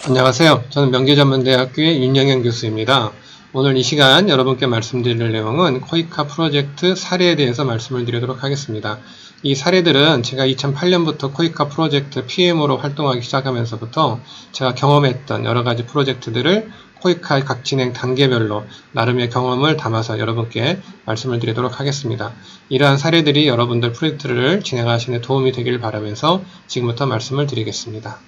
안녕하세요. 저는 명계전문대학교의 윤영현 교수입니다. 오늘 이 시간 여러분께 말씀드릴 내용은 코이카 프로젝트 사례에 대해서 말씀을 드리도록 하겠습니다. 이 사례들은 제가 2008년부터 코이카 프로젝트 PM으로 활동하기 시작하면서부터 제가 경험했던 여러가지 프로젝트들을 코이카의 각 진행 단계별로 나름의 경험을 담아서 여러분께 말씀을 드리도록 하겠습니다. 이러한 사례들이 여러분들 프로젝트를 진행하시는 데 도움이 되길 바라면서 지금부터 말씀을 드리겠습니다.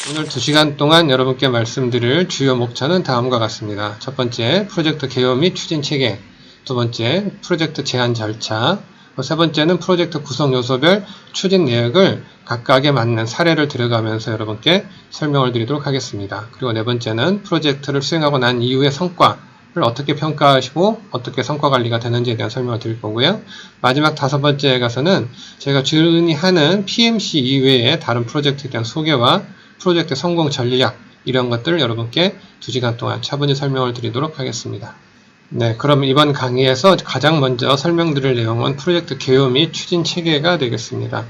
오늘 2시간 동안 여러분께 말씀드릴 주요 목차는 다음과 같습니다. 첫 번째, 프로젝트 개요 및 추진 체계. 두 번째, 프로젝트 제안 절차. 세 번째는 프로젝트 구성 요소별 추진 내역을 각각에 맞는 사례를 들어가면서 여러분께 설명을 드리도록 하겠습니다. 그리고 네 번째는 프로젝트를 수행하고 난 이후의 성과를 어떻게 평가하시고 어떻게 성과 관리가 되는지에 대한 설명을 드릴 거고요. 마지막 5번째에 가서는 제가 주로 하는 PMC 이외의 다른 프로젝트에 대한 소개와 프로젝트 성공 전략 이런 것들을 여러분께 2시간 동안 차분히 설명을 드리도록 하겠습니다. 네, 그럼 이번 강의에서 가장 먼저 설명드릴 내용은 프로젝트 개요 및 추진 체계가 되겠습니다.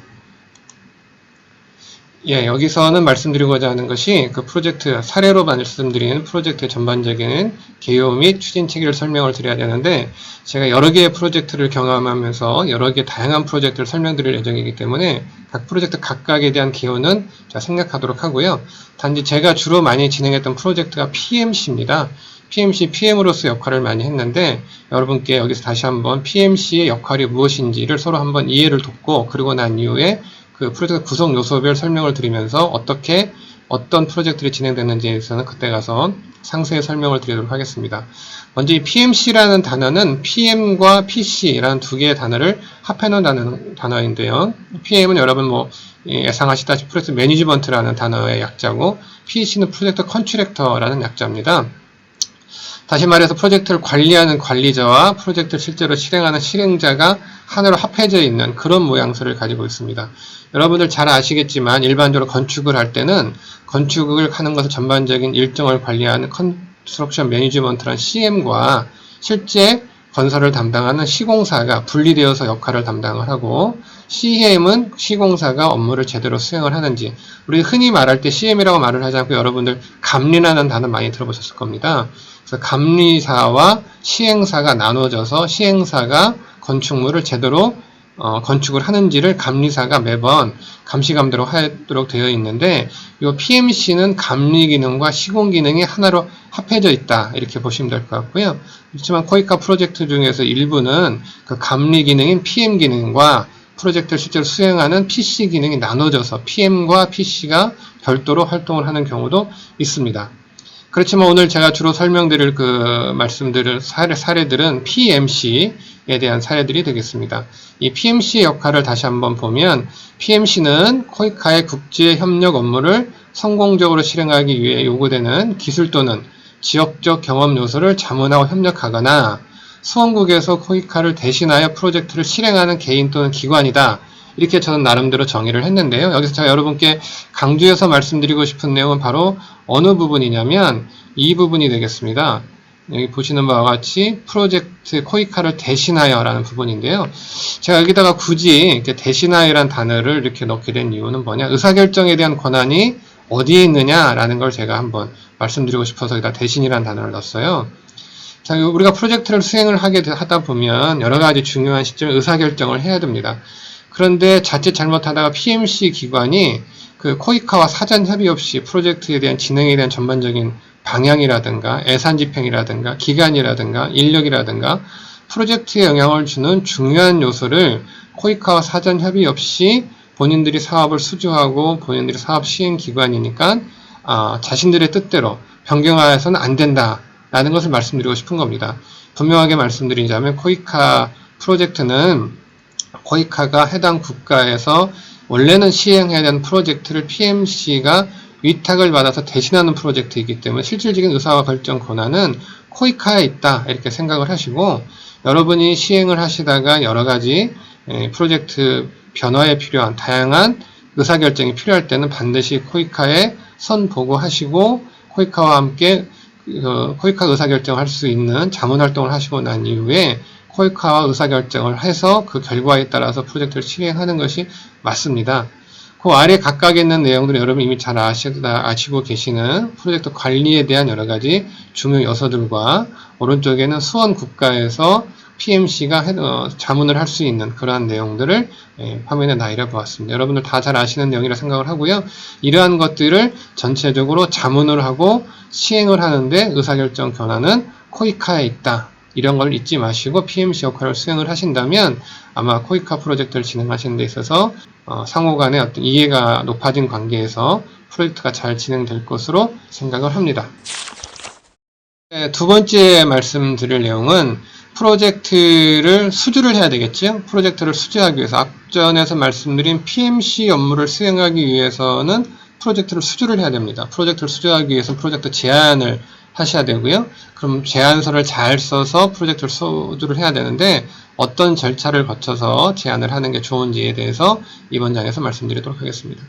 여기서는 말씀드리고자 하는 것이 그 프로젝트 사례로 말씀드리는 프로젝트의 전반적인 개요 및 추진 체계를 설명을 드려야 되는데 제가 여러 개의 프로젝트를 경험하면서 여러 개의 다양한 프로젝트를 설명드릴 예정이기 때문에 각 프로젝트 각각에 대한 개요는 생략하도록 하고요. 단지 제가 주로 많이 진행했던 프로젝트가 PMC입니다. PMC, PM으로서 역할을 많이 했는데 여러분께 여기서 다시 한번 PMC의 역할이 무엇인지를 서로 한번 이해를 돕고 그리고 난 이후에 그 프로젝트 구성 요소별 설명을 드리면서 어떤 프로젝트들이 진행됐는지에 대해서는 그때 가서 상세히 설명을 드리도록 하겠습니다. 먼저 이 PMC라는 단어는 PM과 PC라는 두 개의 단어를 합해놓은 단어인데요. PM은 여러분 예상하시다시피 프로젝트 매니지먼트라는 단어의 약자고 PC는 프로젝트 컨트랙터라는 약자입니다. 다시 말해서 프로젝트를 관리하는 관리자와 프로젝트를 실제로 실행하는 실행자가 하나로 합해져 있는 그런 모양새를 가지고 있습니다. 여러분들 잘 아시겠지만 일반적으로 건축을 할 때는 건축을 하는 것을 전반적인 일정을 관리하는 컨스트럭션 매니지먼트란 CM과 실제 건설을 담당하는 시공사가 분리되어서 역할을 담당을 하고 CM은 시공사가 업무를 제대로 수행을 하는지 우리 흔히 말할 때 CM이라고 말을 하지 않고 여러분들 감리라는 단어 많이 들어보셨을 겁니다. 그래서 감리사와 시행사가 나눠져서 시행사가 건축물을 제대로 건축을 하는지를 감리사가 매번 감시감도록 하도록 되어 있는데 이 PMC는 감리 기능과 시공 기능이 하나로 합해져 있다 이렇게 보시면 될 것 같고요. 그렇지만 코이카 프로젝트 중에서 일부는 그 감리 기능인 PM 기능과 프로젝트를 실제로 수행하는 PC 기능이 나눠져서 PM과 PC가 별도로 활동을 하는 경우도 있습니다. 그렇지만 오늘 제가 주로 설명드릴 말씀드릴 사례들은 PMC에 대한 사례들이 되겠습니다. 이 PMC의 역할을 다시 한번 보면 PMC는 코이카의 국제 협력 업무를 성공적으로 실행하기 위해 요구되는 기술 또는 지역적 경험 요소를 자문하고 협력하거나 수원국에서 코이카를 대신하여 프로젝트를 실행하는 개인 또는 기관이다. 이렇게 저는 나름대로 정의를 했는데요. 여기서 제가 여러분께 강조해서 말씀드리고 싶은 내용은 바로 어느 부분이냐면 이 부분이 되겠습니다. 여기 보시는 바와 같이 프로젝트 코이카를 대신하여 라는 부분인데요. 제가 여기다가 굳이 이렇게 대신하여라는 단어를 이렇게 넣게 된 이유는 뭐냐? 의사결정에 대한 권한이 어디에 있느냐라는 걸 제가 한번 말씀드리고 싶어서 여기다 대신이라는 단어를 넣었어요. 자, 우리가 프로젝트를 수행을 하다 보면 여러 가지 중요한 시점에 의사결정을 해야 됩니다. 그런데 자칫 잘못하다가 PMC 기관이 그 코이카와 사전 협의 없이 프로젝트에 대한 진행에 대한 전반적인 방향이라든가 예산 집행이라든가 기간이라든가 인력이라든가 프로젝트에 영향을 주는 중요한 요소를 코이카와 사전 협의 없이 본인들이 사업을 수주하고 본인들이 사업 시행 기관이니까 자신들의 뜻대로 변경하여서는 안 된다라는 것을 말씀드리고 싶은 겁니다. 분명하게 말씀드리자면 코이카 프로젝트는 코이카가 해당 국가에서 원래는 시행해야 되는 프로젝트를 PMC가 위탁을 받아서 대신하는 프로젝트이기 때문에 실질적인 의사와 결정 권한은 코이카에 있다 이렇게 생각을 하시고 여러분이 시행을 하시다가 여러 가지 프로젝트 변화에 필요한 다양한 의사결정이 필요할 때는 반드시 코이카에 선보고하시고 코이카와 함께 코이카 의사결정을 할 수 있는 자문활동을 하시고 난 이후에 코이카와 의사결정을 해서 그 결과에 따라서 프로젝트를 실행하는 것이 맞습니다. 그 아래 각각에 있는 내용들은 여러분 이미 잘 아시고 계시는 프로젝트 관리에 대한 여러 가지 중요 요소들과 오른쪽에는 수원 국가에서 PMC가 자문을 할 수 있는 그러한 내용들을 화면에 나열해 보았습니다. 여러분들 다 잘 아시는 내용이라 생각을 하고요. 이러한 것들을 전체적으로 자문을 하고 시행을 하는데 의사결정 권한은 코이카에 있다. 이런 걸 잊지 마시고 PMC 역할을 수행을 하신다면 아마 코이카 프로젝트를 진행하시는 데 있어서 상호 간의 어떤 이해가 높아진 관계에서 프로젝트가 잘 진행될 것으로 생각을 합니다. 두 번째 말씀드릴 내용은 프로젝트를 수주를 해야 되겠죠. 프로젝트를 수주하기 위해서 앞전에서 말씀드린 PMC 업무를 수행하기 위해서는 프로젝트를 수주를 해야 됩니다. 프로젝트를 수주하기 위해서는 프로젝트 제안을 하셔야 되고요. 그럼 제안서를 잘 써서 프로젝트를 수주를 해야 되는데 어떤 절차를 거쳐서 제안을 하는 게 좋은지에 대해서 이번 장에서 말씀드리도록 하겠습니다.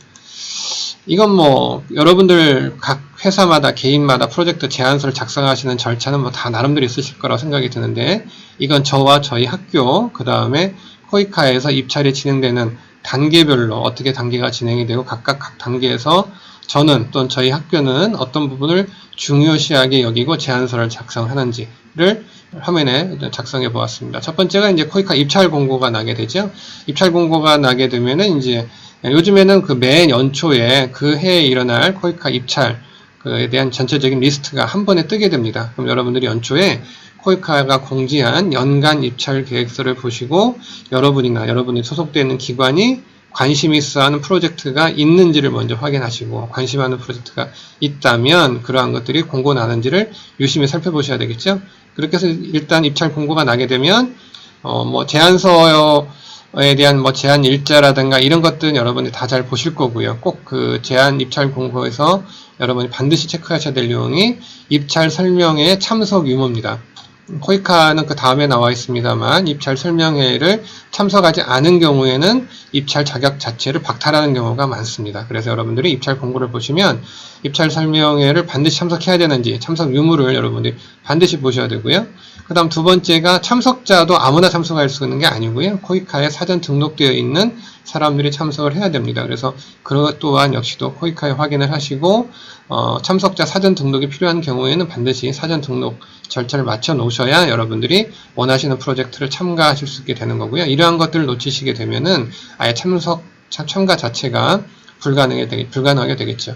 이건 뭐 여러분들 각 회사마다 개인마다 프로젝트 제안서를 작성하시는 절차는 뭐 다 나름대로 있으실 거라고 생각이 드는데 이건 저와 저희 학교 그 다음에 코이카에서 입찰이 진행되는 단계별로 어떻게 단계가 진행이 되고 각각 각 단계에서 저는 또는 저희 학교는 어떤 부분을 중요시하게 여기고 제안서를 작성하는지를 화면에 작성해 보았습니다. 첫 번째가 이제 코이카 입찰 공고가 나게 되죠. 입찰 공고가 나게 되면은 이제 요즘에는 그 매 연초에 그 해에 일어날 코이카 입찰에 대한 전체적인 리스트가 한 번에 뜨게 됩니다. 그럼 여러분들이 연초에 코이카가 공지한 연간 입찰 계획서를 보시고 여러분이나 여러분이 소속되어 있는 기관이 관심 있어 하는 프로젝트가 있는지를 먼저 확인하시고 관심하는 프로젝트가 있다면 그러한 것들이 공고 나는지를 유심히 살펴보셔야 되겠죠. 그렇게 해서 일단 입찰 공고가 나게 되면 뭐 제안서에 대한 뭐 제안 일자라든가 이런 것들은 여러분이 다 잘 보실 거고요. 꼭 그 제안 입찰 공고에서 여러분이 반드시 체크하셔야 될 내용이 입찰 설명회 참석 유무입니다. 코이카는 그 다음에 나와 있습니다만 입찰 설명회를 참석하지 않은 경우에는 입찰 자격 자체를 박탈하는 경우가 많습니다. 그래서 여러분들이 입찰 공고를 보시면 입찰 설명회를 반드시 참석해야 되는지 참석 유무를 여러분들이 반드시 보셔야 되고요. 그 다음 두 번째가 참석자도 아무나 참석할 수 있는 게 아니고요. 코이카에 사전 등록되어 있는 사람들이 참석을 해야 됩니다. 그래서 그것 또한 역시도 코이카에 확인을 하시고 참석자 사전 등록이 필요한 경우에는 반드시 사전 등록 절차를 맞춰 놓으셔야 여러분들이 원하시는 프로젝트를 참가하실 수 있게 되는 거고요. 이러한 것들을 놓치시게 되면은 아예 참가 자체가 불가능하게 되겠죠.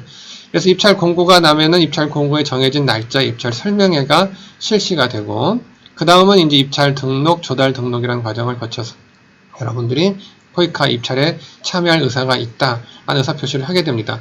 그래서 입찰 공고가 나면은 입찰 공고에 정해진 날짜 입찰 설명회가 실시가 되고 그 다음은 이제 입찰 등록, 조달 등록이라는 과정을 거쳐서 여러분들이 코이카 입찰에 참여할 의사가 있다 라는 의사 표시를 하게 됩니다.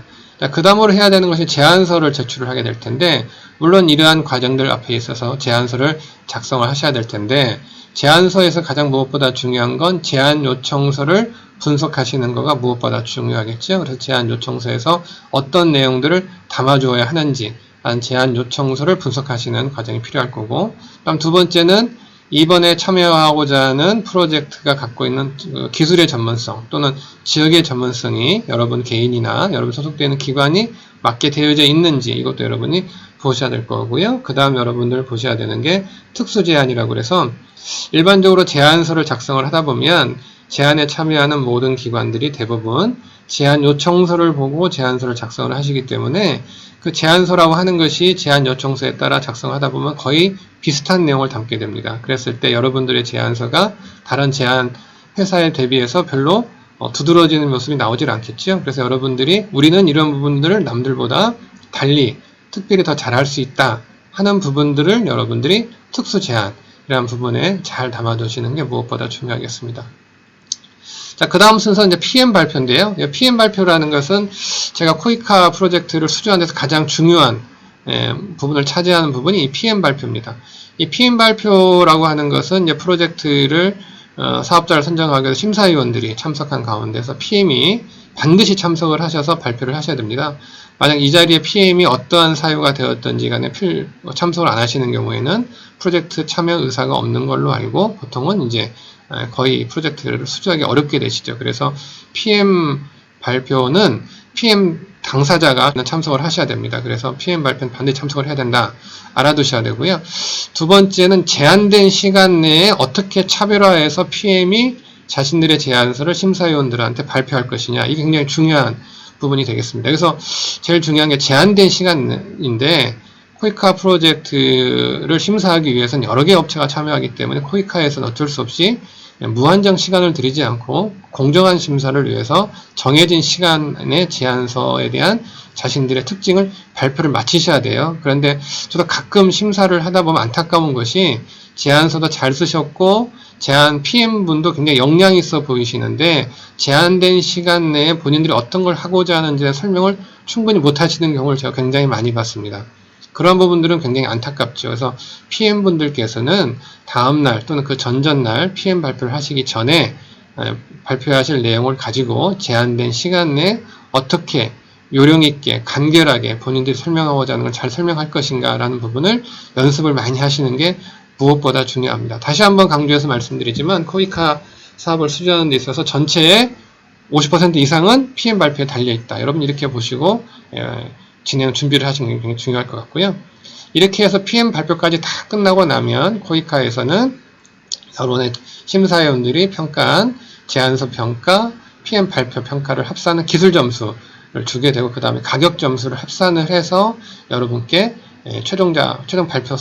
그 다음으로 해야 되는 것이 제안서를 제출을 하게 될 텐데 물론 이러한 과정들 앞에 있어서 제안서를 작성을 하셔야 될 텐데 제안서에서 가장 무엇보다 중요한 건 제안 요청서를 분석하시는 거가 무엇보다 중요하겠죠. 그래서 제안 요청서에서 어떤 내용들을 담아주어야 하는지 제안 요청서를 분석하시는 과정이 필요할 거고 그다음 두 번째는 이번에 참여하고자 하는 프로젝트가 갖고 있는 기술의 전문성 또는 지역의 전문성이 여러분 개인이나 여러분 소속되어 있는 기관이 맞게 되어져 있는지 이것도 여러분이 보셔야 될 거고요. 그 다음 여러분들 보셔야 되는 게 특수 제안이라고 해서 일반적으로 제안서를 작성을 하다 보면 제안에 참여하는 모든 기관들이 대부분 제안 요청서를 보고 제안서를 작성을 하시기 때문에 그 제안서라고 하는 것이 제안 요청서에 따라 작성하다 보면 거의 비슷한 내용을 담게 됩니다. 그랬을 때 여러분들의 제안서가 다른 제안 회사에 대비해서 별로 두드러지는 모습이 나오질 않겠죠. 그래서 여러분들이 우리는 이런 부분들을 남들보다 달리 특별히 더 잘할 수 있다 하는 부분들을 여러분들이 특수 제안이라는 부분에 잘 담아두시는 게 무엇보다 중요하겠습니다. 자, 그 다음 순서는 이제 PM 발표인데요. PM 발표라는 것은 제가 코이카 프로젝트를 수주하는 데서 가장 중요한 부분을 차지하는 부분이 이 PM 발표입니다. 이 PM 발표라고 하는 것은 이제 프로젝트를 사업자를 선정하기 위해서 심사위원들이 참석한 가운데서 PM이 반드시 참석을 하셔서 발표를 하셔야 됩니다. 만약 이 자리에 PM이 어떠한 사유가 되었던지 간에 참석을 안 하시는 경우에는 프로젝트 참여 의사가 없는 걸로 알고 보통은 이제 거의 프로젝트를 수주하기 어렵게 되시죠. 그래서 PM 발표는 PM 당사자가 참석을 하셔야 됩니다. 그래서 PM 발표는 반드시 참석을 해야 된다. 알아두셔야 되고요. 두 번째는 제한된 시간 내에 어떻게 차별화해서 PM이 자신들의 제안서를 심사위원들한테 발표할 것이냐, 이게 굉장히 중요한 부분이 되겠습니다. 그래서 제일 중요한 게 제한된 시간인데, 코이카 프로젝트를 심사하기 위해서는 여러 개의 업체가 참여하기 때문에 코이카에서는 어쩔 수 없이 무한정 시간을 들이지 않고 공정한 심사를 위해서 정해진 시간의 제안서에 대한 자신들의 특징을 발표를 마치셔야 돼요. 그런데 저도 가끔 심사를 하다 보면 안타까운 것이 제안서도 잘 쓰셨고 제안 PM분도 굉장히 역량이 있어 보이시는데 제한된 시간 내에 본인들이 어떤 걸 하고자 하는지에 설명을 충분히 못 하시는 경우를 제가 굉장히 많이 봤습니다. 그런 부분들은 굉장히 안타깝죠. 그래서 PM분들께서는 다음날 또는 그 전전날 PM 발표를 하시기 전에 발표하실 내용을 가지고 제한된 시간 내에 어떻게 요령있게 간결하게 본인들이 설명하고자 하는 걸 잘 설명할 것인가 라는 부분을 연습을 많이 하시는 게 무엇보다 중요합니다. 다시 한번 강조해서 말씀드리지만 코이카 사업을 수주하는 데 있어서 전체의 50% 이상은 PM 발표에 달려있다. 여러분 이렇게 보시고 진행 준비를 하시는 게 굉장히 중요할 것 같고요. 이렇게 해서 PM 발표까지 다 끝나고 나면 코이카에서는 여러분의 심사위원들이 평가한 제안서 평가, PM 발표 평가를 합산한 기술 점수를 주게 되고 그 다음에 가격 점수를 합산을 해서 여러분께 최종 발표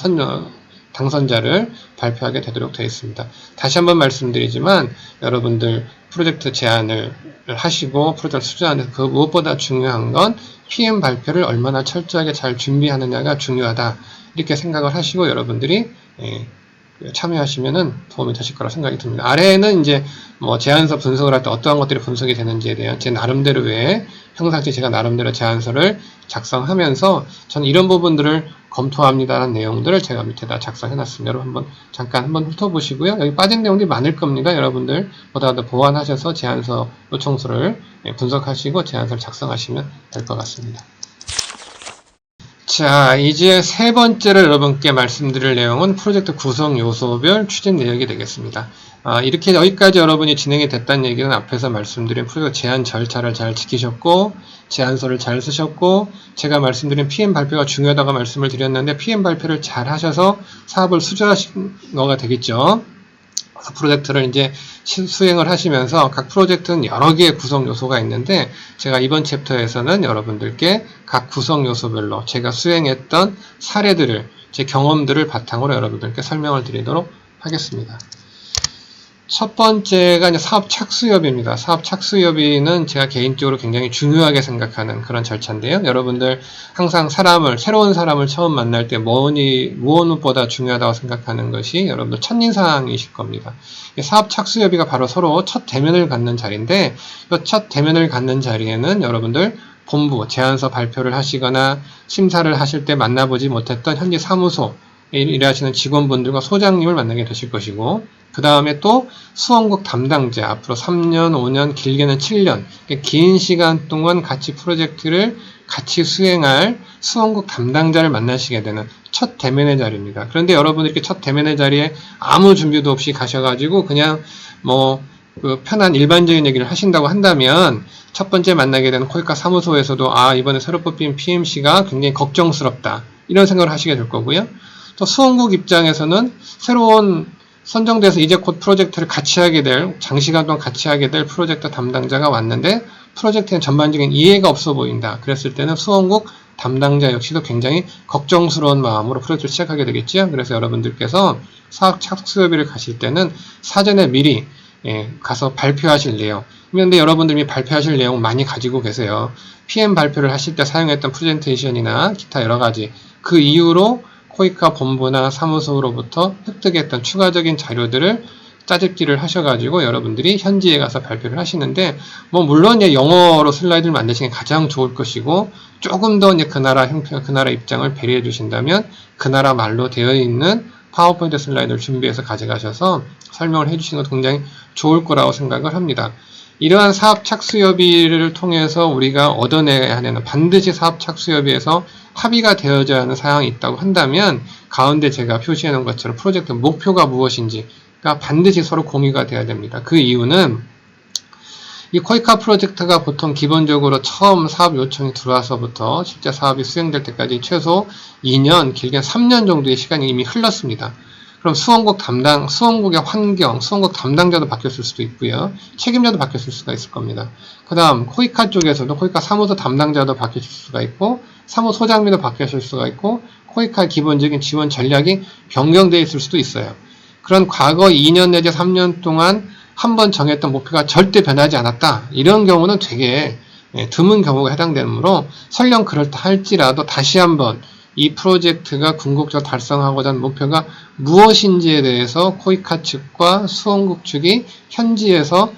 당선자를 발표하게 되도록 되어 있습니다. 다시 한번 말씀드리지만 여러분들 프로젝트 제안을 하시고 프로젝트를 수주하는 그 무엇보다 중요한 건 PM 발표를 얼마나 철저하게 잘 준비하느냐가 중요하다. 이렇게 생각을 하시고 여러분들이 참여하시면은 도움이 되실 거라 생각이 듭니다. 아래에는 이제 제안서 분석을 할 때 어떠한 것들이 분석이 되는지에 대한 제 나름대로의 평상시 제가 나름대로 제안서를 작성하면서 저는 이런 부분들을 검토합니다라는 내용들을 제가 밑에다 작성해 놨습니다. 여러분 잠깐 한번 훑어보시고요. 여기 빠진 내용들이 많을 겁니다. 여러분들 보다 더 보완하셔서 제안서 요청서를 분석하시고 제안서를 작성하시면 될 것 같습니다. 자, 이제 세 번째로 여러분께 말씀드릴 내용은 프로젝트 구성 요소별 추진 내역이 되겠습니다. 이렇게 여기까지 여러분이 진행이 됐다는 얘기는 앞에서 말씀드린 프로젝트 제안 절차를 잘 지키셨고 제안서를 잘 쓰셨고 제가 말씀드린 PM 발표가 중요하다고 말씀을 드렸는데 PM 발표를 잘 하셔서 사업을 수주하신 거가 되겠죠. 프로젝트를 이제 수행을 하시면서 각 프로젝트는 여러 개의 구성 요소가 있는데 제가 이번 챕터에서는 여러분들께 각 구성 요소별로 제가 수행했던 사례들을 제 경험들을 바탕으로 여러분들께 설명을 드리도록 하겠습니다. 첫 번째가 이제 사업 착수협의입니다. 사업 착수협의는 제가 개인적으로 굉장히 중요하게 생각하는 그런 절차인데요. 여러분들 항상 새로운 사람을 처음 만날 때 무엇보다 중요하다고 생각하는 것이 여러분들 첫인상이실 겁니다. 사업 착수협의가 바로 서로 첫 대면을 갖는 자리인데 이 첫 대면을 갖는 자리에는 여러분들 본부, 제안서 발표를 하시거나 심사를 하실 때 만나보지 못했던 현지 사무소 일하시는 직원분들과 소장님을 만나게 되실 것이고 그 다음에 또 수원국 담당자 앞으로 3년, 5년, 길게는 7년 긴 시간 동안 같이 프로젝트를 같이 수행할 수원국 담당자를 만나시게 되는 첫 대면의 자리입니다. 그런데 여러분들이 이렇게 첫 대면의 자리에 아무 준비도 없이 가셔가지고 그냥 편한 일반적인 얘기를 하신다고 한다면 첫 번째 만나게 되는 코이카 사무소에서도 이번에 새로 뽑힌 PMC가 굉장히 걱정스럽다 이런 생각을 하시게 될 거고요. 또 수원국 입장에서는 새로운 선정돼서 이제 곧 프로젝트를 같이 하게 될 장시간 동안 같이 하게 될 프로젝트 담당자가 왔는데 프로젝트에 전반적인 이해가 없어 보인다. 그랬을 때는 수원국 담당자 역시도 굉장히 걱정스러운 마음으로 프로젝트를 시작하게 되겠죠. 그래서 여러분들께서 사업 착수협의를 가실 때는 사전에 미리 가서 발표하실 내용. 그런데 여러분들이 발표하실 내용 많이 가지고 계세요. PM 발표를 하실 때 사용했던 프레젠테이션이나 기타 여러 가지 그 이후로 코이카 본부나 사무소로부터 획득했던 추가적인 자료들을 짜집기를 하셔가지고 여러분들이 현지에 가서 발표를 하시는데 물론 영어로 슬라이드를 만드시는 게 가장 좋을 것이고 조금 더 그 나라 형편, 그 나라 입장을 배려해 주신다면 그 나라 말로 되어 있는 파워포인트 슬라이드를 준비해서 가져가셔서 설명을 해주시는 것도 굉장히 좋을 거라고 생각을 합니다. 이러한 사업 착수협의를 통해서 우리가 얻어내야 하는 반드시 사업 착수협의에서 합의가 되어져야 하는 사항이 있다고 한다면 가운데 제가 표시해 놓은 것처럼 프로젝트 목표가 무엇인지가 반드시 서로 공유가 돼야 됩니다. 그 이유는 이 코이카 프로젝트가 보통 기본적으로 처음 사업 요청이 들어와서부터 실제 사업이 수행될 때까지 최소 2년, 길게 3년 정도의 시간이 이미 흘렀습니다. 그럼 수원국의 환경, 수원국 담당자도 바뀌었을 수도 있고요. 책임자도 바뀌었을 수가 있을 겁니다. 그 다음, 코이카 쪽에서도 코이카 사무소 담당자도 바뀌었을 수가 있고, 사무소장님도 바뀌었을 수가 있고, 코이카 기본적인 지원 전략이 변경되어 있을 수도 있어요. 그런 과거 2년 내지 3년 동안 한번 정했던 목표가 절대 변하지 않았다. 이런 경우는 되게 드문 경우가 해당되므로 설령 그렇다 할지라도 다시 한번 이 프로젝트가 궁극적으로 달성하고자 하는 목표가 무엇인지에 대해서 코이카 측과 수원국 측이 현지에서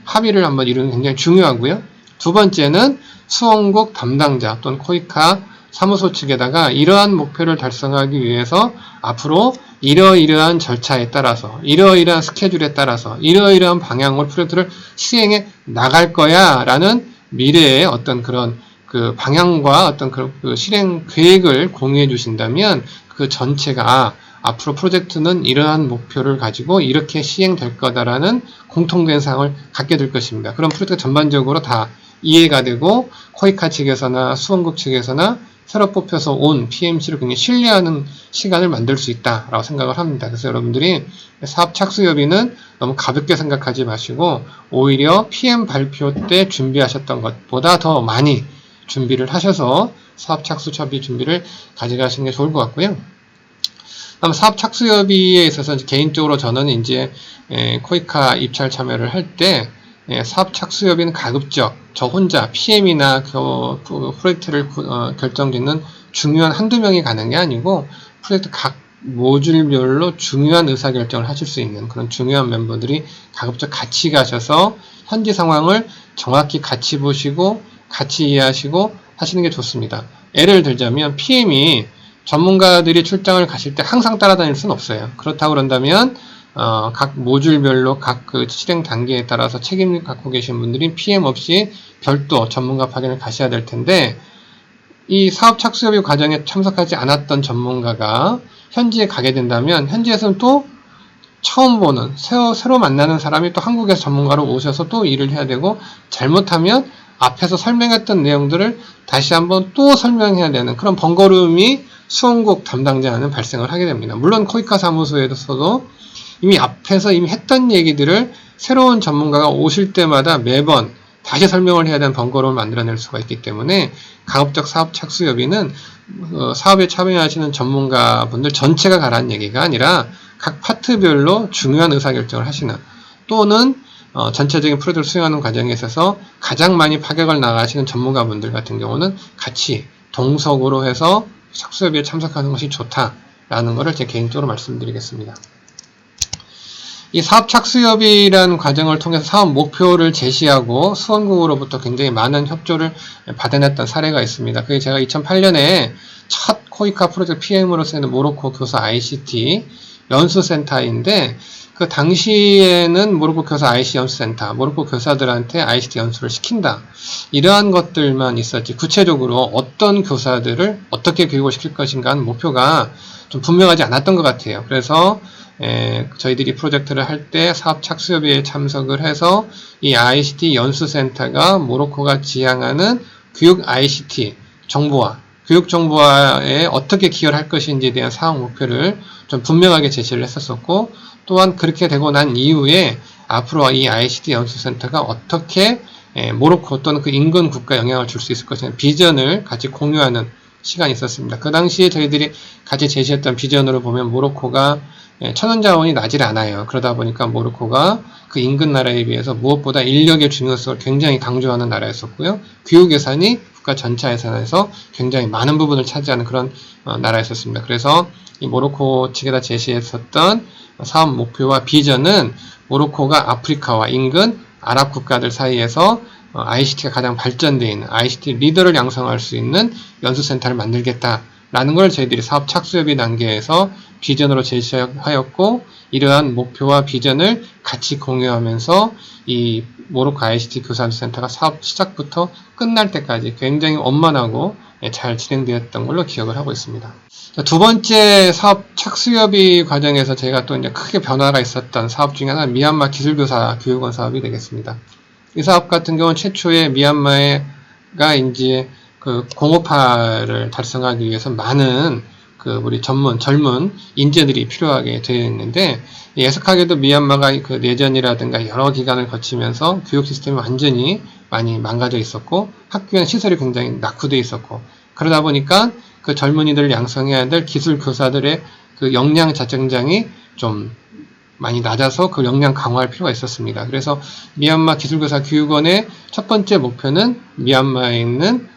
합의를 한번 이루는 게 굉장히 중요하고요. 두 번째는 수원국 담당자 또는 코이카 사무소 측에다가 이러한 목표를 달성하기 위해서 앞으로 이러이러한 절차에 따라서 이러이러한 스케줄에 따라서 이러이러한 방향으로 프로젝트를 시행해 나갈 거야 라는 미래의 어떤 그런 그 방향과 어떤 그 실행 계획을 공유해 주신다면 그 전체가 앞으로 프로젝트는 이러한 목표를 가지고 이렇게 시행될 거다라는 공통된 사항을 갖게 될 것입니다. 그럼 프로젝트 전반적으로 다 이해가 되고 코이카 측에서나 수원국 측에서나 새로 뽑혀서 온 PMC를 굉장히 신뢰하는 시간을 만들 수 있다라고 생각을 합니다. 그래서 여러분들이 사업 착수협의는 너무 가볍게 생각하지 마시고 오히려 PM 발표 때 준비하셨던 것보다 더 많이 준비를 하셔서 사업 착수협의 준비를 가져가시는 게 좋을 것 같고요. 다음 사업 착수협의에 있어서 개인적으로 저는 이제 코이카 입찰 참여를 할 때 사업 착수협의는 가급적 저 혼자 PM이나 프로젝트를 결정짓는 중요한 한두 명이 가는 게 아니고 프로젝트 각 모듈별로 중요한 의사결정을 하실 수 있는 그런 중요한 멤버들이 가급적 같이 가셔서 현지 상황을 정확히 같이 보시고 같이 이해하시고 하시는 게 좋습니다. 예를 들자면 PM이 전문가들이 출장을 가실 때 항상 따라다닐 수는 없어요. 그렇다고 그런다면 각 모듈별로 각 그 실행 단계에 따라서 책임을 갖고 계신 분들이 PM 없이 별도 전문가 파견을 가셔야 될 텐데 이 사업 착수협의 과정에 참석하지 않았던 전문가가 현지에 가게 된다면 현지에서는 또 처음 보는 새로 만나는 사람이 또 한국에서 전문가로 오셔서 또 일을 해야 되고 잘못하면 앞에서 설명했던 내용들을 다시 한번 또 설명해야 되는 그런 번거로움이 수원국 담당자는 발생을 하게 됩니다. 물론 코이카 사무소에서도 이미 앞에서 이미 했던 얘기들을 새로운 전문가가 오실 때마다 매번 다시 설명을 해야 되는 번거로움을 만들어낼 수가 있기 때문에 가급적 사업 착수협의는 사업에 참여하시는 전문가분들 전체가 가라는 얘기가 아니라 각 파트별로 중요한 의사결정을 하시는 또는 전체적인 프로젝트를 수행하는 과정에 있어서 가장 많이 파격을 나가시는 전문가분들 같은 경우는 같이 동석으로 해서 착수협의에 참석하는 것이 좋다라는 것을 제 개인적으로 말씀드리겠습니다. 이 사업 착수협의라는 과정을 통해서 사업 목표를 제시하고 수원국으로부터 굉장히 많은 협조를 받아냈던 사례가 있습니다. 그게 제가 2008년에 첫 코이카 프로젝트 PM으로 쓰는 모로코 교사 ICT 연수센터인데 그 당시에는 모로코 교사 ICT 연수센터, 모로코 교사들한테 ICT 연수를 시킨다. 이러한 것들만 있었지 구체적으로 어떤 교사들을 어떻게 교육을 시킬 것인가 하는 목표가 좀 분명하지 않았던 것 같아요. 그래서 저희들이 프로젝트를 할 때 사업 착수협의에 참석을 해서 이 ICT 연수센터가 모로코가 지향하는 교육 ICT 정보화, 교육 정보화에 어떻게 기여를 할 것인지에 대한 사업 목표를 좀 분명하게 제시를 했었고 또한 그렇게 되고 난 이후에 앞으로 이 ICT 연수센터가 어떻게 모로코 또는 그 인근 국가에 영향을 줄 수 있을 것이냐 비전을 같이 공유하는 시간이 있었습니다. 그 당시에 저희들이 같이 제시했던 비전으로 보면 모로코가 천연자원이 나질 않아요. 그러다 보니까 모로코가 그 인근 나라에 비해서 무엇보다 인력의 중요성을 굉장히 강조하는 나라였었고요. 교육 예산이 국가 전체 예산에서 굉장히 많은 부분을 차지하는 그런 나라였었습니다. 그래서 이 모로코 측에다 제시했었던 사업 목표와 비전은 모로코가 아프리카와 인근 아랍 국가들 사이에서 ICT가 가장 발전되어 있는 ICT 리더를 양성할 수 있는 연수센터를 만들겠다라는 걸 저희들이 사업 착수협의 단계에서 비전으로 제시하였고 이러한 목표와 비전을 같이 공유하면서 이 모로코 ICT 교사센터가 사업 시작부터 끝날 때까지 굉장히 원만하고 잘 진행되었던 걸로 기억을 하고 있습니다. 두 번째 사업 착수협의 과정에서 제가 또 이제 크게 변화가 있었던 사업 중에 하나는 미얀마 기술교사 교육원 사업이 되겠습니다. 이 사업 같은 경우는 최초에 미얀마가 이제 그 공업화를 달성하기 위해서 많은 우리 젊은 인재들이 필요하게 되어 있는데, 애석하게도 미얀마가 그 내전이라든가 여러 기간을 거치면서 교육 시스템이 완전히 많이 망가져 있었고, 학교의 시설이 굉장히 낙후되어 있었고, 그러다 보니까 그 젊은이들을 양성해야 될 기술 교사들의 그 역량 자정장이 좀 많이 낮아서 그 역량 강화할 필요가 있었습니다. 그래서 미얀마 기술교사 교육원의 첫 번째 목표는 미얀마에 있는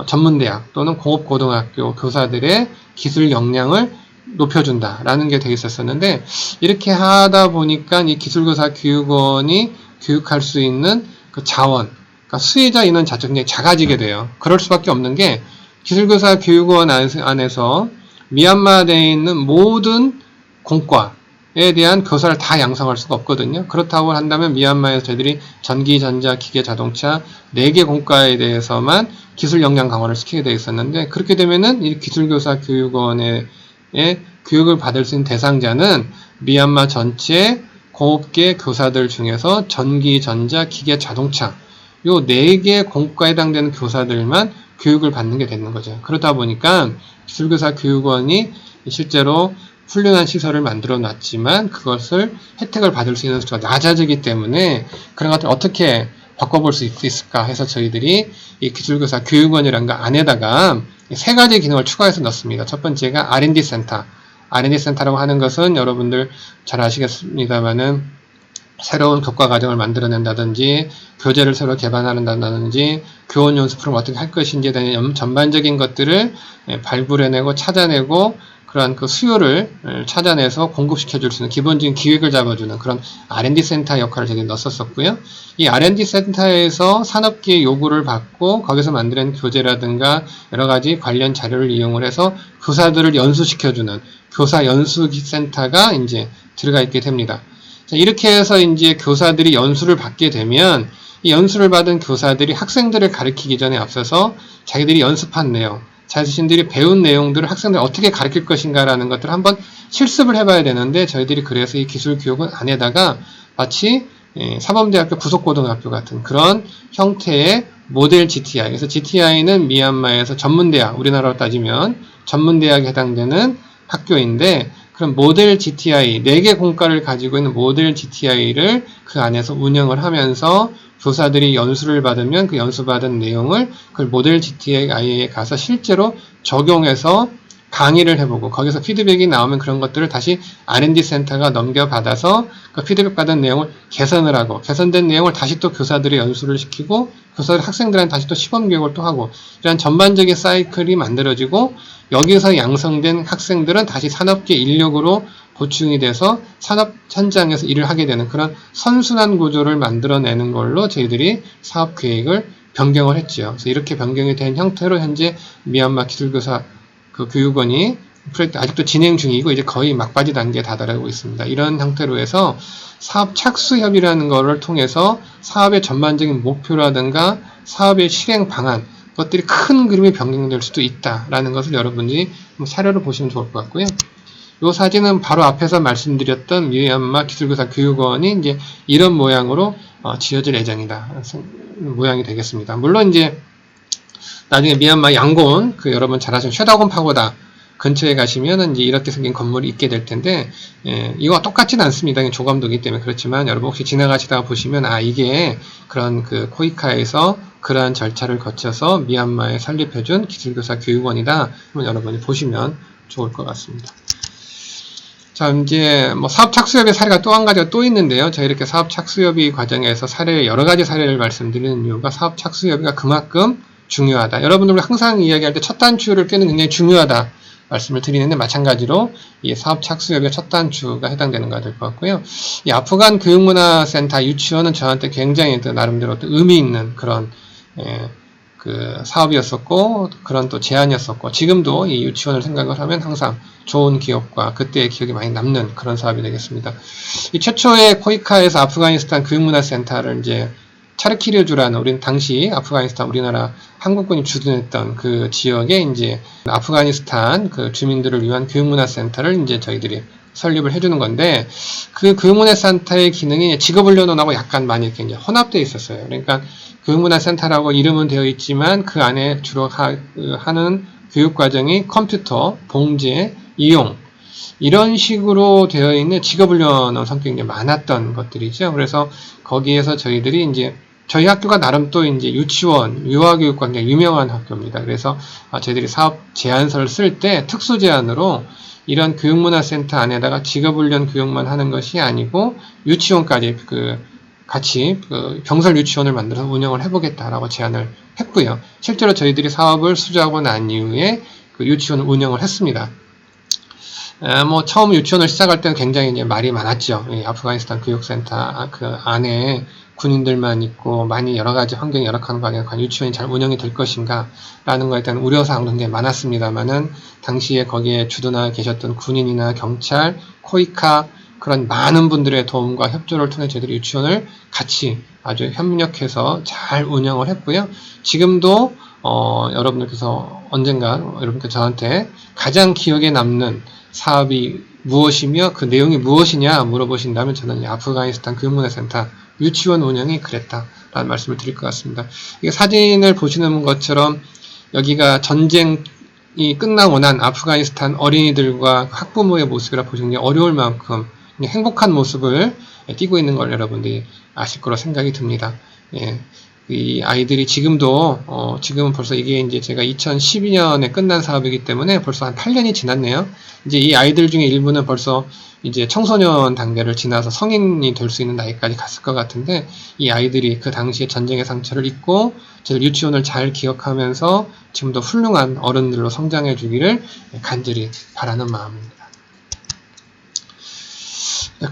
전문대학 또는 공업고등학교 교사들의 기술 역량을 높여준다라는 게 되어 있었는데, 이렇게 하다 보니까 이 기술교사 교육원이 교육할 수 있는 그 자원, 그러니까 수혜자 인원 자체가 작아지게 돼요. 그럴 수밖에 없는 게 기술교사 교육원 안에서 미얀마 내에 있는 모든 공과에 대한 교사를 다 양성할 수가 없거든요. 그렇다고 한다면 미얀마에서 저희들이 전기, 전자, 기계, 자동차 4개 공과에 대해서만 기술 역량 강화를 시키게 되어 있었는데, 그렇게 되면은 이 기술교사 교육원의 교육을 받을 수 있는 대상자는 미얀마 전체 공업계 교사들 중에서 전기, 전자, 기계, 자동차 요 4개 공과에 해당되는 교사들만 교육을 받는 게 되는 거죠. 그러다 보니까 기술교사 교육원이 실제로 훌륭한 시설을 만들어 놨지만 그것을 혜택을 받을 수 있는 수가 낮아지기 때문에 그런 것들을 어떻게 바꿔볼 수 있을까 해서 저희들이 이 기술교사 교육원이라는 거 안에다가 3가지 기능을 추가해서 넣습니다. 첫 번째가 R&D 센터. R&D 센터라고 하는 것은 여러분들 잘 아시겠습니다만은 새로운 교과 과정을 만들어낸다든지 교재를 새로 개발한다든지 교원 연수 프로그램 어떻게 할 것인지에 대한 전반적인 것들을 발굴해내고 찾아내고 그러한 그 수요를 찾아내서 공급시켜 줄 수 있는 기본적인 기획을 잡아주는 그런 R&D 센터 역할을 저기 넣었었고요. 이 R&D 센터에서 산업계의 요구를 받고 거기서 만드는 교재라든가 여러 가지 관련 자료를 이용을 해서 교사들을 연수시켜주는 교사 연수센터가 이제 들어가 있게 됩니다. 자, 이렇게 해서 이제 교사들이 연수를 받게 되면 이 연수를 받은 교사들이 학생들을 가르치기 전에 앞서서 자기들이 연습한 내용, 자신들이 배운 내용들을 학생들 어떻게 가르칠 것인가라는 것들을 한번 실습을 해봐야 되는데, 저희들이 그래서 이 기술교육원 안에다가 마치 사범대학교 부속고등학교 같은 그런 형태의 모델 GTI, 그래서 GTI는 미얀마에서 전문대학, 우리나라로 따지면 전문대학에 해당되는 학교인데, 그럼 모델 GTI, 4개 공과를 가지고 있는 모델 GTI를 그 안에서 운영을 하면서 교사들이 연수를 받으면 그 연수받은 내용을 그 모델 GTI에 가서 실제로 적용해서 강의를 해보고 거기서 피드백이 나오면 그런 것들을 다시 R&D 센터가 넘겨받아서 그 피드백 받은 내용을 개선을 하고 개선된 내용을 다시 또 교사들이 연수를 시키고 교사들 학생들한테 다시 또 시범 교육을 또 하고 이런 전반적인 사이클이 만들어지고 여기서 양성된 학생들은 다시 산업계 인력으로 보충이 돼서 산업 현장에서 일을 하게 되는 그런 선순환 구조를 만들어내는 걸로 저희들이 사업 계획을 변경을 했죠. 그래서 이렇게 변경이 된 형태로 현재 미얀마 기술교사 그 교육원이 프로젝트 아직도 진행 중이고 이제 거의 막바지 단계에 다다르고 있습니다. 이런 형태로 해서 사업 착수협의라는 것을 통해서 사업의 전반적인 목표라든가 사업의 실행 방안 것들이 큰 그림이 변경될 수도 있다라는 것을 여러분이 사례로 보시면 좋을 것 같고요. 이 사진은 바로 앞에서 말씀드렸던 미얀마 기술교사 교육원이 이제 이런 모양으로 지어질 예정이다 모양이 되겠습니다. 물론 이제 나중에 미얀마 양곤 여러분 잘 아시는 쉐다곤 파고다 근처에 가시면은 이제 이렇게 생긴 건물이 있게 될 텐데, 이거와 똑같지는 않습니다. 조감도기 때문에. 그렇지만 여러분 혹시 지나가시다가 보시면 이게 그런 코이카에서 그러한 절차를 거쳐서 미얀마에 설립해준 기술교사 교육원이다. 그러면 여러분이 보시면 좋을 것 같습니다. 자, 이제 사업 착수협의 사례가 또 한 가지가 또 있는데요. 제가 이렇게 사업 착수협의 과정에서 여러 가지 사례를 말씀드리는 이유가 사업 착수협의가 그만큼 중요하다. 여러분들 항상 이야기할 때 첫 단추를 꿰는 굉장히 중요하다 말씀을 드리는데, 마찬가지로 이 사업 착수협의 첫 단추가 해당되는 거 될 것 같고요. 이 아프간 교육문화센터 유치원은 저한테 굉장히 나름대로 의미 있는 그런 사업이었었고 그런 또 제안이었었고, 지금도 이 유치원을 생각을 하면 항상 좋은 기억과 그때의 기억이 많이 남는 그런 사업이 되겠습니다. 이 최초의 코이카에서 아프가니스탄 교육문화센터를 이제 차르키르주라는 우리는 당시 아프가니스탄 우리나라 한국군이 주둔했던 그 지역에 이제 아프가니스탄 주민들을 위한 교육문화센터를 이제 저희들이 설립을 해주는 건데, 그 교육문화센터의 기능이 직업훈련원하고 약간 많이 이렇게 이제 혼합되어 있었어요. 그러니까 교육문화센터라고 이름은 되어 있지만 그 안에 주로 하는 교육과정이 컴퓨터, 봉제, 이용 이런 식으로 되어 있는 직업훈련 성격이 많았던 것들이죠. 그래서 거기에서 저희들이 이제 저희 학교가 나름 또 이제 유치원, 유아교육과 굉장히 유명한 학교입니다. 그래서 저희들이 사업 제안서를 쓸 때 특수 제안으로 이런 교육문화센터 안에다가 직업훈련 교육만 하는 것이 아니고 유치원까지 같이 병설 유치원을 만들어서 운영을 해보겠다라고 제안을 했고요. 실제로 저희들이 사업을 수주하고 난 이후에 그 유치원을 운영을 했습니다. 처음 유치원을 시작할 때는 굉장히 이제 말이 많았죠. 아프가니스탄 교육센터 그 안에 군인들만 있고 많이 여러 가지 환경이 열악한 거 아니라 과연 유치원이 잘 운영이 될 것인가 라는 거에 대한 우려사항도 굉장히 많았습니다만은 당시에 거기에 주둔하여 계셨던 군인이나 경찰, 코이카 그런 많은 분들의 도움과 협조를 통해 저희들이 유치원을 같이 아주 협력해서 잘 운영을 했고요. 지금도 여러분들께서 언젠가 여러분께 저한테 가장 기억에 남는 사업이 무엇이며 그 내용이 무엇이냐 물어보신다면 저는 아프가니스탄 교육문화센터 유치원 운영이 그랬다라는 말씀을 드릴 것 같습니다. 이게 사진을 보시는 것처럼 여기가 전쟁이 끝나고 난 아프가니스탄 어린이들과 학부모의 모습이라 보시는 게 어려울 만큼 행복한 모습을 띄고 있는 걸 여러분들이 아실 거로 생각이 듭니다. 예. 이 아이들이 지금도 지금은 벌써 이게 이제 제가 2012년에 끝난 사업이기 때문에 벌써 한 8년이 지났네요. 이제 이 아이들 중에 일부는 벌써 이제 청소년 단계를 지나서 성인이 될 수 있는 나이까지 갔을 것 같은데 이 아이들이 그 당시에 전쟁의 상처를 잊고 저희 유치원을 잘 기억하면서 지금도 훌륭한 어른들로 성장해 주기를 간절히 바라는 마음입니다.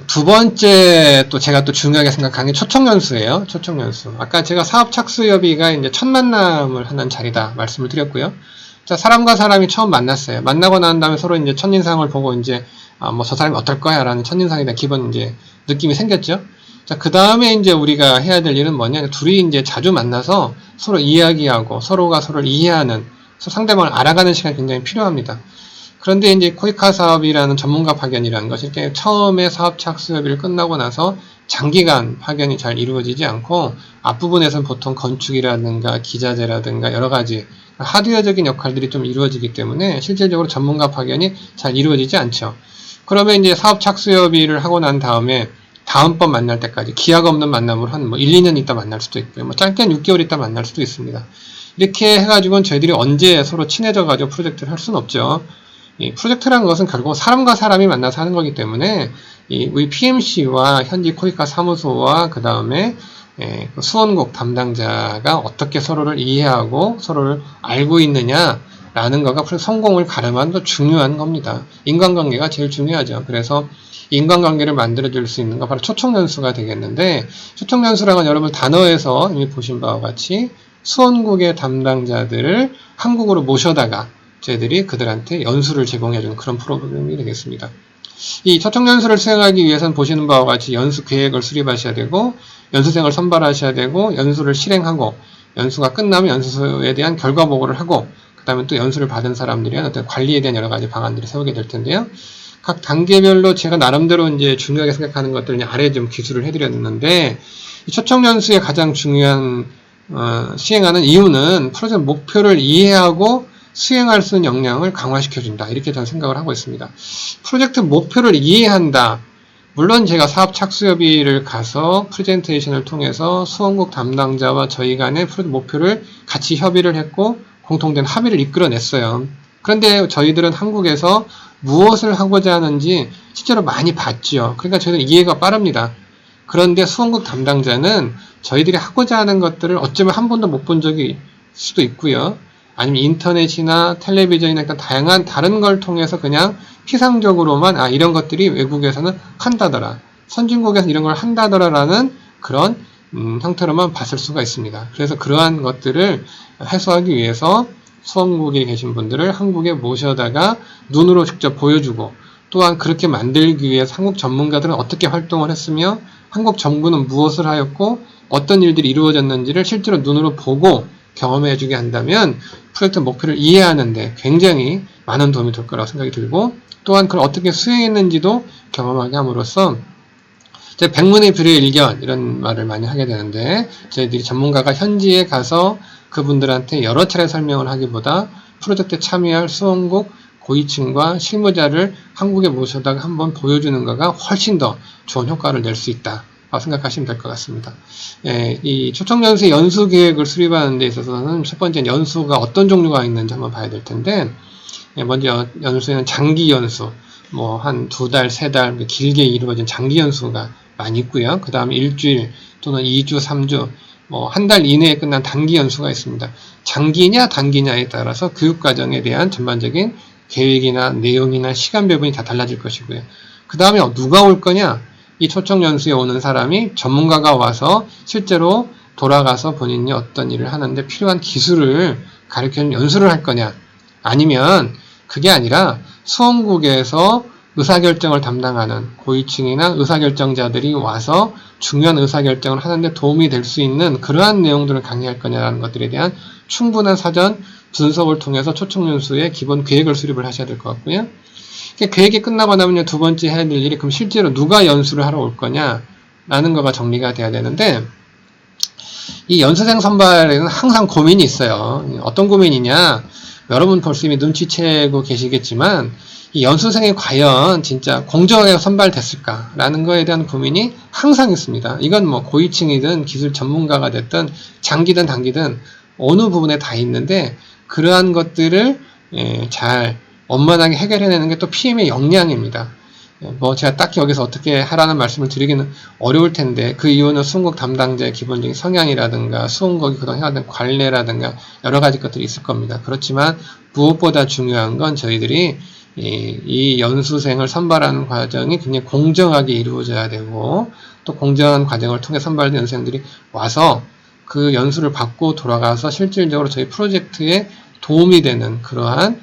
두 번째 또 제가 또 중요하게 생각하는 게 초청연수예요. 초청연수. 아까 제가 사업 착수협의가 이제 첫 만남을 하는 자리다 말씀을 드렸고요. 자, 사람과 사람이 처음 만났어요. 만나고 난 다음에 서로 이제 첫인상을 보고 이제 저 사람이 어떨 거야 라는 첫인상에 대한 기본 이제 느낌이 생겼죠. 자, 그 다음에 이제 우리가 해야 될 일은 뭐냐. 둘이 이제 자주 만나서 서로 이야기하고 서로가 서로를 이해하는 상대방을 알아가는 시간이 굉장히 필요합니다. 그런데 이제 코이카 사업이라는 전문가 파견이라는 것이 이렇게 처음에 사업 착수협의를 끝나고 나서 장기간 파견이 잘 이루어지지 않고 앞부분에서는 보통 건축이라든가 기자재라든가 여러 가지 하드웨어적인 역할들이 좀 이루어지기 때문에 실질적으로 전문가 파견이 잘 이루어지지 않죠. 그러면 이제 사업 착수협의를 하고 난 다음에 다음번 만날 때까지 기약 없는 만남으로 한 1, 2년 있다 만날 수도 있고요. 짧게는 6개월 있다 만날 수도 있습니다. 이렇게 해가지고는 저희들이 언제 서로 친해져가지고 프로젝트를 할 수는 없죠. 이 프로젝트라는 것은 결국 사람과 사람이 만나서 하는 거기 때문에 우리 PMC와 현지 코이카 사무소와 그 다음에 수원국 담당자가 어떻게 서로를 이해하고 서로를 알고 있느냐라는 거가 성공을 가름한 더 중요한 겁니다. 인간관계가 제일 중요하죠. 그래서 인간관계를 만들어줄 수 있는 거 바로 초청연수가 되겠는데 초청연수라는 건 여러분 단어에서 이미 보신 바와 같이 수원국의 담당자들을 한국으로 모셔다가 저희들이 그들한테 연수를 제공해주는 그런 프로그램이 되겠습니다. 이 초청연수를 수행하기 위해서는 보시는 바와 같이 연수 계획을 수립하셔야 되고 연수생을 선발하셔야 되고 연수를 실행하고 연수가 끝나면 연수에 대한 결과 보고를 하고 그 다음에 또 연수를 받은 사람들이 어떤 관리에 대한 여러 가지 방안들을 세우게 될 텐데요. 각 단계별로 제가 나름대로 이제 중요하게 생각하는 것들을 아래에 좀 기술을 해드렸는데 이 초청연수의 가장 중요한 시행하는 이유는 프로젝트 목표를 이해하고 수행할 수 있는 역량을 강화시켜준다. 이렇게 저는 생각을 하고 있습니다. 프로젝트 목표를 이해한다. 물론 제가 사업 착수협의를 가서 프레젠테이션을 통해서 수원국 담당자와 저희 간의 프로젝트 목표를 같이 협의를 했고 공통된 합의를 이끌어냈어요. 그런데 저희들은 한국에서 무엇을 하고자 하는지 실제로 많이 봤죠. 그러니까 저희는 이해가 빠릅니다. 그런데 수원국 담당자는 저희들이 하고자 하는 것들을 어쩌면 한 번도 못 본 적이 수도 있고요. 아니면 인터넷이나 텔레비전이나 다양한 다른 걸 통해서 그냥 피상적으로만 이런 것들이 외국에서는 한다더라. 선진국에서 이런 걸 한다더라라는 그런 형태로만 봤을 수가 있습니다. 그래서 그러한 것들을 해소하기 위해서 수원국에 계신 분들을 한국에 모셔다가 눈으로 직접 보여주고 또한 그렇게 만들기 위해서 한국 전문가들은 어떻게 활동을 했으며 한국 정부는 무엇을 하였고 어떤 일들이 이루어졌는지를 실제로 눈으로 보고 경험해주게 한다면 프로젝트 목표를 이해하는데 굉장히 많은 도움이 될 거라고 생각이 들고 또한 그걸 어떻게 수행했는지도 경험하게 함으로써 제가 백문의 불여일견 이런 말을 많이 하게 되는데 저희들이 전문가가 현지에 가서 그분들한테 여러 차례 설명을 하기보다 프로젝트에 참여할 수원국 고위층과 실무자를 한국에 모셔다가 한번 보여주는 거가 훨씬 더 좋은 효과를 낼 수 있다 생각하시면 될 것 같습니다. 예, 이 초청연수의 연수 계획을 수립하는 데 있어서는 첫 번째 연수가 어떤 종류가 있는지 한번 봐야 될 텐데, 예, 먼저 연수에는 장기 연수, 뭐 한 2달, 3달 길게 이루어진 장기 연수가 많이 있고요. 그 다음에 일주일 또는 2주, 3주, 뭐 한 달 이내에 끝난 단기 연수가 있습니다. 장기냐 단기냐에 따라서 교육과정에 대한 전반적인 계획이나 내용이나 시간 배분이 다 달라질 것이고요. 그 다음에 누가 올 거냐? 이 초청 연수에 오는 사람이 전문가가 와서 실제로 돌아가서 본인이 어떤 일을 하는데 필요한 기술을 가르치는 연수를 할 거냐? 아니면 그게 아니라 수원국에서 의사결정을 담당하는 고위층이나 의사결정자들이 와서 중요한 의사결정을 하는데 도움이 될 수 있는 그러한 내용들을 강의할 거냐라는 것들에 대한 충분한 사전 분석을 통해서 초청연수의 기본 계획을 수립을 하셔야 될 것 같고요. 계획이 끝나고 나면 두 번째 해야 될 일이 그럼 실제로 누가 연수를 하러 올 거냐라는 거가 정리가 돼야 되는데, 이 연수생 선발에는 항상 고민이 있어요. 어떤 고민이냐? 여러분 벌써 이미 눈치채고 계시겠지만 이 연수생이 과연 진짜 공정하게 선발됐을까라는 거에 대한 고민이 항상 있습니다. 이건 뭐 고위층이든 기술 전문가가 됐든 장기든 단기든 어느 부분에 다 있는데, 그러한 것들을 잘 원만하게 해결해내는 게 또 PM의 역량입니다. 뭐 제가 딱히 여기서 어떻게 하라는 말씀을 드리기는 어려울 텐데, 그 이유는 수원국 담당자의 기본적인 성향이라든가 수원국이 그동안 해왔던 관례라든가 여러 가지 것들이 있을 겁니다. 그렇지만 무엇보다 중요한 건 저희들이 이 연수생을 선발하는 과정이 굉장히 공정하게 이루어져야 되고, 또 공정한 과정을 통해 선발된 연수생들이 와서 그 연수를 받고 돌아가서 실질적으로 저희 프로젝트에 도움이 되는 그러한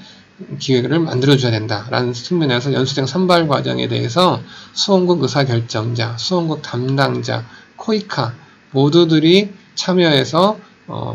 기획을 만들어줘야 된다라는 측면에서 연수생 선발 과정에 대해서 수원국 의사결정자, 수원국 담당자, 코이카 모두들이 참여해서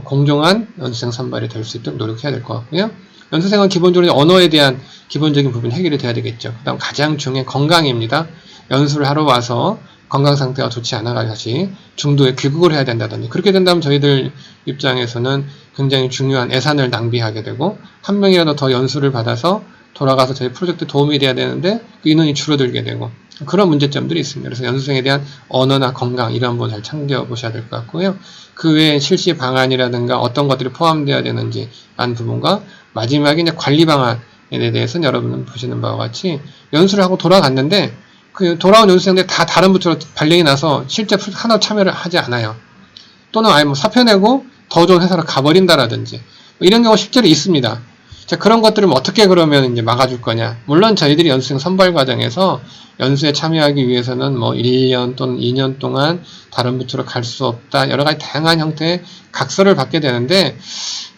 공정한 연수생 선발이 될 수 있도록 노력해야 될 것 같고요. 연수생은 기본적으로 언어에 대한 기본적인 부분이 해결이 돼야 되겠죠. 그 다음 가장 중요한 건강입니다. 연수를 하러 와서 건강 상태가 좋지 않아가 다시 중도에 귀국을 해야 된다든지, 그렇게 된다면 저희들 입장에서는 굉장히 중요한 예산을 낭비하게 되고, 한 명이라도 더 연수를 받아서 돌아가서 저희 프로젝트에 도움이 돼야 되는데 그 인원이 줄어들게 되고, 그런 문제점들이 있습니다. 그래서 연수생에 대한 언어나 건강 이런 부분 잘 챙겨보셔야 될 것 같고요. 그 외에 실시 방안이라든가 어떤 것들이 포함되어야 되는지 라는 부분과 마지막에 이제 관리 방안에 대해서는 여러분은 보시는 바와 같이 연수를 하고 돌아갔는데 그 돌아온 연수생들 다 다른 부처로 발령이 나서 실제 하나 참여를 하지 않아요. 또는 아예 뭐 사표 내고 더 좋은 회사로 가버린다라든지 뭐 이런 경우가 실제로 있습니다. 자, 그런 것들을 어떻게 그러면 이제 막아줄 거냐? 물론 저희들이 연수생 선발 과정에서 연수에 참여하기 위해서는 뭐 1년 또는 2년 동안 다른 부처로 갈 수 없다, 여러 가지 다양한 형태의 각서를 받게 되는데,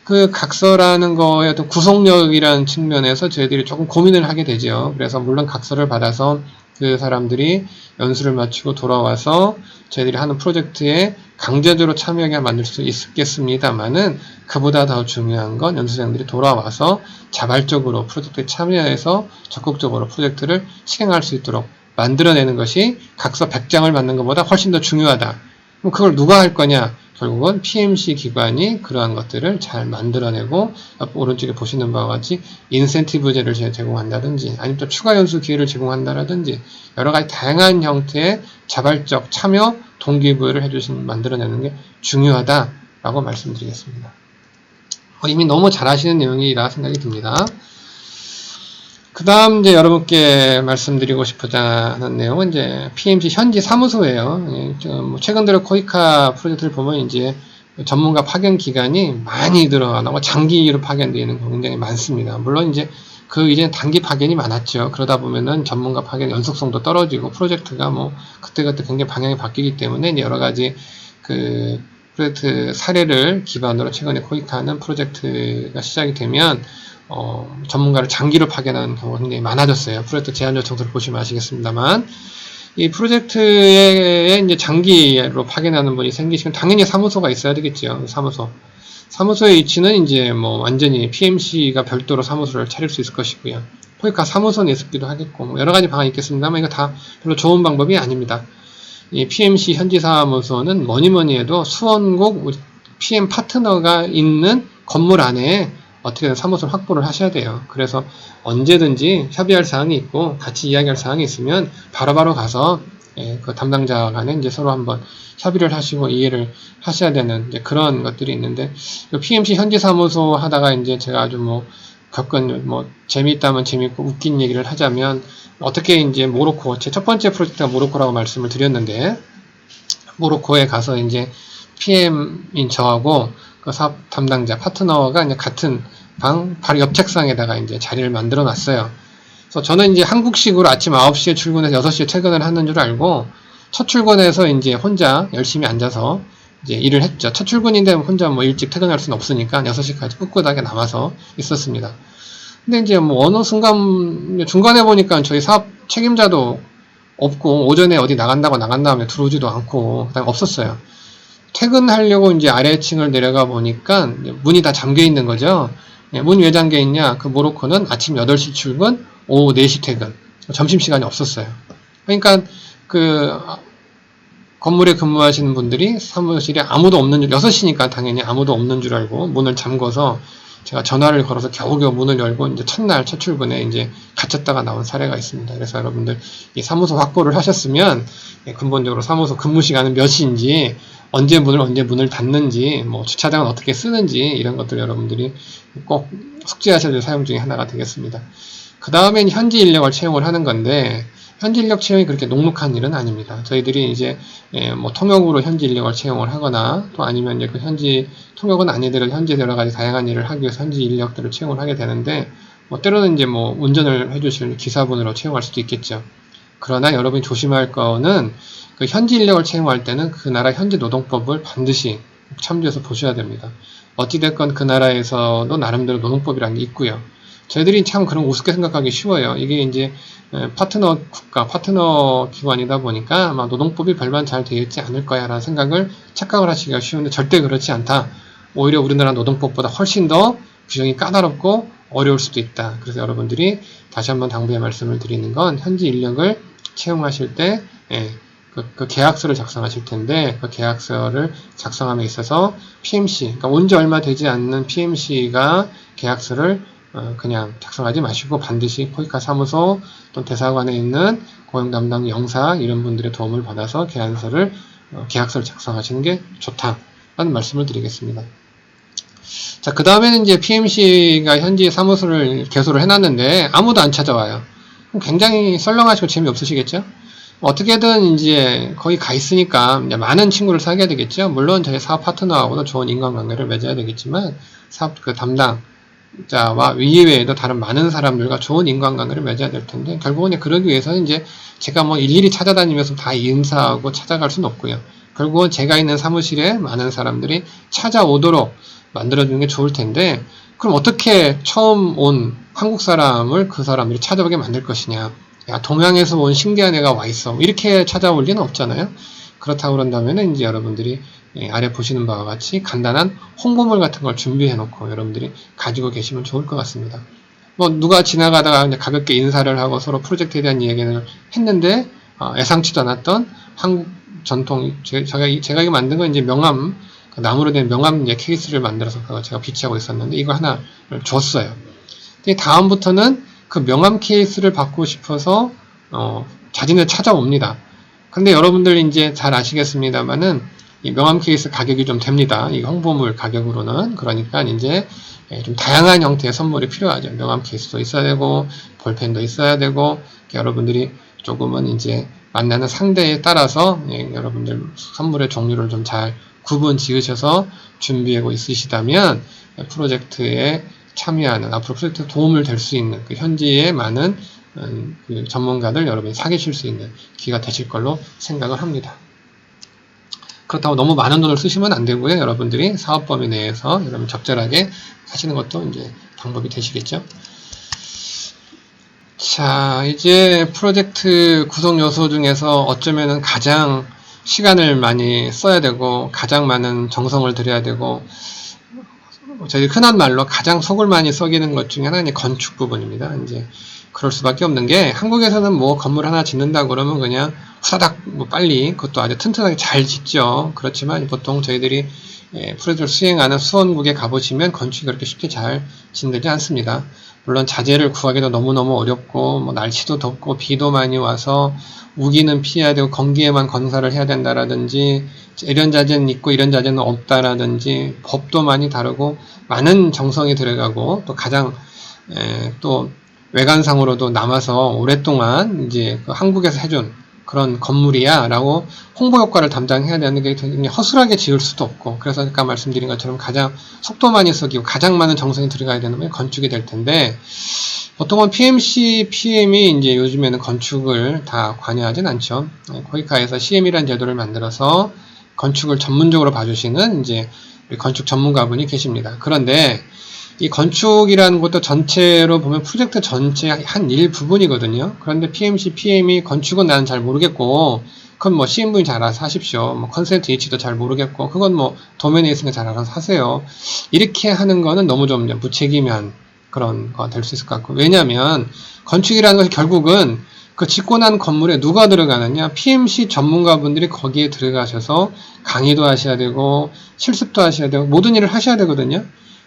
그 각서라는 거의 어떤 구속력이라는 측면에서 저희들이 조금 고민을 하게 되죠. 그래서 물론 각서를 받아서 그 사람들이 연수를 마치고 돌아와서 저희들이 하는 프로젝트에 강제적으로 참여하게 만들 수 있겠습니다만은, 그보다 더 중요한 건 연수생들이 돌아와서 자발적으로 프로젝트에 참여해서 적극적으로 프로젝트를 실행할 수 있도록 만들어내는 것이 각서 100장을 받는 것보다 훨씬 더 중요하다. 그럼 그걸 누가 할 거냐? 결국은 PMC 기관이 그러한 것들을 잘 만들어내고, 오른쪽에 보시는 바와 같이 인센티브제를 제공한다든지 아니면 또 추가 연수 기회를 제공한다든지 여러 가지 다양한 형태의 자발적 참여 동기부여를 만들어내는 게 중요하다라고 말씀드리겠습니다. 이미 너무 잘 아시는 내용이라 생각이 듭니다. 그 다음 이제 여러분께 말씀드리고 싶고자 하는 내용은 이제 PMC 현지 사무소예요. 최근 들어 코이카 프로젝트를 보면 이제 전문가 파견 기간이 많이 들어가고 장기로 파견되어 있는 거 굉장히 많습니다. 물론 이제 그 이제 단기 파견이 많았죠. 그러다 보면은 전문가 파견 연속성도 떨어지고 프로젝트가 뭐 그때그때 굉장히 방향이 바뀌기 때문에 이제 여러 가지 그 프로젝트 사례를 기반으로 최근에 코이카는 프로젝트가 시작이 되면 전문가를 장기로 파견하는 경우가 굉장히 많아졌어요. 프로젝트 제안 요청서를 보시면 아시겠습니다만, 이 프로젝트에 이제 장기로 파견하는 분이 생기시면 당연히 사무소가 있어야 되겠죠. 사무소의 위치는 이제 뭐 완전히 PMC가 별도로 사무소를 차릴 수 있을 것이고요. 코이카 사무소는 있기도 하겠고, 뭐 여러 가지 방안이 있겠습니다만, 이거 다 별로 좋은 방법이 아닙니다. 이 PMC 현지 사무소는 뭐니 해도 수원국 PM 파트너가 있는 건물 안에 어떻게든 사무소를 확보를 하셔야 돼요. 그래서 언제든지 협의할 사항이 있고 같이 이야기할 사항이 있으면 바로바로 가서 그 담당자 간에 이제 서로 한번 협의를 하시고 이해를 하셔야 되는 이제 그런 것들이 있는데, PMC 현지 사무소 하다가 이제 제가 아주 겪은 재미있다면 재미있고 웃긴 얘기를 하자면, 어떻게 이제 모로코, 제 첫 번째 프로젝트가 모로코라고 말씀을 드렸는데, 모로코에 가서 이제 PM인 저하고 그 사업 담당자 파트너가 이제 같은 방 바로 옆 책상에다가 이제 자리를 만들어 놨어요. 그래서 저는 이제 한국식으로 아침 9시에 출근해서 6시에 퇴근을 하는 줄 알고 첫 출근해서 이제 혼자 열심히 앉아서 이제 일을 했죠. 첫 출근인데 혼자 일찍 퇴근할 수는 없으니까 6시까지 꿋꿋하게 남아서 있었습니다. 근데 이제 어느 순간 중간에 보니까 저희 사업 책임자도 없고, 오전에 어디 나간다고 나간 다음에 들어오지도 않고 그다음에 없었어요. 퇴근하려고 이제 아래층을 내려가 보니까 문이 다 잠겨 있는 거죠. 문이 왜 잠겨 있냐? 그 모로코는 아침 8시 출근, 오후 4시 퇴근. 점심시간이 없었어요. 그러니까 그 건물에 근무하시는 분들이 사무실에 아무도 없는 줄, 6시니까 당연히 아무도 없는 줄 알고 문을 잠궈서 제가 전화를 걸어서 겨우겨우 문을 열고 이제 첫날 첫 출근에 이제 갇혔다가 나온 사례가 있습니다. 그래서 여러분들 이 사무소 확보를 하셨으면 근본적으로 사무소 근무 시간은 몇 시인지, 언제 문을 닫는지, 주차장은 어떻게 쓰는지, 이런 것들 여러분들이 꼭 숙지하셔야 될 사용 중에 하나가 되겠습니다. 그 다음엔 현지 인력을 채용을 하는 건데, 현지 인력 채용이 그렇게 녹록한 일은 아닙니다. 저희들이 이제 통역으로 현지 인력을 채용을 하거나, 또 아니면 이제 그 현지 통역은 아니더라도 현지 여러 가지 다양한 일을 하기 위해서 현지 인력들을 채용을 하게 되는데, 때로는 이제 운전을 해주실 기사분으로 채용할 수도 있겠죠. 그러나 여러분이 조심할 거는, 그 현지 인력을 채용할 때는 그 나라 현지 노동법을 반드시 참조해서 보셔야 됩니다. 어찌됐건 그 나라에서도 나름대로 노동법이라는 게 있고요. 저희들이 참 그런 우습게 생각하기 쉬워요. 이게 이제 파트너 국가, 파트너 기관이다 보니까 아마 노동법이 별반 잘 되어 있지 않을 거야 라는 착각을 하시기가 쉬운데, 절대 그렇지 않다. 오히려 우리나라 노동법보다 훨씬 더 규정이 까다롭고 어려울 수도 있다. 그래서 여러분들이 다시 한번 당부의 말씀을 드리는 건, 현지 인력을 채용하실 때 그 계약서를 작성하실 텐데, 그 계약서를 작성함에 있어서 PMC, 그러니까 온 지 얼마 되지 않는 PMC가 계약서를 그냥 작성하지 마시고 반드시 코이카 사무소 또 대사관에 있는 고용 담당 영사 이런 분들의 도움을 받아서 계약서를 작성하시는 게 좋다라는 말씀을 드리겠습니다. 자, 그 다음에는 이제 PMC가 현지 사무소를 개소를 해놨는데 아무도 안 찾아와요. 굉장히 썰렁하시고 재미없으시겠죠? 어떻게든 이제 거기 가 있으니까 이제 많은 친구를 사귀어야 되겠죠. 물론 저희 사업 파트너하고도 좋은 인간관계를 맺어야 되겠지만, 사업 그 담당자와 이외에도 다른 많은 사람들과 좋은 인간관계를 맺어야 될 텐데, 결국은 그러기 위해서는 이제 제가 일일이 찾아다니면서 다 인사하고 찾아갈 수는 없고요. 결국은 제가 있는 사무실에 많은 사람들이 찾아오도록 만들어주는 게 좋을 텐데, 그럼 어떻게 처음 온 한국 사람을 그 사람들이 찾아오게 만들 것이냐? 야, 동양에서 온 신기한 애가 와 있어. 이렇게 찾아올 리는 없잖아요. 그렇다고 그런다면 이제 여러분들이 아래 보시는 바와 같이 간단한 홍보물 같은 걸 준비해 놓고 여러분들이 가지고 계시면 좋을 것 같습니다. 누가 지나가다가 그냥 가볍게 인사를 하고 서로 프로젝트에 대한 이야기를 했는데, 예상치도 않았던 한국 전통, 제가 이거 만든 건 이제 명함, 나무로 된 명함 케이스를 만들어서 제가 비치하고 있었는데, 이거 하나를 줬어요. 다음부터는 그 명함 케이스를 받고 싶어서 자진을 찾아옵니다. 근데 여러분들 이제 잘 아시겠습니다만은 이 명함 케이스 가격이 좀 됩니다. 이 홍보물 가격으로는. 그러니까 이제 좀 다양한 형태의 선물이 필요하죠. 명함 케이스도 있어야 되고 볼펜도 있어야 되고, 여러분들이 조금은 이제 만나는 상대에 따라서 여러분들 선물의 종류를 좀 잘 구분 지으셔서 준비하고 있으시다면 프로젝트에 참여하는, 앞으로 프로젝트에 도움을 될 수 있는 그 현지의 많은 그 전문가들 여러분이 사귀실 수 있는 기회가 되실 걸로 생각을 합니다. 그렇다고 너무 많은 돈을 쓰시면 안 되고요. 여러분들이 사업 범위 내에서 여러분 적절하게 하시는 것도 이제 방법이 되시겠죠. 자, 이제 프로젝트 구성 요소 중에서 어쩌면은 가장 시간을 많이 써야 되고 가장 많은 정성을 들여야 되고, 저희 흔한 말로 가장 속을 많이 썩이는 것 중에 하나는 건축 부분입니다. 이제 그럴 수밖에 없는 게 한국에서는 뭐 건물 하나 짓는다 그러면 그냥 후다닥 뭐 빨리 그것도 아주 튼튼하게 잘 짓죠. 그렇지만 보통 저희들이 프로젝트를 수행하는 수원국에 가보시면 건축이 그렇게 쉽게 잘 진되지 않습니다. 물론 자재를 구하기도 너무너무 어렵고 뭐 날씨도 덥고 비도 많이 와서 우기는 피해야 되고 건기에만 건설을 해야 된다라든지 이런 자재는 있고 이런 자재는 없다라든지 법도 많이 다르고 많은 정성이 들어가고 또 가장 또 외관상으로도 남아서 오랫동안 이제 그 한국에서 해준 그런 건물이야 라고 홍보 효과를 담당해야 되는 게 굉장히 허술하게 지을 수도 없고, 그래서 아까 말씀드린 것처럼 가장 속도 많이 썩이고 가장 많은 정성이 들어가야 되는 게 건축이 될 텐데, 보통은 PMC, PM이 이제 요즘에는 건축을 다 관여하진 않죠. 코이카에서 CM이라는 제도를 만들어서 건축을 전문적으로 봐주시는 이제 건축 전문가분이 계십니다. 그런데 이 건축이라는 것도 전체로 보면 프로젝트 전체 한 일부분이거든요. 그런데 PMC, PM이 건축은 나는 잘 모르겠고, 그건 뭐 CM분이 잘 알아서 하십시오. 뭐 컨센트 위치도 잘 모르겠고, 그건 뭐 도면에 있으니까 잘 알아서 하세요. 이렇게 하는 거는 너무 좀 무책임한 그런 거 될 수 있을 것 같고, 왜냐하면 건축이라는 것이 결국은 그 짓고 난 건물에 누가 들어가느냐, PMC 전문가분들이 거기에 들어가셔서 강의도 하셔야 되고 실습도 하셔야 되고 모든 일을 하셔야 되거든요.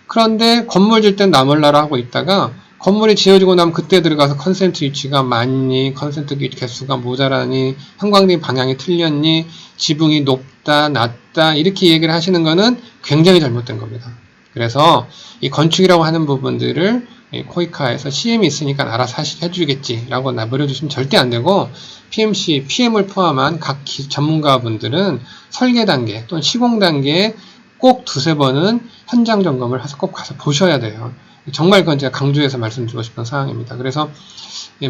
그런데 건물 질 땐 나몰라라 하고 있다가 건물이 지어지고 나면 그때 들어가서 컨센트 위치가 맞니, 컨센트 개수가 모자라니, 형광등 방향이 틀렸니, 지붕이 높다 낮다 이렇게 얘기를 하시는 거는 굉장히 잘못된 겁니다. 그래서 이 건축이라고 하는 부분들을 코이카에서 CM이 있으니까 알아서 해주겠지 라고 내버려주시면 절대 안 되고, PMC, PM을 포함한 각 전문가분들은 설계 단계 또는 시공 단계에 꼭 두세 번은 현장 점검을 해서 꼭 가서 보셔야 돼요. 정말 그건 제가 강조해서 말씀드리고 싶은 사항입니다. 그래서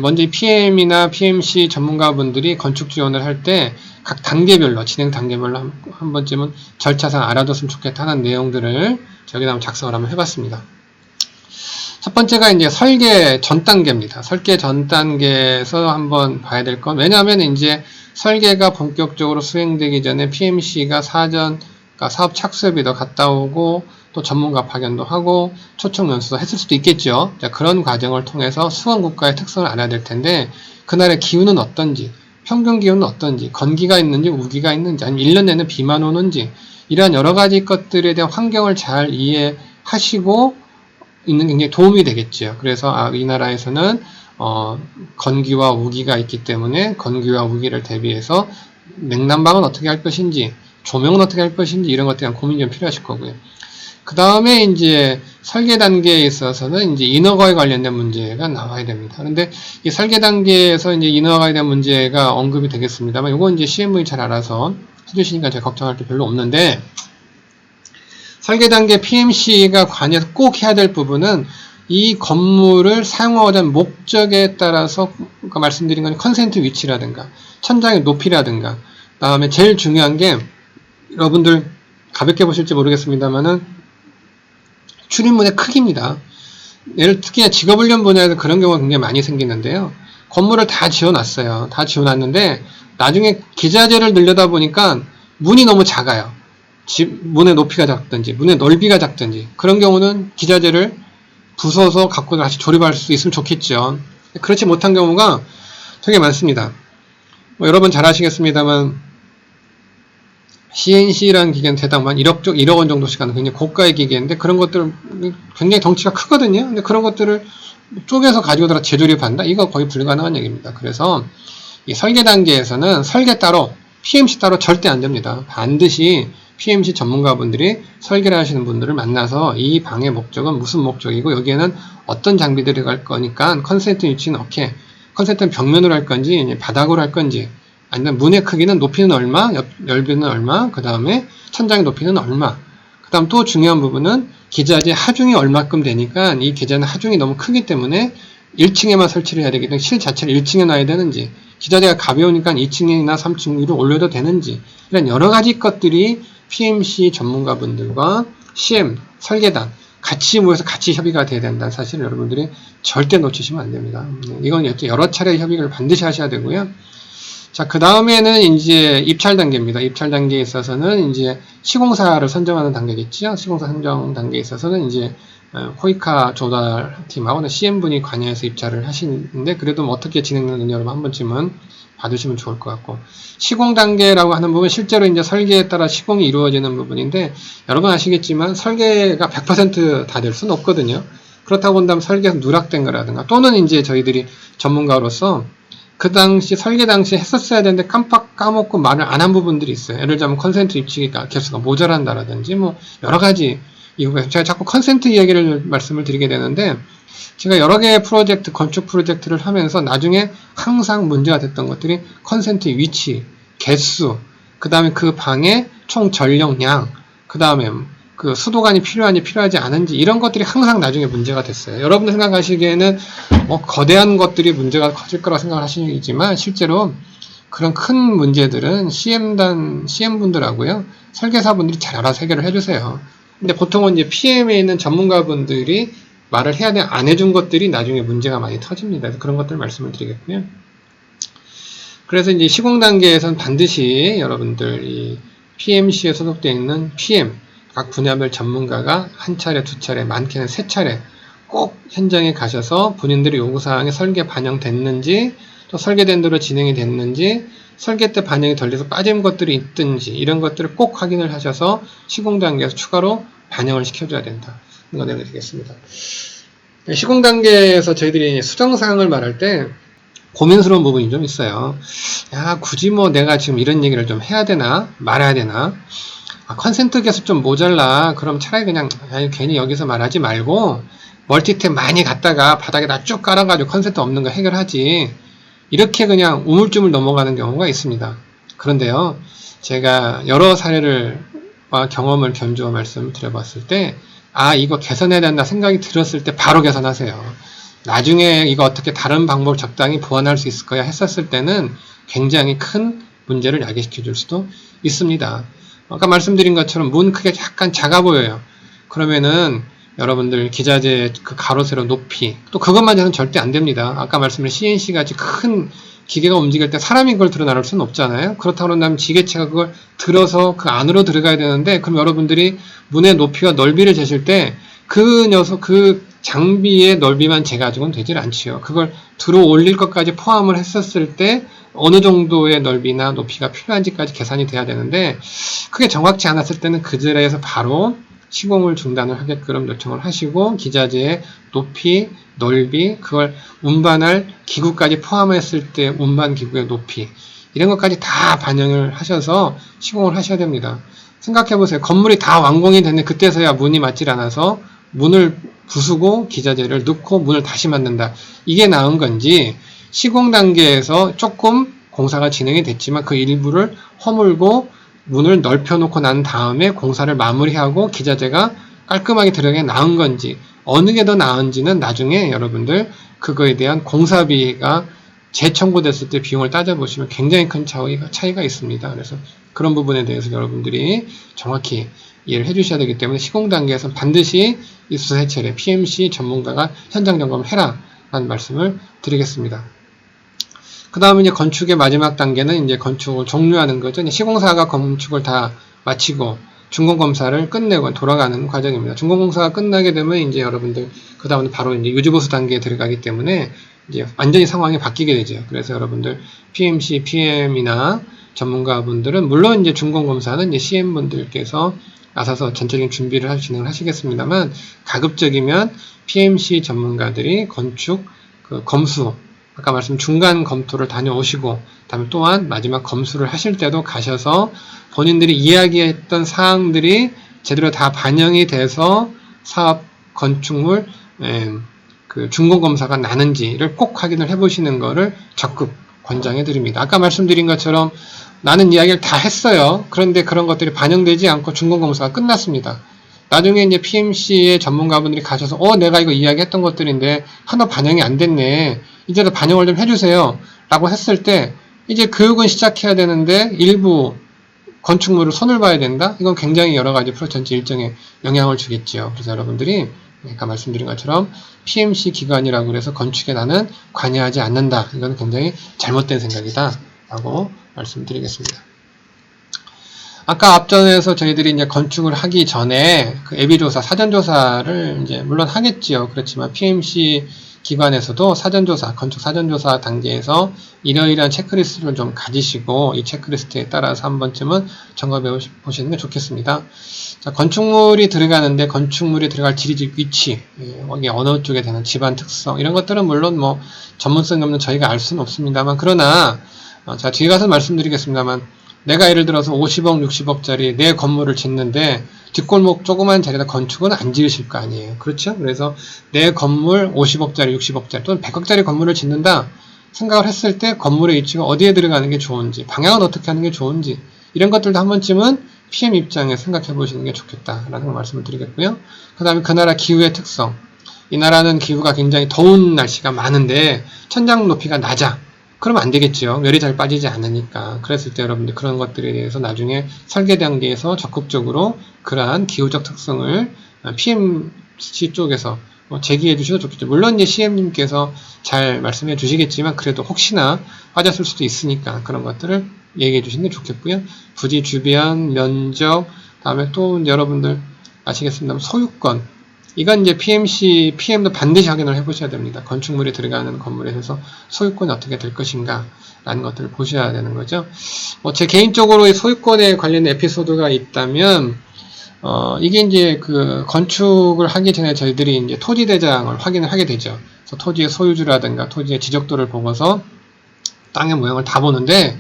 먼저 이 PM이나 PMC 전문가분들이 건축 지원을 할 때 각 단계별로, 진행 단계별로 한 번쯤은 절차상 알아뒀으면 좋겠다는 내용들을 저기다 한번 작성을 한번 해봤습니다. 첫 번째가 이제 설계 전 단계입니다. 설계 전 단계에서 한번 봐야 될 건, 왜냐하면 이제 설계가 본격적으로 수행되기 전에 PMC가 사전, 그러니까 사업 착수협의도 갔다 오고 또 전문가 파견도 하고 초청 연수도 했을 수도 있겠죠. 자, 그런 과정을 통해서 수원국가의 특성을 알아야 될 텐데, 그날의 기후는 어떤지, 평균 기후는 어떤지, 건기가 있는지 우기가 있는지, 아니면 1년 내내 비만 오는지, 이러한 여러 가지 것들에 대한 환경을 잘 이해하시고 있는 게 굉장히 도움이 되겠죠. 그래서 이 나라에서는 건기와 우기가 있기 때문에 건기와 우기를 대비해서 냉난방은 어떻게 할 것인지, 조명은 어떻게 할 것인지, 이런 것에 대한 고민이 좀 필요하실 거고요. 그 다음에 이제 설계 단계에 있어서는 이제 인허가에 관련된 문제가 나와야 됩니다. 그런데 이 설계 단계에서 이제 인허가에 대한 문제가 언급이 되겠습니다만, 이건 이제 CM분이 잘 알아서 해주시니까 제가 걱정할 게 별로 없는데, 설계 단계 PMC가 관여해서 꼭 해야 될 부분은 이 건물을 사용하고자 하는 목적에 따라서, 아까 말씀드린 건 컨센트 위치라든가 천장의 높이라든가, 그 다음에 제일 중요한 게 여러분들 가볍게 보실지 모르겠습니다만은 출입문의 크기입니다. 특히 직업훈련 분야에서 그런 경우가 굉장히 많이 생기는데요. 건물을 다 지어놨어요. 다 지어놨는데 나중에 기자재를 늘려다 보니까 문이 너무 작아요. 문의 높이가 작든지 문의 넓이가 작든지, 그런 경우는 기자재를 부숴서 갖고 다시 조립할 수 있으면 좋겠죠. 그렇지 못한 경우가 되게 많습니다. 여러분 잘 아시겠습니다만 CNC라는 기계는 대당 한 1억 원 정도씩 하는 굉장히 고가의 기계인데, 그런 것들은 굉장히 덩치가 크거든요. 근데 그런 것들을 쪼개서 가지고 들어 재조립한다? 이거 거의 불가능한 얘기입니다. 그래서 이 설계 단계에서는 설계 따로, PMC 따로 절대 안 됩니다. 반드시 PMC 전문가분들이 설계를 하시는 분들을 만나서 이 방의 목적은 무슨 목적이고 여기에는 어떤 장비들이 갈 거니까 컨센트 위치는 어떻게, 컨센트는 벽면으로 할 건지 바닥으로 할 건지, 아니면 문의 크기는, 높이는 얼마, 넓이는 얼마, 그 다음에 천장의 높이는 얼마, 그 다음 또 중요한 부분은 기자재 하중이 얼마큼 되니까 이 기자재는 하중이 너무 크기 때문에 1층에만 설치를 해야 되기 때문에 실 자체를 1층에 놔야 되는지, 기자재가 가벼우니까 2층이나 3층 위로 올려도 되는지, 이런 여러 가지 것들이 PMC 전문가분들과 CM, 설계단 같이 모여서 같이 협의가 돼야 된다는 사실을 여러분들이 절대 놓치시면 안 됩니다. 이건 여러 차례 협의를 반드시 하셔야 되고요. 자, 그 다음에는 이제 입찰 단계입니다. 입찰 단계에 있어서는 이제 시공사를 선정하는 단계겠죠. 시공사 선정 단계에 있어서는 이제 코이카 조달팀하고는 CM분이 관여해서 입찰을 하시는데, 그래도 뭐 어떻게 진행되는지 여러분 한 번쯤은 봐두시면 좋을 것 같고, 시공 단계라고 하는 부분, 실제로 이제 설계에 따라 시공이 이루어지는 부분인데, 여러분 아시겠지만 설계가 100% 다 될 수는 없거든요. 그렇다고 한다면 설계에서 누락된 거라든가, 또는 이제 저희들이 전문가로서 그 당시 설계 당시에 했었어야 되는데 깜빡 까먹고 말을 안 한 부분들이 있어요. 예를 들자면 컨센트 입치 개수가 모자란다라든지 뭐 여러 가지 이유가, 제가 자꾸 컨센트 이야기를 말씀을 드리게 되는데, 제가 여러 개의 프로젝트, 건축 프로젝트를 하면서 나중에 항상 문제가 됐던 것들이 컨센트 위치, 개수, 그 다음에 그 방의 총 전력량, 그 다음에 그 수도관이 필요한지 필요하지 않은지, 이런 것들이 항상 나중에 문제가 됐어요. 여러분들 생각하시기에는 뭐 거대한 것들이 문제가 커질 거라고 생각을 하시지만, 실제로 그런 큰 문제들은 CM분들하고요, 설계사분들이 잘 알아서 해결을 해주세요. 근데 보통은 이제 PM에 있는 전문가분들이 말을 해야 돼, 안 해준 것들이 나중에 문제가 많이 터집니다. 그래서 그런 것들 말씀을 드리겠고요. 그래서 이제 시공 단계에서는 반드시 여러분들 이 PMC에 소속되어 있는 PM, 각 분야별 전문가가 한 차례, 두 차례, 많게는 세 차례 꼭 현장에 가셔서 본인들의 요구사항에 설계 반영됐는지, 또 설계된 대로 진행이 됐는지, 설계 때 반영이 덜 돼서 빠진 것들이 있든지, 이런 것들을 꼭 확인을 하셔서 시공 단계에서 추가로 반영을 시켜줘야 된다. 이거 내가 드리겠습니다. 시공 단계에서 저희들이 수정사항을 말할 때 고민스러운 부분이 좀 있어요. 야, 굳이 뭐 내가 지금 이런 얘기를 좀 해야 되나 말아야 되나, 컨센트 개수 좀 모자라, 그럼 차라리 그냥 괜히 여기서 말하지 말고 멀티탭 많이 갖다가 바닥에다 쭉 깔아가지고 컨센트 없는 거 해결하지, 이렇게 그냥 우물쭈물 넘어가는 경우가 있습니다. 그런데요, 제가 여러 사례를 경험을 견주어 말씀을 드려봤을 때, 이거 개선해야 된다 생각이 들었을 때 바로 개선하세요. 나중에 이거 어떻게 다른 방법을 적당히 보완할 수 있을 거야 했었을 때는 굉장히 큰 문제를 야기시켜 줄 수도 있습니다. 아까 말씀드린 것처럼 문 크기가 약간 작아 보여요. 그러면은 여러분들 기자재 그 가로 세로 높이, 또 그것만 해서는 절대 안 됩니다. 아까 말씀드린 CNC 같이 큰 기계가 움직일 때 사람이 그걸 들어 나를 수는 없잖아요. 그렇다고 한다면 지게체가 그걸 들어서 그 안으로 들어가야 되는데, 그럼 여러분들이 문의 높이와 넓이를 재실 때 그 장비의 넓이만 재가지고는 되질 않지요. 그걸 들어 올릴 것까지 포함을 했었을 때 어느 정도의 넓이나 높이가 필요한지까지 계산이 돼야 되는데, 그게 정확치 않았을 때는 그 자리에서 바로 시공을 중단을 하게끔 요청을 하시고, 기자재의 높이, 넓이, 그걸 운반할 기구까지 포함했을 때 운반 기구의 높이, 이런 것까지 다 반영을 하셔서 시공을 하셔야 됩니다. 생각해보세요. 건물이 다 완공이 됐는데 그때서야 문이 맞질 않아서 문을 부수고 기자재를 넣고 문을 다시 만든다. 이게 나은 건지, 시공 단계에서 조금 공사가 진행이 됐지만 그 일부를 허물고 문을 넓혀놓고 난 다음에 공사를 마무리하고 기자재가 깔끔하게 들어가게 나은 건지, 어느 게 더 나은지는 나중에 여러분들 그거에 대한 공사비가 재청구됐을 때 비용을 따져보시면 굉장히 큰 차이가 있습니다. 그래서 그런 부분에 대해서 여러분들이 정확히 이해를 해주셔야 되기 때문에 시공 단계에서는 반드시 이수 세 차례 PMC 전문가가 현장 점검을 해라 라는 말씀을 드리겠습니다. 그 다음에 이제 건축의 마지막 단계는 이제 건축을 종료하는 거죠. 이제 시공사가 건축을 다 마치고 준공검사를 끝내고 돌아가는 과정입니다. 준공검사가 끝나게 되면 이제 여러분들 그 다음에 바로 이제 유지보수 단계에 들어가기 때문에 이제 완전히 상황이 바뀌게 되죠. 그래서 여러분들 PMC, PM이나 전문가분들은 물론 이제 준공검사는 이제 CM분들께서 나서서 전체적인 준비를 진행을 하시겠습니다만, 가급적이면 PMC 전문가들이 건축 검수, 아까 말씀 중간 검토를 다녀오시고, 그다음에 또한 마지막 검수를 하실 때도 가셔서 본인들이 이야기했던 사항들이 제대로 다 반영이 돼서 사업 건축물 그 준공검사가 나는지를 꼭 확인을 해보시는 것을 적극 권장해 드립니다. 아까 말씀드린 것처럼 나는 이야기를 다 했어요. 그런데 그런 것들이 반영되지 않고 준공검사가 끝났습니다. 나중에 이제 PMC의 전문가분들이 가셔서 내가 이거 이야기했던 것들인데 하나 반영이 안 됐네. 이제도 반영을 좀 해주세요. 라고 했을 때 이제 교육은 시작해야 되는데 일부 건축물을 손을 봐야 된다? 이건 굉장히 여러 가지 프로 전체 일정에 영향을 주겠죠. 그래서 여러분들이 아까 말씀드린 것처럼 PMC 기관이라고 해서 건축에 나는 관여하지 않는다. 이건 굉장히 잘못된 생각이다. 라고 말씀드리겠습니다. 아까 앞전에서 저희들이 이제 건축을 하기 전에 그 예비조사, 사전조사를 이제 물론 하겠지요. 그렇지만 PMC 기관에서도 사전조사, 건축 사전조사 단계에서 이러이러한 체크리스트를 좀 가지시고 이 체크리스트에 따라서 한 번쯤은 점검해 보시는 게 좋겠습니다. 자, 건축물이 들어가는데 건축물이 들어갈 지리적 위치, 여기 어느 쪽에 되는 집안 특성 이런 것들은 물론 뭐 전문성이 없는 저희가 알 수는 없습니다만 그러나 자 뒤에 가서 말씀드리겠습니다만 내가 예를 들어서 50억, 60억짜리 내 건물을 짓는데 뒷골목 조그만 자리에다 건축은 안 지으실 거 아니에요. 그렇죠? 그래서 내 건물 50억짜리, 60억짜리 또는 100억짜리 건물을 짓는다 생각을 했을 때 건물의 위치가 어디에 들어가는 게 좋은지, 방향은 어떻게 하는 게 좋은지 이런 것들도 한 번쯤은 PM 입장에 생각해 보시는 게 좋겠다라는 걸 말씀을 드리겠고요. 그 다음에 그 나라 기후의 특성. 이 나라는 기후가 굉장히 더운 날씨가 많은데 천장 높이가 낮아. 그러면 안 되겠죠. 열이 잘 빠지지 않으니까. 그랬을 때 여러분들 그런 것들에 대해서 나중에 설계 단계에서 적극적으로 그러한 기후적 특성을 PMC 쪽에서 제기해 주셔도 좋겠죠. 물론 이제 CM님께서 잘 말씀해 주시겠지만 그래도 혹시나 빠졌을 수도 있으니까 그런 것들을 얘기해 주시는 게 좋겠고요. 부지 주변, 면적, 다음에 또 여러분들 아시겠습니다. 소유권. 이건 이제 PM도 반드시 확인을 해 보셔야 됩니다. 건축물이 들어가는 건물에 대해서 소유권이 어떻게 될 것인가 라는 것들을 보셔야 되는 거죠. 제 개인적으로 소유권에 관련된 에피소드가 있다면, 이게 이제 그 건축을 하기 전에 저희들이 이제 토지 대장을 확인을 하게 되죠. 그래서 토지의 소유주라든가 토지의 지적도를 보고서 땅의 모양을 다 보는데,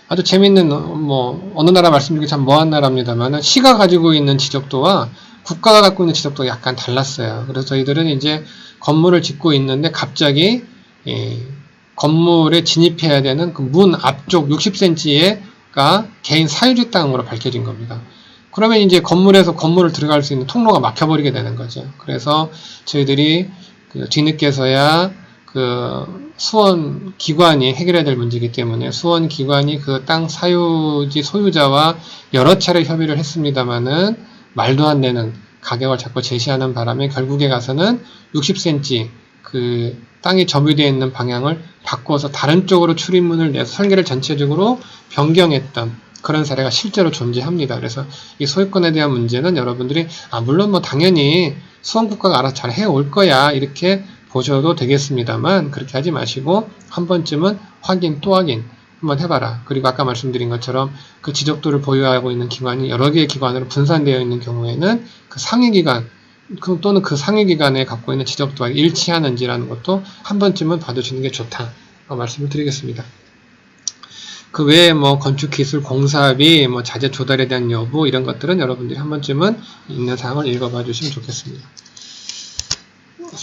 아주 재밌는, 어느 나라 말씀드리기 참 뭐한 나라입니다만은, 시가 가지고 있는 지적도와 국가가 갖고 있는 지적도가 약간 달랐어요. 그래서 저희들은 이제 건물을 짓고 있는데 갑자기, 건물에 진입해야 되는 그 문 앞쪽 60cm가 개인 사유지 땅으로 밝혀진 겁니다. 그러면 이제 건물에서 건물을 들어갈 수 있는 통로가 막혀버리게 되는 거죠. 그래서 저희들이 그 뒤늦게서야 그 수원 기관이 해결해야 될 문제이기 때문에 수원 기관이 그 땅 사유지 소유자와 여러 차례 협의를 했습니다만은 말도 안 되는 가격을 자꾸 제시하는 바람에 결국에 가서는 60cm 그 땅이 점유되어 있는 방향을 바꿔서 다른 쪽으로 출입문을 내서 설계를 전체적으로 변경했던 그런 사례가 실제로 존재합니다. 그래서 이 소유권에 대한 문제는 여러분들이 물론 뭐 당연히 수원국가가 알아서 잘 해올 거야 이렇게 보셔도 되겠습니다만 그렇게 하지 마시고 한 번쯤은 확인 또 확인 한번 해봐라. 그리고 아까 말씀드린 것처럼 그 지적도를 보유하고 있는 기관이 여러 개의 기관으로 분산되어 있는 경우에는 그 상위기관 또는 그 상위기관에 갖고 있는 지적도와 일치하는지라는 것도 한 번쯤은 봐두시는 게 좋다. 말씀을 드리겠습니다. 그 외에 뭐 건축기술 공사비, 자재 조달에 대한 여부 이런 것들은 여러분들이 한 번쯤은 있는 사항을 읽어봐 주시면 좋겠습니다.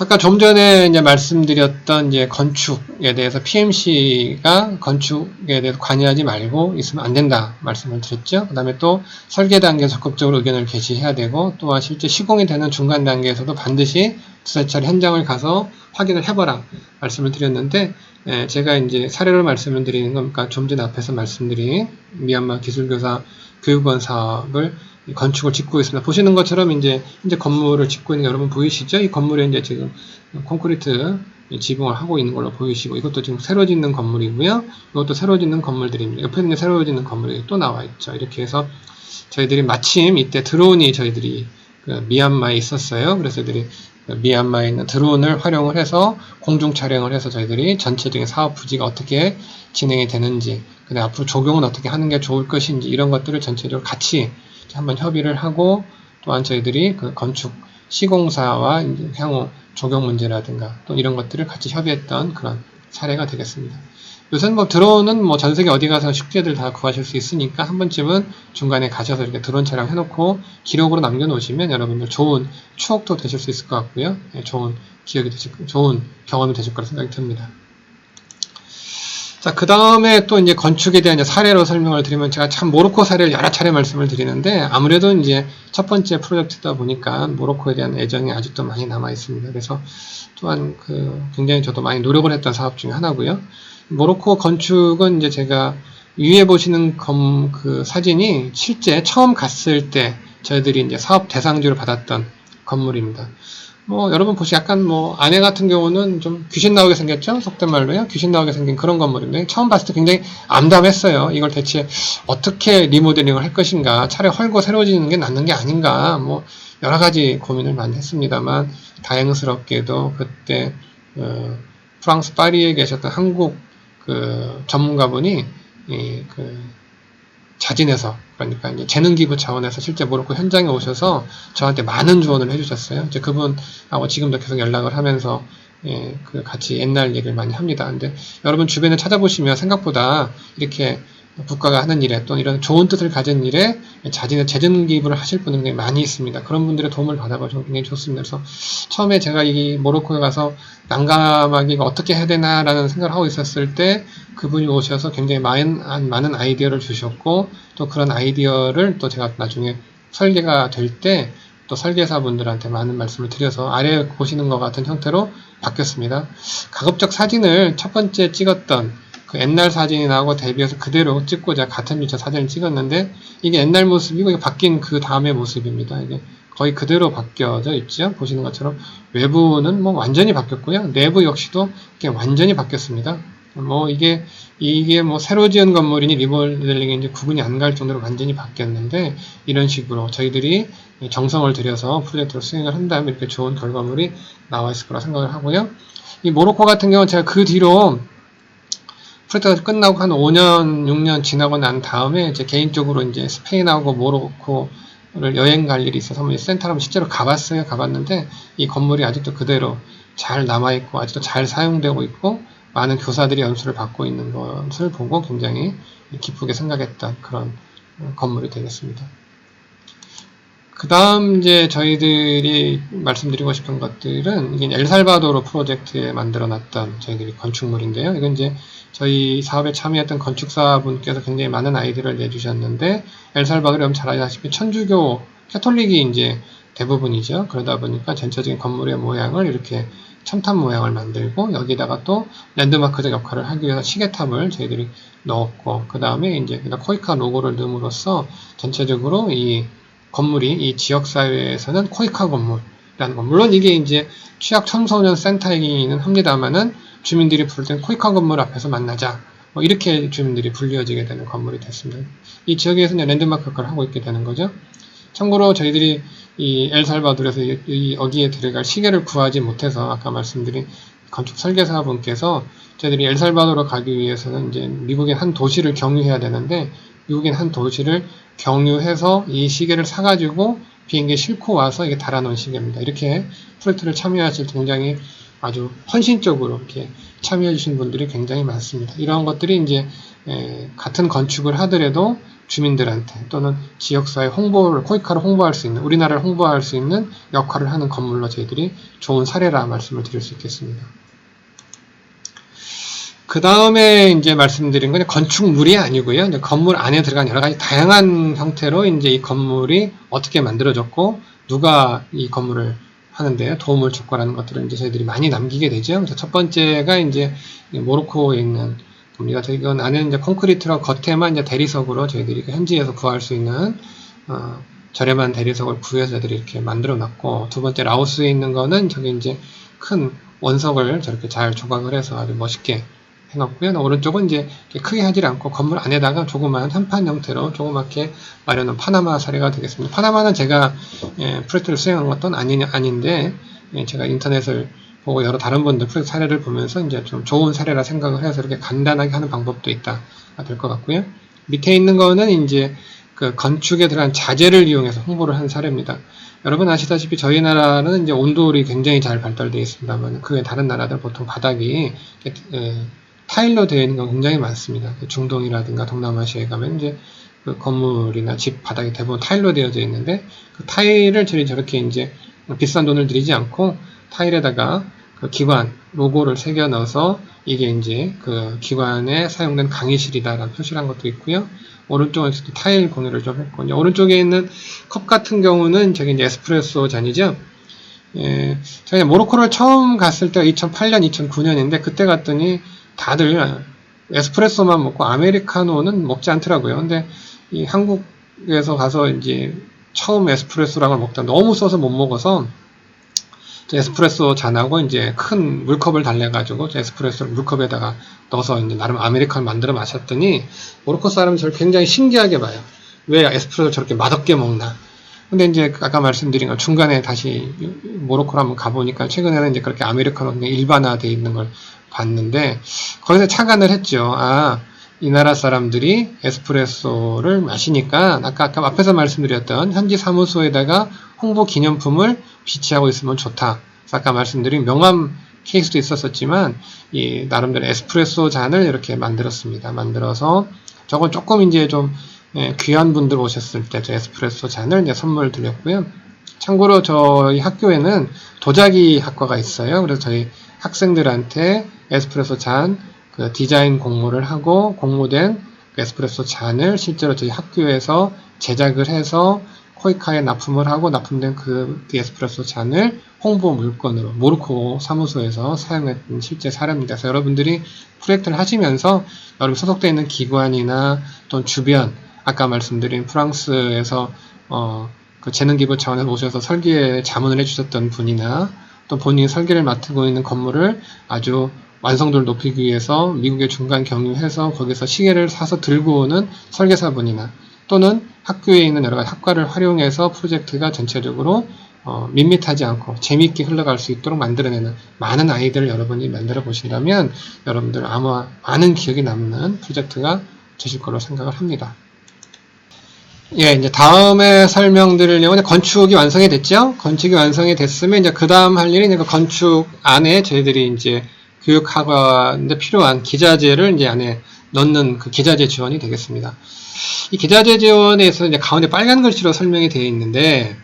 아까 좀 전에 이제 말씀드렸던 이제 건축에 대해서 PMC가 건축에 대해서 관여하지 말고 있으면 안 된다 말씀을 드렸죠. 그 다음에 또 설계 단계에서 적극적으로 의견을 개시해야 되고 또한 실제 시공이 되는 중간 단계에서도 반드시 두세 차례 현장을 가서 확인을 해보라 말씀을 드렸는데 제가 이제 사례로 말씀을 드리는 건 그러니까 좀 전에 앞에서 말씀드린 미얀마 기술교사 교육원 사업을 건축을 짓고 있습니다. 보시는 것처럼 이제 건물을 짓고 있는 게 여러분 보이시죠? 이 건물에 이제 지금 콘크리트 지붕을 하고 있는 걸로 보이시고 이것도 지금 새로 짓는 건물이고요. 이것도 새로 짓는 건물들입니다. 옆에 있는 새로 짓는 건물이 또 나와 있죠. 이렇게 해서 저희들이 마침 이때 드론이 저희들이 그 미얀마에 있었어요. 그래서 저희들이 미얀마에 있는 드론을 활용을 해서 공중 촬영을 해서 저희들이 전체적인 사업 부지가 어떻게 진행이 되는지, 근데 앞으로 적용은 어떻게 하는 게 좋을 것인지 이런 것들을 전체적으로 같이 한번 협의를 하고 또한 저희들이 그 건축 시공사와 향후 적용 문제라든가 또 이런 것들을 같이 협의했던 그런 사례가 되겠습니다. 요새는 뭐 드론은 뭐 전 세계 어디 가서 쉽게들 다 구하실 수 있으니까 한 번쯤은 중간에 가셔서 이렇게 드론 촬영 해놓고 기록으로 남겨놓으시면 여러분들 좋은 추억도 되실 수 있을 것 같고요. 좋은 기억이 좋은 경험이 되실 거라 생각이 듭니다. 자, 그 다음에 또 이제 건축에 대한 이제 사례로 설명을 드리면 제가 참 모로코 사례를 여러 차례 말씀을 드리는데 아무래도 이제 첫 번째 프로젝트다 보니까 모로코에 대한 애정이 아직도 많이 남아 있습니다. 그래서 또한 굉장히 저도 많이 노력을 했던 사업 중에 하나고요. 모로코 건축은 이제 제가 위에 보시는 그 사진이 실제 처음 갔을 때 저희들이 이제 사업 대상주를 받았던 건물입니다. 여러분 보시 약간 안에 같은 경우는 좀 귀신 나오게 생겼죠? 속된 말로요. 귀신 나오게 생긴 그런 건물인데, 처음 봤을 때 굉장히 암담했어요. 이걸 대체 어떻게 리모델링을 할 것인가, 차라리 헐고 새로 짓는 게 낫는 게 아닌가, 여러 가지 고민을 많이 했습니다만, 다행스럽게도 그때, 프랑스 파리에 계셨던 한국 전문가분이, 자진해서, 그러니까 이제 재능기부 차원에서 실제 모로코 현장에 오셔서 저한테 많은 조언을 해주셨어요. 이제 그분하고 지금도 계속 연락을 하면서 같이 옛날 얘기를 많이 합니다. 근데 여러분 주변에 찾아보시면 생각보다 이렇게 국가가 하는 일에 또 이런 좋은 뜻을 가진 일에 자진의 재능 기부를 하실 분이 굉장히 많이 있습니다. 그런 분들의 도움을 받아봐서 굉장히 좋습니다. 그래서 처음에 제가 이 모로코에 가서 난감하게 어떻게 해야 되나라는 생각을 하고 있었을 때 그분이 오셔서 굉장히 많은 아이디어를 주셨고, 또 그런 아이디어를 또 제가 나중에 설계가 될 때 또 설계사분들한테 많은 말씀을 드려서 아래 보시는 것 같은 형태로 바뀌었습니다. 가급적 사진을 첫 번째 찍었던 그 옛날 사진하고 대비해서 그대로 찍고자 같은 위치 사진을 찍었는데, 이게 옛날 모습이고 이게 바뀐 그 다음의 모습입니다. 이게 거의 그대로 바뀌어져 있죠. 보시는 것처럼 외부는 완전히 바뀌었고요. 내부 역시도 이게 완전히 바뀌었습니다. 이게 새로 지은 건물이니 리모델링인지 구분이 안 갈 정도로 완전히 바뀌었는데, 이런 식으로 저희들이 정성을 들여서 프로젝트를 수행을 한다면 이렇게 좋은 결과물이 나와 있을 거라 생각을 하고요. 이 모로코 같은 경우는 제가 그 뒤로 프로젝트가 끝나고 한 5년, 6년 지나고 난 다음에 이제 개인적으로 이제 스페인하고 모로코를 여행 갈 일이 있어서 센터를 한번 실제로 가봤는데 이 건물이 아직도 그대로 잘 남아있고 아직도 잘 사용되고 있고 많은 교사들이 연수를 받고 있는 것을 보고 굉장히 기쁘게 생각했던 그런 건물이 되겠습니다. 그 다음 이제 저희들이 말씀드리고 싶은 것들은 이게 엘살바도르 프로젝트에 만들어놨던 저희들이 건축물인데요. 이건 이제 저희 사업에 참여했던 건축사분께서 굉장히 많은 아이디어를 내주셨는데, 엘살바도르 여러분 잘 아시다시피 천주교 캐톨릭이 이제 대부분이죠. 그러다 보니까 전체적인 건물의 모양을 이렇게 첨탑 모양을 만들고 여기다가 또 랜드마크적 역할을 하기 위해서 시계탑을 저희들이 넣었고, 그 다음에 이제 코이카 로고를 넣음으로써 전체적으로 이 건물이 이 지역사회에서는 코이카 건물이라는 거. 물론 이게 이제 취약 청소년 센터이기는 합니다만은 주민들이 부를 땐 코이카 건물 앞에서 만나자. 이렇게 주민들이 불리어지게 되는 건물이 됐습니다. 이 지역에서 랜드마크 역할을 하고 있게 되는 거죠. 참고로 저희들이 이 엘살바도르에서 여기에 들어갈 시계를 구하지 못해서 아까 말씀드린 건축 설계사분께서 저희들이 엘살바도르 가기 위해서는 이제 미국의 한 도시를 경유해야 되는데, 미국의 한 도시를 경유해서 이 시계를 사가지고 비행기에 싣고 와서 이게 달아놓은 시계입니다. 이렇게 프로젝트를 참여하실 굉장히 아주 헌신적으로 이렇게 참여해주신 분들이 굉장히 많습니다. 이런 것들이 이제 같은 건축을 하더라도 주민들한테 또는 지역사회 코이카를 홍보할 수 있는, 우리나라를 홍보할 수 있는 역할을 하는 건물로 저희들이 좋은 사례라 말씀을 드릴 수 있겠습니다. 그 다음에 이제 말씀드린 건 건축물이 아니고요. 이제 건물 안에 들어간 여러 가지 다양한 형태로 이제 이 건물이 어떻게 만들어졌고 누가 이 건물을 하는데 도움을 줬고라는 것들을 이제 저희들이 많이 남기게 되죠. 그래서 첫 번째가 이제 모로코에 있는 겁니다. 이건 안에 이제 콘크리트로 겉에만 이제 대리석으로 저희들이 현지에서 구할 수 있는 저렴한 대리석을 구해서 저희들이 이렇게 만들어 놨고, 두 번째 라오스에 있는 거는 저기 이제 큰 원석을 저렇게 잘 조각을 해서 아주 멋있게 해놨고요. 오른쪽은 이제 크게 하지 않고 건물 안에다가 조그마한 한판 형태로 조그맣게 마련한 파나마 사례가 되겠습니다. 파나마는 제가 프로젝트를 수행한 것도 아닌데 제가 인터넷을 보고 여러 다른 분들 프로젝트 사례를 보면서 이제 좀 좋은 사례라 생각을 해서 이렇게 간단하게 하는 방법도 있다 될 것 같고요. 밑에 있는 거는 이제 그 건축에 들어간 자재를 이용해서 홍보를 한 사례입니다. 여러분 아시다시피 저희 나라는 이제 온돌이 굉장히 잘 발달되어 있습니다만 그 외 다른 나라들 보통 바닥이 타일로 되어 있는 건 굉장히 많습니다. 중동이라든가 동남아시아에 가면 이제 그 건물이나 집 바닥이 대부분 타일로 되어져 있는데, 그 타일을 저렇게 이제 비싼 돈을 들이지 않고 타일에다가 그 기관 로고를 새겨 넣어서 이게 이제 그 기관에 사용된 강의실이다라는 표시를 한 것도 있고요. 오른쪽에서도 타일 공유를 좀 했고, 이제 오른쪽에 있는 컵 같은 경우는 저기 이제 에스프레소 잔이죠. 제가 모로코를 처음 갔을 때가 2008년, 2009년인데 그때 갔더니 다들 에스프레소만 먹고 아메리카노는 먹지 않더라고요. 근데 이 한국에서 가서 이제 처음 에스프레소랑을 먹다 너무 써서 못 먹어서 에스프레소 잔하고 이제 큰 물컵을 달래가지고 에스프레소를 물컵에다가 넣어서 이제 나름 아메리카노 만들어 마셨더니 모로코 사람이 저를 굉장히 신기하게 봐요. 왜 에스프레소를 저렇게 맛없게 먹나? 근데 이제 아까 말씀드린 거 중간에 다시 모로코로 한번 가보니까 최근에는 이제 그렇게 아메리카노 그냥 일반화되어 있는 걸 봤는데 거기서 착안을 했죠. 아, 이 나라 사람들이 에스프레소를 마시니까 아까 앞에서 말씀드렸던 현지 사무소에다가 홍보 기념품을 비치하고 있으면 좋다. 아까 말씀드린 명함 케이스도 있었지만 이 나름대로 에스프레소 잔을 이렇게 만들었습니다. 만들어서 저건 조금 이제 좀 귀한 분들 오셨을 때 저 에스프레소 잔을 이제 선물 드렸고요. 참고로 저희 학교에는 도자기 학과가 있어요. 그래서 저희 학생들한테 에스프레소 잔 그 디자인 공모를 하고 공모된 그 에스프레소 잔을 실제로 저희 학교에서 제작을 해서 코이카에 납품을 하고 납품된 그 에스프레소 잔을 홍보 물건으로 모로코 사무소에서 사용했던 실제 사례입니다. 그래서 여러분들이 프로젝트를 하시면서 여러분 소속되어 있는 기관이나 또는 주변 아까 말씀드린 프랑스에서 그 재능기부 차원에서 오셔서 설계 자문을 해주셨던 분이나 또 본인이 설계를 맡고 있는 건물을 아주 완성도를 높이기 위해서 미국에 중간 경유해서 거기서 시계를 사서 들고 오는 설계사분이나 또는 학교에 있는 여러 가지 학과를 활용해서 프로젝트가 전체적으로 밋밋하지 않고 재미있게 흘러갈 수 있도록 만들어내는 많은 아이들을 여러분이 만들어 보신다면 여러분들 아마 많은 기억이 남는 프로젝트가 되실 거로 생각을 합니다. 예, 이제 다음에 설명드릴 내용은 건축이 완성이 됐죠? 건축이 완성이 됐으면 이제 그 다음 할 일이 그 건축 안에 저희들이 이제 교육학원에 필요한 기자재를 이제 안에 넣는 그 기자재 지원이 되겠습니다. 이 기자재 지원에서 이제 가운데 빨간 글씨로 설명이 되어 있는데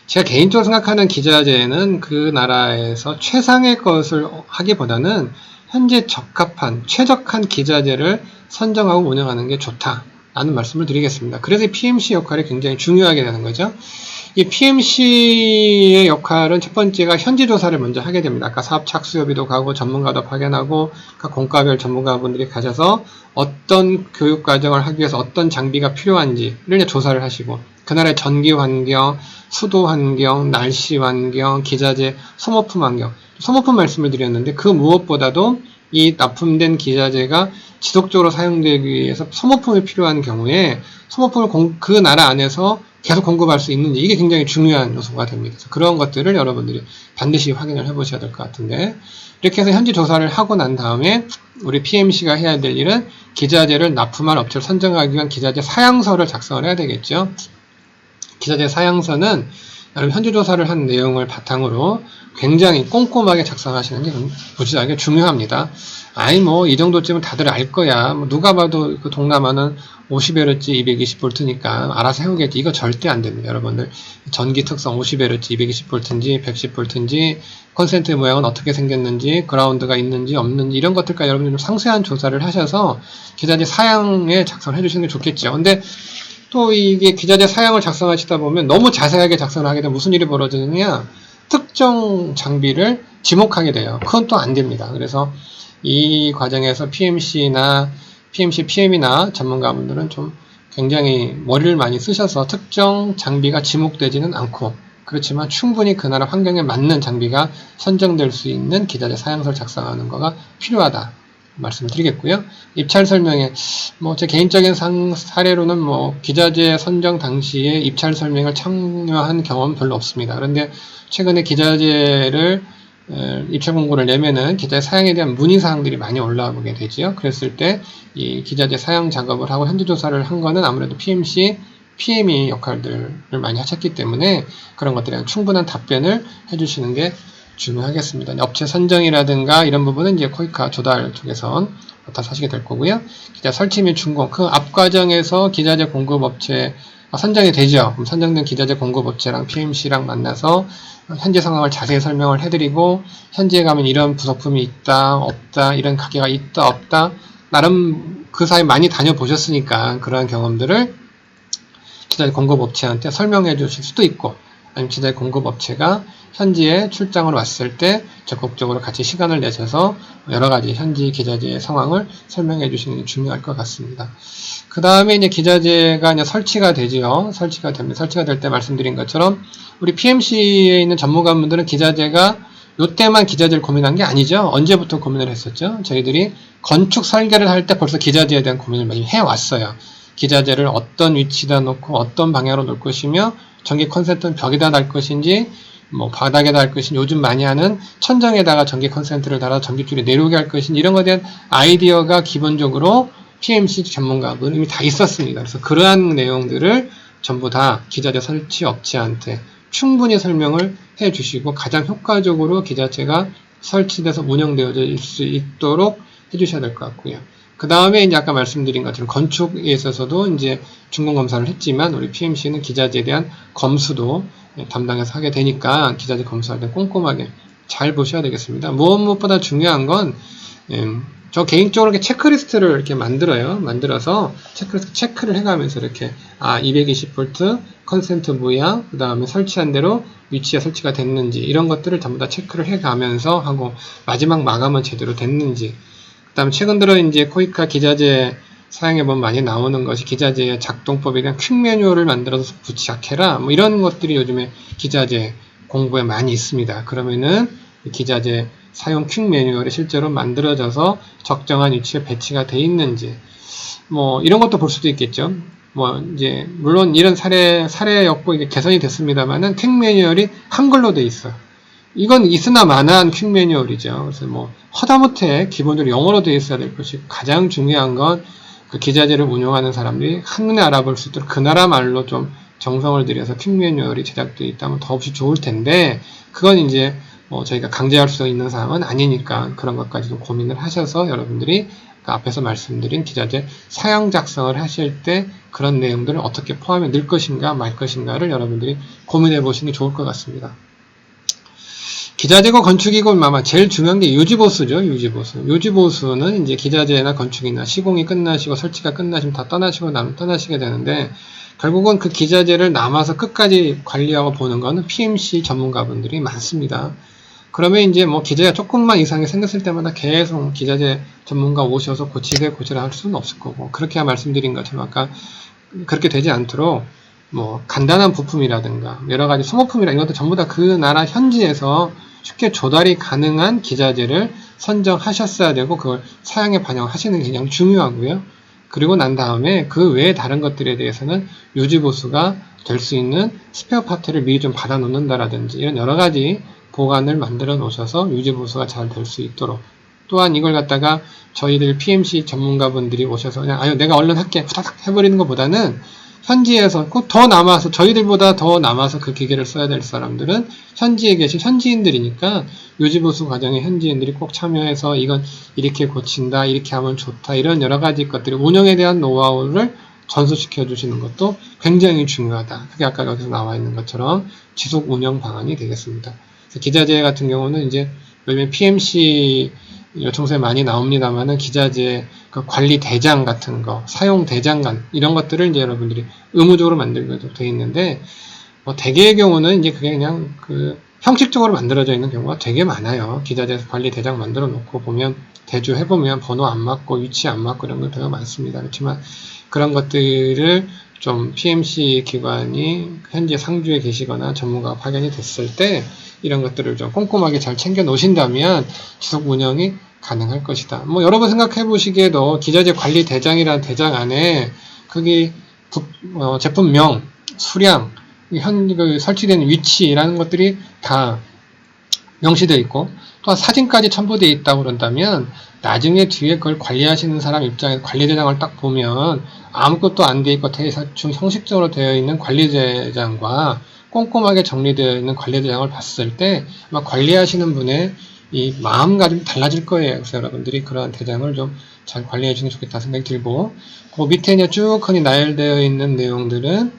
제가 개인적으로 생각하는 기자재는 그 나라에서 최상의 것을 하기보다는 현재 적합한, 최적한 기자재를 선정하고 운영하는 게 좋다라는 말씀을 드리겠습니다. 그래서 이 PMC 역할이 굉장히 중요하게 되는 거죠. 이 PMC의 역할은 첫 번째가 현지 조사를 먼저 하게 됩니다. 아까 사업 착수협의도 가고 전문가도 파견하고 각 공과별 전문가분들이 가셔서 어떤 교육 과정을 하기 위해서 어떤 장비가 필요한지를 조사를 하시고 그 나라의 전기 환경, 수도 환경, 날씨 환경, 기자재, 소모품 환경 소모품 말씀을 드렸는데 그 무엇보다도 이 납품된 기자재가 지속적으로 사용되기 위해서 소모품이 필요한 경우에 소모품을 그 나라 안에서 계속 공급할 수 있는지 이게 굉장히 중요한 요소가 됩니다. 그래서 그런 것들을 여러분들이 반드시 확인을 해보셔야 될 것 같은데 이렇게 해서 현지 조사를 하고 난 다음에 우리 PMC가 해야 될 일은 기자재를 납품할 업체를 선정하기 위한 기자재 사양서를 작성을 해야 되겠죠. 기자재 사양서는 여러분 현지 조사를 한 내용을 바탕으로 굉장히 꼼꼼하게 작성하시는 게 무지하게 중요합니다. 아이 뭐 이 정도쯤은 다들 알 거야. 뭐 누가 봐도 그 동남아는 50Hz 220V니까 알아서 해오겠지. 이거 절대 안 됩니다. 여러분들 전기 특성 50Hz 220V인지 110V인지 콘센트 모양은 어떻게 생겼는지 그라운드가 있는지 없는지 이런 것들까지 여러분들 상세한 조사를 하셔서 기자재 사양에 작성을 해주시는 게 좋겠죠. 근데 또 이게 기자재 사양을 작성하시다 보면 너무 자세하게 작성을 하게 되면 무슨 일이 벌어지느냐 특정 장비를 지목하게 돼요. 그건 또 안 됩니다. 그래서 이 과정에서 PMC나 PM이나 전문가분들은 좀 굉장히 머리를 많이 쓰셔서 특정 장비가 지목되지는 않고 그렇지만 충분히 그 나라 환경에 맞는 장비가 선정될 수 있는 기자재 사양서를 작성하는 거가 필요하다. 말씀드리겠고요. 입찰 설명에 제 개인적인 사례로는 기자재 선정 당시에 입찰 설명을 참여한 경험은 별로 없습니다. 그런데 최근에 기자재를 입찰 공고를 내면은 기자재 사양에 대한 문의 사항들이 많이 올라오게 되지요. 그랬을 때 이 기자재 사양 작업을 하고 현지 조사를 한 거는 아무래도 PMC, PME 역할들을 많이 하셨기 때문에 그런 것들에 대한 충분한 답변을 해주시는 게 중요하겠습니다. 업체 선정이라든가 이런 부분은 이제 코이카 조달 쪽에서 맡아서 하시게 될 거고요. 기자 설치 및 준공, 그 앞 과정에서 기자재 공급 업체 선정이 되죠. 그럼 선정된 기자재 공급 업체랑 PMC랑 만나서 현재 상황을 자세히 설명을 해드리고 현지에 가면 이런 부속품이 있다, 없다, 이런 가게가 있다, 없다. 나름 그 사이 많이 다녀보셨으니까 그러한 경험들을 기자재 공급 업체한테 설명해 주실 수도 있고 아니면 기자재 공급 업체가 현지에 출장을 왔을 때 적극적으로 같이 시간을 내셔서 여러 가지 현지 기자재의 상황을 설명해 주시는 게 중요할 것 같습니다. 그 다음에 이제 기자재가 이제 설치가 되지요. 설치가 됩니다. 설치가 될 때 말씀드린 것처럼 우리 PMC에 있는 전문가분들은 기자재가 요때만 기자재를 고민한 게 아니죠. 언제부터 고민을 했었죠? 저희들이 건축 설계를 할 때 벌써 기자재에 대한 고민을 많이 해왔어요. 기자재를 어떤 위치에다 놓고 어떤 방향으로 놓을 것이며 전기 콘센트는 벽에다 달 것인지 뭐 바닥에다 할 것인지 요즘 많이 하는 천장에다가 전기 콘센트를 달아 전기줄이 내려오게 할 것인지 이런 것에 대한 아이디어가 기본적으로 PMC 전문가분 이미 다 있었습니다. 그래서 그러한 내용들을 전부 다 기자재 설치 업체한테 충분히 설명을 해 주시고 가장 효과적으로 기자재가 설치돼서 운영되어질 수 있도록 해 주셔야 될 것 같고요. 그 다음에 이제 아까 말씀드린 것처럼 건축에 있어서도 이제 준공검사를 했지만 우리 PMC는 기자재에 대한 검수도 담당해서 하게 되니까 기자재 검수할 때 꼼꼼하게 잘 보셔야 되겠습니다. 무엇보다 중요한 건 저 개인적으로 이렇게 체크리스트를 이렇게 만들어서 체크를 해가면서 이렇게 220V 컨센트 모양, 그 다음에 설치한 대로 위치에 설치가 됐는지 이런 것들을 전부 다 체크를 해가면서 하고 마지막 마감은 제대로 됐는지. 그 다음에 최근 들어 이제 코이카 기자재 사양해보면 많이 나오는 것이 기자재의 작동법에 대한 퀵 매뉴얼을 만들어서 부착해라. 뭐 이런 것들이 요즘에 기자재 공부에 많이 있습니다. 그러면은 기자재 사용 퀵 매뉴얼이 실제로 만들어져서 적정한 위치에 배치가 돼 있는지 뭐 이런 것도 볼 수도 있겠죠. 뭐 이제 물론 이런 사례였고 이게 개선이 됐습니다만은 퀵 매뉴얼이 한글로 돼 있어. 이건 있으나 마나한 퀵 매뉴얼이죠. 그래서 뭐 허다못해 기본적으로 영어로 돼 있어야 될 것이 가장 중요한 건 그 기자재를 운영하는 사람들이 한눈에 알아볼 수 있도록 그 나라 말로 좀 정성을 들여서 퀵 매뉴얼이 제작되어 있다면 더없이 좋을 텐데 그건 이제 뭐 저희가 강제할 수 있는 사항은 아니니까 그런 것까지도 고민을 하셔서 여러분들이 그 앞에서 말씀드린 기자재 사양 작성을 하실 때 그런 내용들을 어떻게 포함해 넣을 것인가 말 것인가를 여러분들이 고민해 보시는 게 좋을 것 같습니다. 기자재고 건축이고 아마 제일 중요한 게 유지보수죠. 유지보수는 이제 기자재나 건축이나 시공이 끝나시고 설치가 끝나시면 다 떠나시게 되는데 결국은 그 기자재를 남아서 끝까지 관리하고 보는 거는 PMC 전문가분들이 많습니다. 그러면 이제 뭐 기자재가 조금만 이상이 생겼을 때마다 계속 기자재 전문가 오셔서 고치라 할 수는 없을 거고 그렇게 말씀드린 것처럼 아까 그렇게 되지 않도록 뭐 간단한 부품이라든가 여러 가지 소모품이라 이런 것도 전부 다 그 나라 현지에서 쉽게 조달이 가능한 기자재를 선정하셨어야 되고 그걸 사양에 반영하시는 게 굉장히 중요하고요. 그리고 난 다음에 그 외에 다른 것들에 대해서는 유지보수가 될 수 있는 스페어 파트를 미리 좀 받아 놓는다라든지 이런 여러 가지 보관을 만들어 놓으셔서 유지보수가 잘 될 수 있도록 또한 이걸 갖다가 저희들 PMC 전문가분들이 오셔서 그냥 아유 내가 얼른 할게 후다닥 해버리는 것보다는 현지에서 꼭 더 남아서 저희들보다 더 남아서 그 기계를 써야 될 사람들은 현지에 계신 현지인들이니까 유지보수 과정에 현지인들이 꼭 참여해서 이건 이렇게 고친다 이렇게 하면 좋다 이런 여러 가지 것들이 운영에 대한 노하우를 전수시켜 주시는 것도 굉장히 중요하다. 그게 아까 여기서 나와 있는 것처럼 지속 운영 방안이 되겠습니다. 그래서 기자재 같은 경우는 이제 요즘에 PMC 요청서에 많이 나옵니다만은 기자재 그 관리 대장 같은 거, 사용 대장간 이런 것들을 이제 여러분들이 의무적으로 만들게 돼 있는데 뭐 대개의 경우는 이제 그게 그냥 그 형식적으로 만들어져 있는 경우가 되게 많아요. 기자재 관리 대장 만들어 놓고 보면 대조해 보면 번호 안 맞고 위치 안 맞고 이런 거 되게 많습니다. 그렇지만 그런 것들을 좀 PMC 기관이 현재 상주에 계시거나 전문가가 파견이 됐을 때 이런 것들을 좀 꼼꼼하게 잘 챙겨 놓으신다면 지속 운영이 가능할 것이다. 뭐 여러분 생각해 보시기에도 기자재 관리 대장이라는 대장 안에 그게 제품명, 수량, 설치된 위치라는 것들이 다 명시되어 있고 또 사진까지 첨부되어 있다고 그런다면 나중에 뒤에 그걸 관리하시는 사람 입장에서 관리대장을 딱 보면 아무것도 안 되어 있고 대충 형식적으로 되어 있는 관리대장과 꼼꼼하게 정리되어 있는 관리대장을 봤을 때 아마 관리하시는 분의 이 마음가짐이 달라질 거예요. 그래서 여러분들이 그러한 대장을 좀 잘 관리해 주는 게 좋겠다 생각이 들고 그 밑에 이제 쭉 흔히 나열되어 있는 내용들은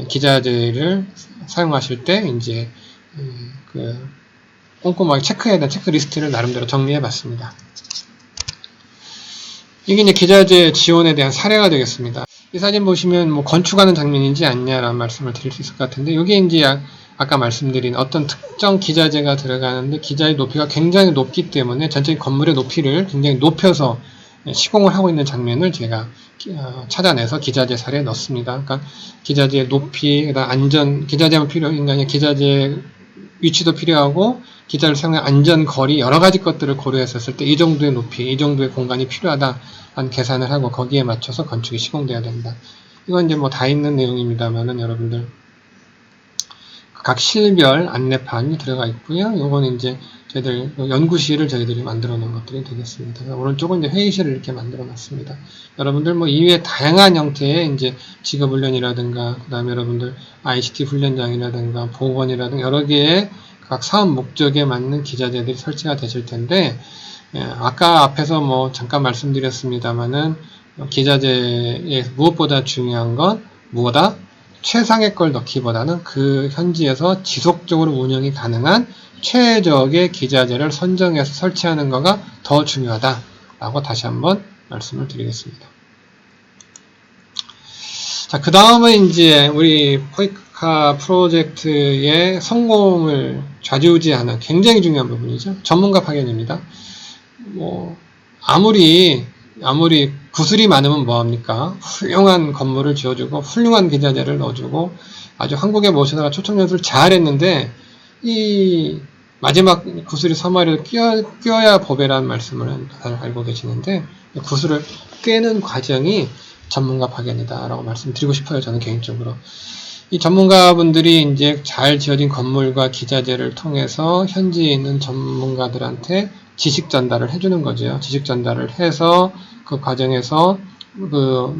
기자재를 사용하실 때 이제 그 꼼꼼하게 체크해야 되는 체크리스트를 나름대로 정리해 봤습니다. 이게 이제 기자재 지원에 대한 사례가 되겠습니다. 이 사진 보시면 뭐 건축하는 장면인지 아니냐라는 말씀을 드릴 수 있을 것 같은데 이게 이제 아까 말씀드린 어떤 특정 기자재가 들어가는데 기자의 높이가 굉장히 높기 때문에 전체 건물의 높이를 굉장히 높여서 시공을 하고 있는 장면을 제가 찾아내서 기자재 사례에 넣습니다. 그러니까 기자재의 높이, 그다음 안전, 기자재만 필요한 게 아니라 기자재 위치도 필요하고 기자를 사용한 안전, 거리, 여러 가지 것들을 고려했었을 때 이 정도의 높이, 이 정도의 공간이 필요하다라는 계산을 하고 거기에 맞춰서 건축이 시공돼야 된다. 이건 이제 뭐 다 있는 내용입니다만은 여러분들 각 실별 안내판이 들어가 있고요. 요거는 이제 저희들 연구실을 저희들이 만들어 놓은 것들이 되겠습니다. 오른쪽은 이제 회의실을 이렇게 만들어 놨습니다. 여러분들 뭐 이외에 다양한 형태의 이제 직업 훈련이라든가 그다음에 여러분들 ICT 훈련장이라든가 보건이라든가 여러 개의 각 사업 목적에 맞는 기자재들이 설치가 되실 텐데 아까 앞에서 뭐 잠깐 말씀드렸습니다만은 기자재에 무엇보다 중요한 건 무엇보다 최상의 걸 넣기보다는 그 현지에서 지속적으로 운영이 가능한 최적의 기자재를 선정해서 설치하는 거가 더 중요하다라고 다시 한번 말씀을 드리겠습니다. 자, 그 다음은 이제 우리 포이카 프로젝트의 성공을 좌지우지하는 굉장히 중요한 부분이죠. 전문가 파견입니다. 뭐 아무리 구슬이 많으면 뭐합니까? 훌륭한 건물을 지어주고 훌륭한 기자재를 넣어주고 아주 한국에 모시다가 초청 연수를 잘했는데 이 마지막 구슬이 서마리를 끼워야 보배라는 말씀을 다들 알고 계시는데 구슬을 꿰는 과정이 전문가 파견이다 라고 말씀드리고 싶어요. 저는 개인적으로 이 전문가분들이 이제 잘 지어진 건물과 기자재를 통해서 현지에 있는 전문가들한테 지식 전달을 해주는 거죠. 지식 전달을 해서 그 과정에서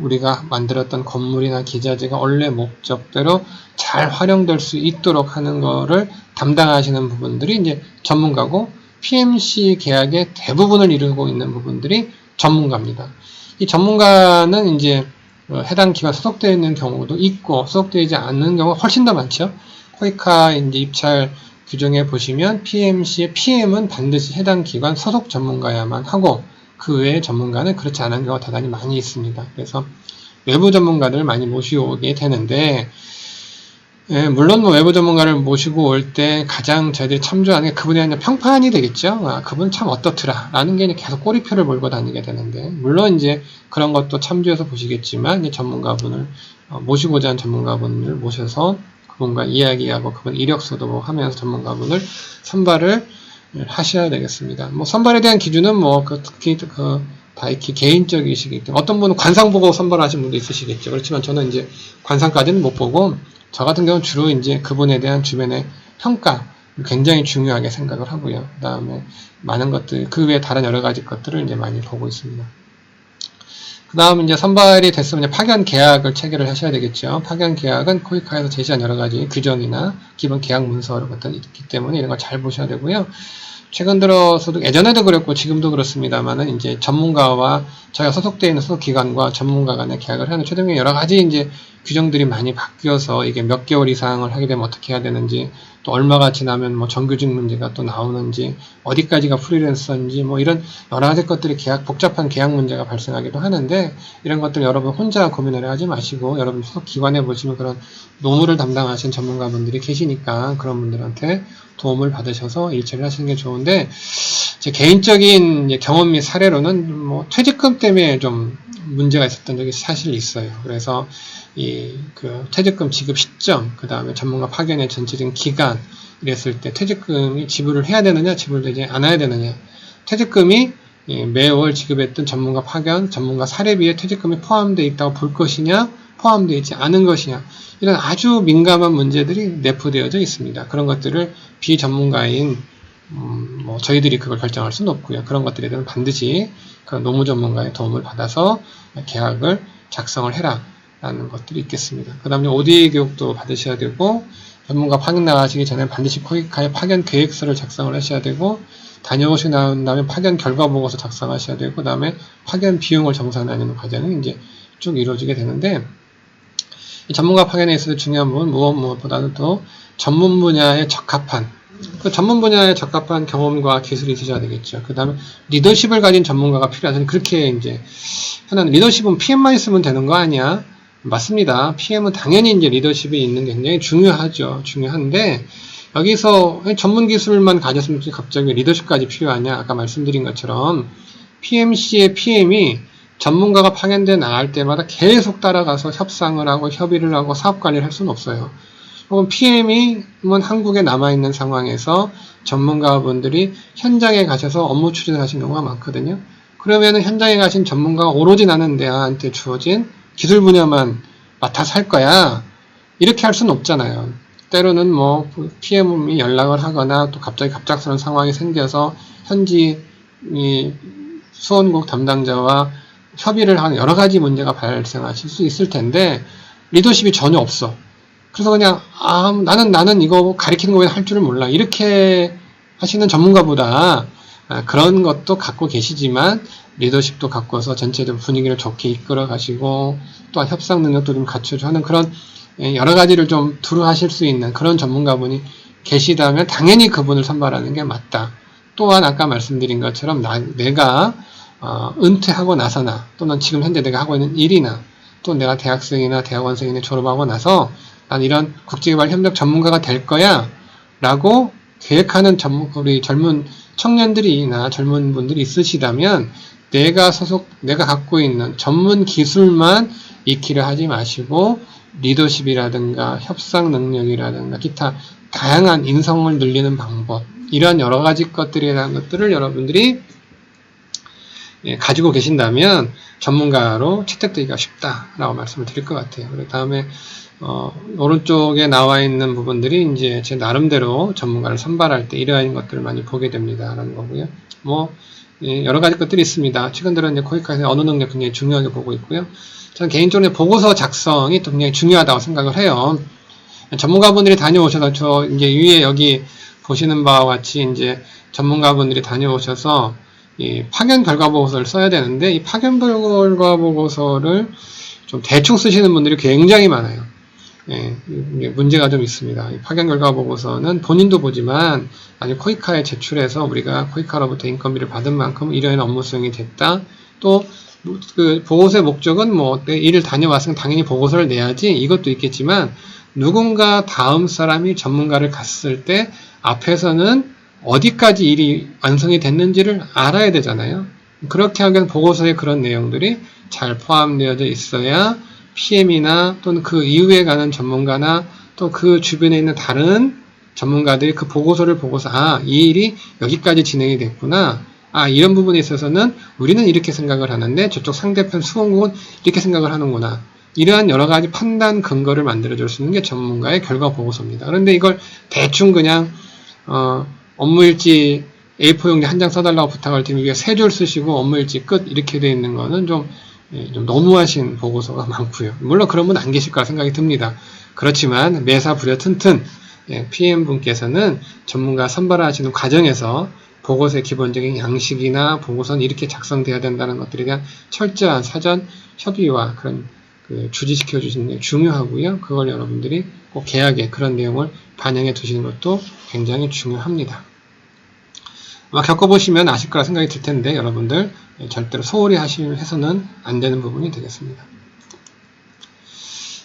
우리가 만들었던 건물이나 기자재가 원래 목적대로 잘 활용될 수 있도록 하는 거를 담당하시는 부분들이 이제 전문가고 PMC 계약의 대부분을 이루고 있는 부분들이 전문가입니다. 이 전문가는 이제 해당 기관 소속되어 있는 경우도 있고 소속되지 않는 경우가 훨씬 더 많죠. 코이카 이제 입찰 규정에 보시면 PMC의 PM은 반드시 해당 기관 소속 전문가야만 하고 그 외의 전문가는 그렇지 않은 경우가 대단히 많이 있습니다. 그래서 외부 전문가들 많이 모시오게 되는데 물론 뭐 외부 전문가를 모시고 올 때 가장 저희들이 참조하는 게 그분에 대한 평판이 되겠죠. 그분 참 어떻더라 라는 게 계속 꼬리표를 몰고 다니게 되는데 물론 이제 그런 것도 참조해서 보시겠지만 이제 전문가분을 모시고자 하는 전문가분을 모셔서 그분과 이야기하고 그분 이력서도 하면서 전문가분을 선발을 하셔야 되겠습니다. 뭐 선발에 대한 기준은 뭐 특히 다 이렇게 개인적이시기 때문에 어떤 분은 관상 보고 선발하신 분도 있으시겠죠. 그렇지만 저는 이제 관상까지는 못 보고 저 같은 경우는 주로 이제 그분에 대한 주변의 평가 굉장히 중요하게 생각을 하고요. 그 다음에 많은 것들 그 외에 다른 여러 가지 것들을 이제 많이 보고 있습니다. 그 다음 이제 선발이 됐으면 이제 파견 계약을 체결을 하셔야 되겠죠. 파견 계약은 코이카에서 제시한 여러 가지 규정이나 기본 계약 문서 같은 있기 때문에 이런 걸 잘 보셔야 되고요. 최근 들어서도 예전에도 그랬고 지금도 그렇습니다만은 이제 전문가와 저희가 소속되어 있는 소속기관과 전문가 간의 계약을 하는 최근에 여러 가지 이제 규정들이 많이 바뀌어서 이게 몇 개월 이상을 하게 되면 어떻게 해야 되는지 또 얼마가 지나면 뭐 정규직 문제가 또 나오는지 어디까지가 프리랜서인지 뭐 이런 여러 가지 것들이 복잡한 계약 문제가 발생하기도 하는데 이런 것들 여러분 혼자 고민을 하지 마시고 여러분 소속기관에 보시면 그런 노무를 담당하신 전문가분들이 계시니까 그런 분들한테 도움을 받으셔서 일처리를 하시는 게 좋은데 제 개인적인 경험 및 사례로는 뭐 퇴직금 때문에 좀 문제가 있었던 적이 사실 있어요. 그래서 그 퇴직금 지급 시점, 그 다음에 전문가 파견의 전체적인 기간 이랬을 때 퇴직금이 지불을 해야 되느냐, 지불되지 않아야 되느냐. 퇴직금이 매월 지급했던 전문가 파견, 전문가 사례비에 퇴직금이 포함되어 있다고 볼 것이냐, 포함되어 있지 않은 것이냐. 이런 아주 민감한 문제들이 내포되어져 있습니다. 그런 것들을 비전문가인 뭐 저희들이 그걸 결정할 수는 없고요. 그런 것들에 대해서는 반드시 그런 노무 전문가의 도움을 받아서 계약을 작성을 해라 라는 것들이 있겠습니다. 그 다음에 ODA 교육도 받으셔야 되고 전문가 파견 나가시기 전에 반드시 코이카의 파견 계획서를 작성을 하셔야 되고 다녀오시고 난 다음에 파견 결과 보고서 작성하셔야 되고 그 다음에 파견 비용을 정산하는 과정이 이제 쭉 이루어지게 되는데 이 전문가 파견에 있어서 중요한 부분은 무엇보다도 또 전문 분야에 적합한 그 전문 분야에 적합한 경험과 기술이 있으셔야 되겠죠. 그 다음에 리더십을 가진 전문가가 필요하죠. 그렇게 이제 하나는 리더십은 PM만 있으면 되는 거 아니야? 맞습니다. PM은 당연히 이제 리더십이 있는 게 굉장히 중요하죠. 중요한데 여기서 전문 기술만 가졌으면 갑자기 리더십까지 필요하냐? 아까 말씀드린 것처럼 PMC의 PM이 전문가가 파견돼 나갈 때마다 계속 따라가서 협상을 하고 협의를 하고 사업 관리를 할 수는 없어요. 혹은 PM이 한국에 남아있는 상황에서 전문가분들이 현장에 가셔서 업무 추진을 하시는 경우가 많거든요. 그러면은 현장에 가신 전문가가 오로지 나는 내한테 주어진 기술 분야만 맡아서 할 거야. 이렇게 할 수는 없잖아요. 때로는 뭐 PM이 연락을 하거나 또 갑자기 갑작스러운 상황이 생겨서 현지 이 수원국 담당자와 협의를 하는 여러 가지 문제가 발생하실 수 있을 텐데 리더십이 전혀 없어. 그래서 그냥 나는 이거 가리키는 거에 할 줄을 몰라. 이렇게 하시는 전문가보다 그런 것도 갖고 계시지만 리더십도 갖고서 전체적으로 분위기를 좋게 이끌어 가시고 또한 협상 능력도 좀 갖추고 하는 그런 여러 가지를 좀 두루 하실 수 있는 그런 전문가분이 계시다면 당연히 그분을 선발하는 게 맞다. 또한 아까 말씀드린 것처럼 내가 은퇴하고 나서나 또는 지금 현재 내가 하고 있는 일이나 또 내가 대학생이나 대학원생이나 졸업하고 나서 난 이런 국제개발협력 전문가가 될 거야 라고 계획하는 우리 젊은 청년들이나 젊은 분들이 있으시다면 내가 갖고 있는 전문 기술만 익히려 하지 마시고 리더십이라든가 협상 능력이라든가 기타 다양한 인성을 늘리는 방법 이러한 여러 가지 것들이라는 것들을 여러분들이 가지고 계신다면 전문가로 채택되기가 쉽다라고 말씀을 드릴 것 같아요. 그 다음에 오른쪽에 나와 있는 부분들이 이제 제 나름대로 전문가를 선발할 때 이러한 것들을 많이 보게 됩니다라는 거고요. 여러 가지 것들이 있습니다. 최근 들어 이제 코이카에서 언어 능력 굉장히 중요하게 보고 있고요. 저는 개인적으로 보고서 작성이 또 굉장히 중요하다고 생각을 해요. 전문가분들이 다녀오셔서 이제 위에 여기 보시는 바와 같이 이제 전문가분들이 다녀오셔서 이 파견 결과 보고서를 써야 되는데 이 파견 결과 보고서를 좀 대충 쓰시는 분들이 굉장히 많아요. 문제가 좀 있습니다. 이 파견 결과 보고서는 본인도 보지만 아니 코이카에 제출해서 우리가 코이카로부터 인건비를 받은 만큼 이러한 업무 수행이 됐다. 또 그 보고서의 목적은 내 일을 다녀왔으면 당연히 보고서를 내야지 이것도 있겠지만 누군가 다음 사람이 전문가를 갔을 때 앞에서는 어디까지 일이 완성이 됐는지를 알아야 되잖아요. 그렇게 하기 위해서 보고서에 그런 내용들이 잘 포함되어져 있어야 PM이나 또는 그 이후에 가는 전문가나 또 그 주변에 있는 다른 전문가들이 그 보고서를 보고서 이 일이 여기까지 진행이 됐구나. 이런 부분에 있어서는 우리는 이렇게 생각을 하는데 저쪽 상대편 수원국은 이렇게 생각을 하는구나. 이러한 여러 가지 판단 근거를 만들어줄 수 있는 게 전문가의 결과 보고서입니다. 그런데 이걸 대충 그냥 업무일지 A4 용지 한 장 써달라고 부탁을 드리면 이게 3줄 쓰시고 업무일지 끝 이렇게 되어 있는 거는 좀 너무하신 보고서가 많고요. 물론 그런 분 안 계실 거라 생각이 듭니다. 그렇지만 매사 부려 튼튼 PM분께서는 전문가 선발하시는 과정에서 보고서의 기본적인 양식이나 보고서는 이렇게 작성되어야 된다는 것들에 대한 철저한 사전 협의와 그런 주지시켜 주시는 게 중요하고요. 그걸 여러분들이 꼭 계약에 그런 내용을 반영해 두시는 것도 굉장히 중요합니다. 아마 겪어보시면 아실 거라 생각이 들 텐데 여러분들 절대로 소홀히 해서는 안 되는 부분이 되겠습니다.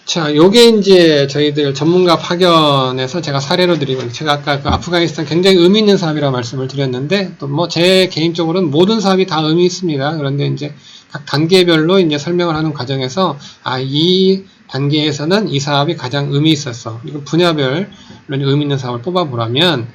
자, 요게 이제 저희들 전문가 파견에서 제가 사례로 드리고, 제가 아까 그 아프가니스탄 굉장히 의미 있는 사업이라고 말씀을 드렸는데, 또 제 개인적으로는 모든 사업이 다 의미 있습니다. 그런데 이제 각 단계별로 이제 설명을 하는 과정에서, 이 단계에서는 이 사업이 가장 의미 있었어. 이거 분야별로 의미 있는 사업을 뽑아보라면,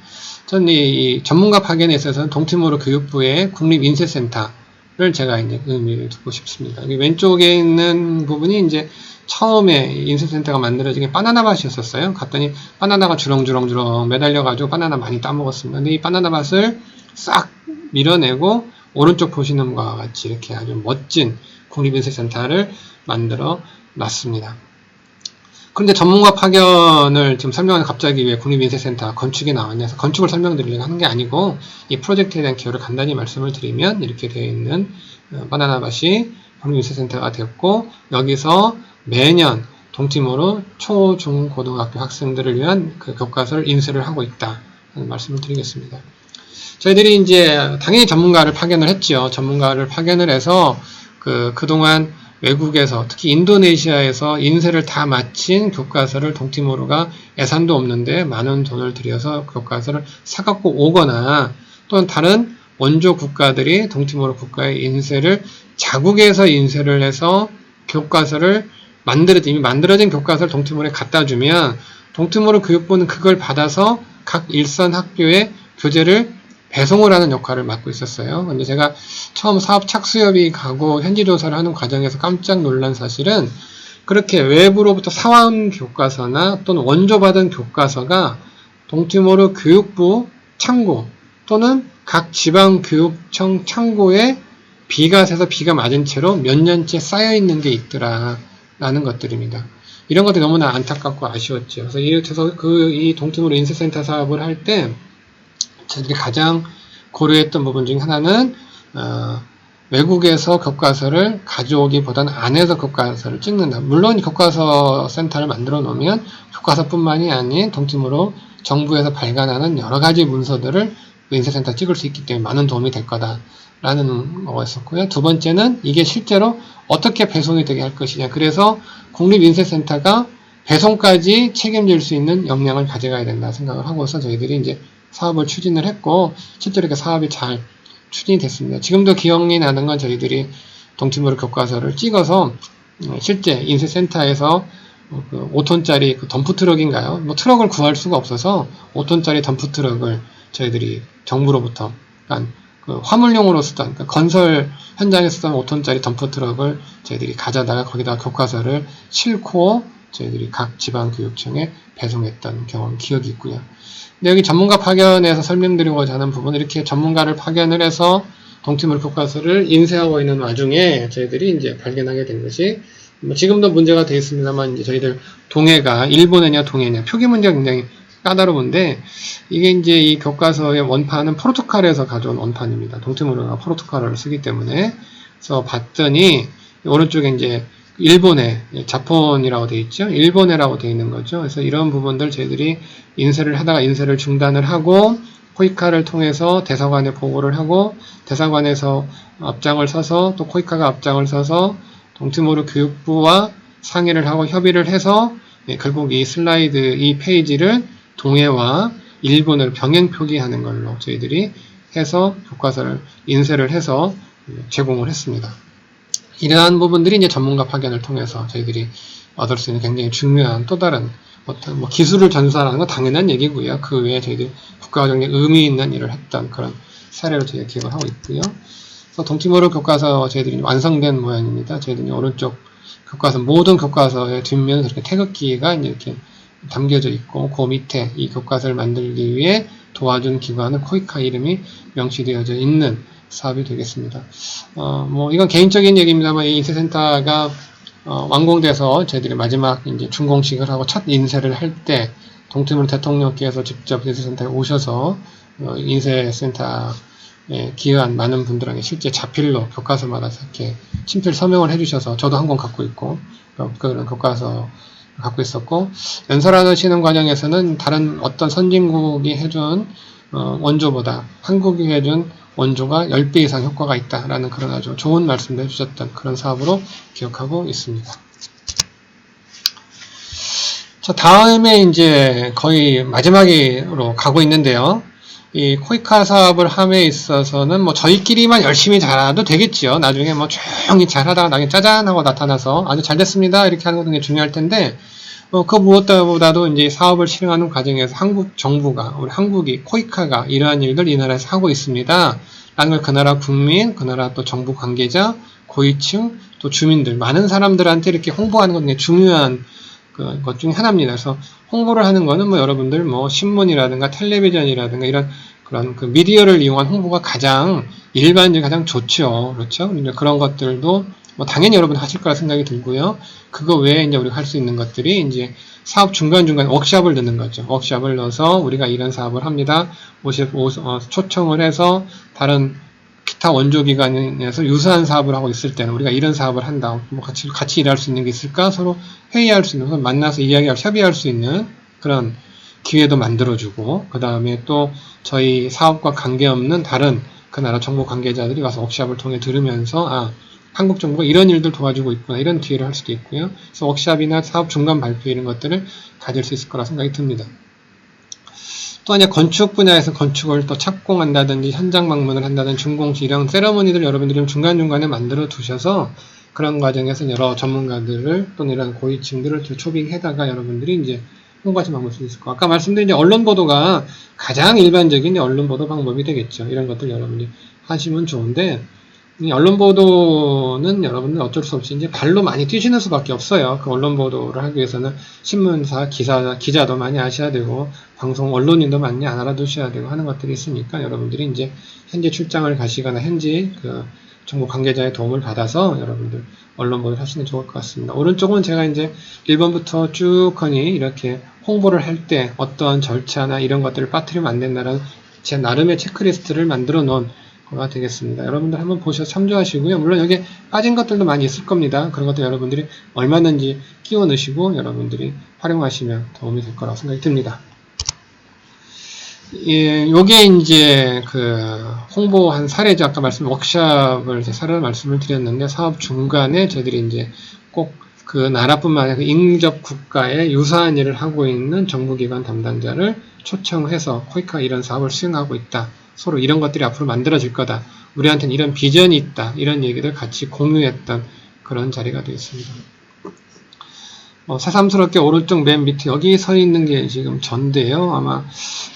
저는 이 전문가 파견에 있어서는 동티모르 교육부의 국립인쇄센터를 제가 이제 의미를 두고 싶습니다. 여기 왼쪽에 있는 부분이 이제 처음에 인쇄센터가 만들어진 게 바나나밭이었어요. 갔더니 바나나가 주렁주렁 매달려가지고 바나나 많이 따먹었습니다. 근데 이 바나나밭을 싹 밀어내고 오른쪽 보시는 것과 같이 이렇게 아주 멋진 국립인쇄센터를 만들어 놨습니다. 그런데 전문가 파견을 지금 설명하는 갑자기 왜 국립인쇄센터 건축이 나왔냐 해서 건축을 설명드리려고 하는 게 아니고 이 프로젝트에 대한 기여를 간단히 말씀을 드리면 이렇게 되어 있는 바나나밭이 국립인쇄센터가 되었고 여기서 매년 동티모르 초, 중, 고등학교 학생들을 위한 그 교과서를 인쇄를 하고 있다 하는 말씀을 드리겠습니다. 저희들이 이제 당연히 전문가를 파견을 했죠. 전문가를 파견을 해서 그동안 외국에서 특히 인도네시아에서 인쇄를 다 마친 교과서를 동티모르가 예산도 없는데 많은 돈을 들여서 교과서를 사갖고 오거나 또는 다른 원조 국가들이 동티모르 국가의 인쇄를 자국에서 인쇄를 해서 교과서를 이미 만들어진 교과서를 동티모르에 갖다 주면 동티모르 교육부는 그걸 받아서 각 일선 학교에 교재를 배송을 하는 역할을 맡고 있었어요. 근데 제가 처음 사업 착수협의 가고 현지 조사를 하는 과정에서 깜짝 놀란 사실은 그렇게 외부로부터 사온 교과서나 또는 원조받은 교과서가 동티모르 교육부 창고 또는 각 지방교육청 창고에 비가 새서 비가 맞은 채로 몇 년째 쌓여 있는 게 있더라 라는 것들입니다. 이런 것들이 너무나 안타깝고 아쉬웠죠. 그래서 이 동티모르 인쇄센터 사업을 할 때 저희들이 가장 고려했던 부분 중 하나는 외국에서 교과서를 가져오기보다는 안에서 교과서를 찍는다. 물론 교과서 센터를 만들어 놓으면 교과서뿐만이 아닌 동티모르 정부에서 발간하는 여러 가지 문서들을 인쇄센터 찍을 수 있기 때문에 많은 도움이 될 거다라는 거가 있었고요. 두 번째는 이게 실제로 어떻게 배송이 되게 할 것이냐. 그래서 국립인쇄센터가 배송까지 책임질 수 있는 역량을 가져가야 된다 생각을 하고서 저희들이 이제 사업을 추진을 했고 실제로 이렇게 사업이 잘 추진이 됐습니다. 지금도 기억이 나는 건 저희들이 동티모르 교과서를 찍어서 실제 인쇄센터에서 5톤짜리 그 덤프트럭인가요? 뭐 트럭을 구할 수가 없어서 5톤짜리 덤프트럭을 저희들이 정부로부터 그 화물용으로 쓰던 건설 현장에 쓰던 5톤짜리 덤프트럭을 저희들이 가져다가 거기다가 교과서를 싣고 저희들이 각 지방교육청에 배송했던 경험 기억이 있고요. 근데 여기 전문가 파견에서 설명드리고자 하는 부분은 이렇게 전문가를 파견을 해서 동티모르 교과서를 인쇄하고 있는 와중에 저희들이 이제 발견하게 된 것이 뭐 지금도 문제가 되어 있습니다만 이제 저희들 동해가 일본해냐 동해냐 표기 문제가 굉장히 까다로운데 이게 이제 이 교과서의 원판은 포르투갈에서 가져온 원판입니다. 동티모르가 포르투갈어를 쓰기 때문에 그래서 봤더니 오른쪽에 이제 일본해, 자폰이라고 되어 있죠. 일본해라고 되어 있는 거죠. 그래서 이런 부분들 저희들이 인쇄를 하다가 인쇄를 중단을 하고 코이카를 통해서 대사관에 보고를 하고 대사관에서 앞장을 서서 또 코이카가 앞장을 서서 동티모르 교육부와 상의를 하고 협의를 해서 결국 이 슬라이드, 이 페이지를 동해와 일본을 병행 표기하는 걸로 저희들이 해서 교과서를 인쇄를 해서 제공을 했습니다. 이러한 부분들이 이제 전문가 파견을 통해서 저희들이 얻을 수 있는 굉장히 중요한 또 다른 어떤 뭐 기술을 전수하는 건 당연한 얘기고요. 그 외에 저희들이 국가적인 의미 있는 일을 했던 그런 사례로 저희가 기억을 하고 있고요. 그래서 동티모르 교과서 저희들이 완성된 모양입니다. 저희들이 오른쪽 교과서 모든 교과서의 뒷면에 이렇게 태극기가 이렇게 담겨져 있고 그 밑에 이 교과서를 만들기 위해 도와준 기관은 코이카 이름이 명시되어져 있는 사업이 되겠습니다. 뭐 이건 개인적인 얘기입니다만 이 인쇄센터가 완공돼서 저희들이 마지막 이제 준공식을 하고 첫 인쇄를 할 때 동티모르 대통령께서 직접 인쇄센터에 오셔서 인쇄센터에 기여한 많은 분들에게 실제 자필로 교과서마다 이렇게 친필 서명을 해주셔서 저도 한 권 갖고 있고 그런 교과서 갖고 있었고 연설하시는 과정에서는 다른 어떤 선진국이 해준 원조보다 한국이 해준 원조가 10배 이상 효과가 있다라는 그런 아주 좋은 말씀도 해주셨던 그런 사업으로 기억하고 있습니다. 자, 다음에 이제 거의 마지막으로 가고 있는데요. 이 코이카 사업을 함에 있어서는 뭐 저희끼리만 열심히 잘해도 되겠지요. 나중에 뭐 조용히 잘하다가 나중에 짜잔 하고 나타나서 아주 잘 됐습니다 이렇게 하는 것도 중요할 텐데 그 무엇보다도 이제 사업을 실행하는 과정에서 한국 정부가, 우리 한국이, 코이카가 이러한 일들 이 나라에서 하고 있습니다. 라는 걸 그 나라 국민, 그 나라 또 정부 관계자, 고위층, 또 주민들, 많은 사람들한테 이렇게 홍보하는 건 중요한 것 중에 하나입니다. 그래서 홍보를 하는 거는 뭐 여러분들 뭐 신문이라든가 텔레비전이라든가 이런 그런 그 미디어를 이용한 홍보가 가장 일반적이고 가장 좋죠. 그렇죠? 그런 것들도 뭐 당연히 여러분 하실 거라 생각이 들고요. 그거 외에 이제 우리가 할 수 있는 것들이 이제 사업 중간중간 워크샵을 넣는 거죠. 워크샵을 넣어서 우리가 이런 사업을 합니다. 초청을 해서 다른 기타 원조기관에서 유사한 사업을 하고 있을 때는 우리가 이런 사업을 한다. 뭐 같이 일할 수 있는 게 있을까? 서로 회의할 수 있는, 만나서 이야기할, 협의할 수 있는 그런 기회도 만들어주고, 그 다음에 또 저희 사업과 관계없는 다른 그 나라 정보 관계자들이 와서 워크샵을 통해 들으면서 한국 정부가 이런 일들 도와주고 있구나 이런 기회를 할 수도 있고요. 그래서 워크샵이나 사업 중간 발표 이런 것들을 가질 수 있을 거라 생각이 듭니다. 또 이제 건축 분야에서 건축을 또 착공한다든지 현장 방문을 한다든지 준공식 이런 세러머니들 여러분들이 중간중간에 만들어 두셔서 그런 과정에서 여러 전문가들을 또는 이런 고위층들을 초빙해다가 여러분들이 이제 홍보하시 방법일 수 있을 거. 아까 말씀드린 이제 언론 보도가 가장 일반적인 언론 보도 방법이 되겠죠. 이런 것들 여러분이 하시면 좋은데, 이 언론 보도는 여러분들 어쩔 수 없이 이제 발로 많이 뛰시는 수밖에 없어요. 그 언론 보도를 하기 위해서는 신문사, 기자도 많이 아셔야 되고, 방송 언론인도 많이 알아두셔야 되고 하는 것들이 있으니까 여러분들이 이제 현지 출장을 가시거나 현지 그 정부 관계자의 도움을 받아서 여러분들 언론 보도를 하시는 게 좋을 것 같습니다. 오른쪽은 제가 이제 1번부터 쭉 하니 이렇게 홍보를 할 때 어떠한 절차나 이런 것들을 빠뜨리면 안 된다는 제 나름의 체크리스트를 만들어 놓은 거가 되겠습니다. 여러분들 한번 보셔서 참조하시고요. 물론 여기에 빠진 것들도 많이 있을 겁니다. 그런 것들 여러분들이 얼마든지 끼워 넣으시고 여러분들이 활용하시면 도움이 될 거라고 생각이 듭니다. 예, 요게 이제 그 홍보한 사례죠. 아까 워크샵을 사례로 말씀을 드렸는데, 사업 중간에 저희들이 이제 꼭 그 나라뿐만 아니라 그 인접 국가에 유사한 일을 하고 있는 정부기관 담당자를 초청해서 코이카가 이런 사업을 수행하고 있다. 서로 이런 것들이 앞으로 만들어질 거다. 우리한테는 이런 비전이 있다. 이런 얘기를 같이 공유했던 그런 자리가 되었습니다. 새삼스럽게 오른쪽 맨 밑에 여기 서 있는 게 지금 전데요. 아마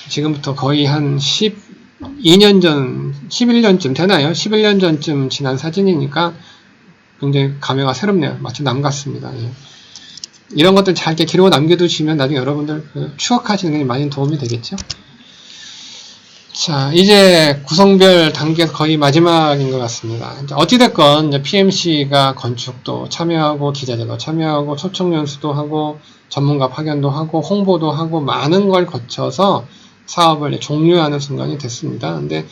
지금부터 거의 한 12년 전, 11년쯤 되나요? 11년 전쯤 지난 사진이니까 굉장히 감회가 새롭네요. 마치 남 같습니다. 예. 이런 것들 잘 이렇게 기록을 남겨두시면 나중에 여러분들 추억하시는 게 많이 도움이 되겠죠? 자, 이제 구성별 단계 거의 마지막인 것 같습니다. 어찌됐건 PMC가 건축도 참여하고 기자들도 참여하고 초청 연수도 하고 전문가 파견도 하고 홍보도 하고 많은 걸 거쳐서 사업을 종료하는 순간이 됐습니다. 근데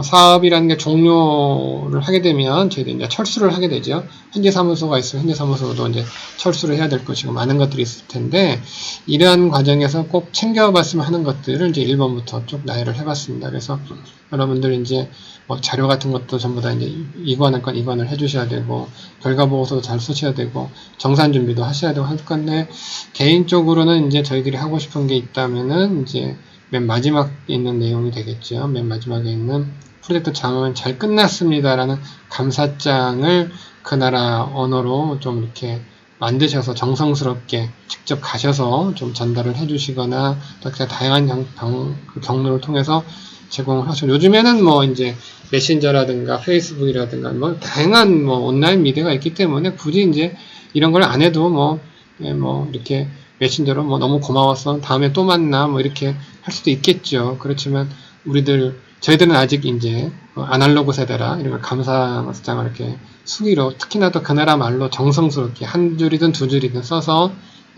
사업이라는 게 종료를 하게 되면 저희들이 이제 철수를 하게 되죠. 현지 사무소가 있으면 현지 사무소도 이제 철수를 해야 될 것이고 많은 것들이 있을 텐데, 이러한 과정에서 꼭 챙겨봤으면 하는 것들을 이제 1번부터 쭉 나열을 해봤습니다. 그래서 여러분들 이제 자료 같은 것도 전부 다 이제 이관할 건 이관을 해주셔야 되고, 결과 보고서도 잘 쓰셔야 되고, 정산 준비도 하셔야 되고 할 건데, 개인적으로는 이제 저희들이 하고 싶은 게 있다면은 이제 맨 마지막에 있는 내용이 되겠죠. 맨 마지막에 있는 프로젝트 장은 잘 끝났습니다라는 감사장을 그 나라 언어로 좀 이렇게 만드셔서 정성스럽게 직접 가셔서 좀 전달을 해주시거나 또 다양한 경로를 통해서 제공을 하죠. 요즘에는 이제 메신저라든가 페이스북이라든가 다양한 온라인 미디어가 있기 때문에 굳이 이제 이런 걸 안 해도 이렇게 메신저로 너무 고마웠어, 다음에 또 만나, 이렇게 할 수도 있겠죠. 그렇지만 저희들은 아직 이제 아날로그 세대라 이런 걸 감사장을 이렇게 수기로, 특히나 또 그 나라 말로 정성스럽게 한 줄이든 두 줄이든 써서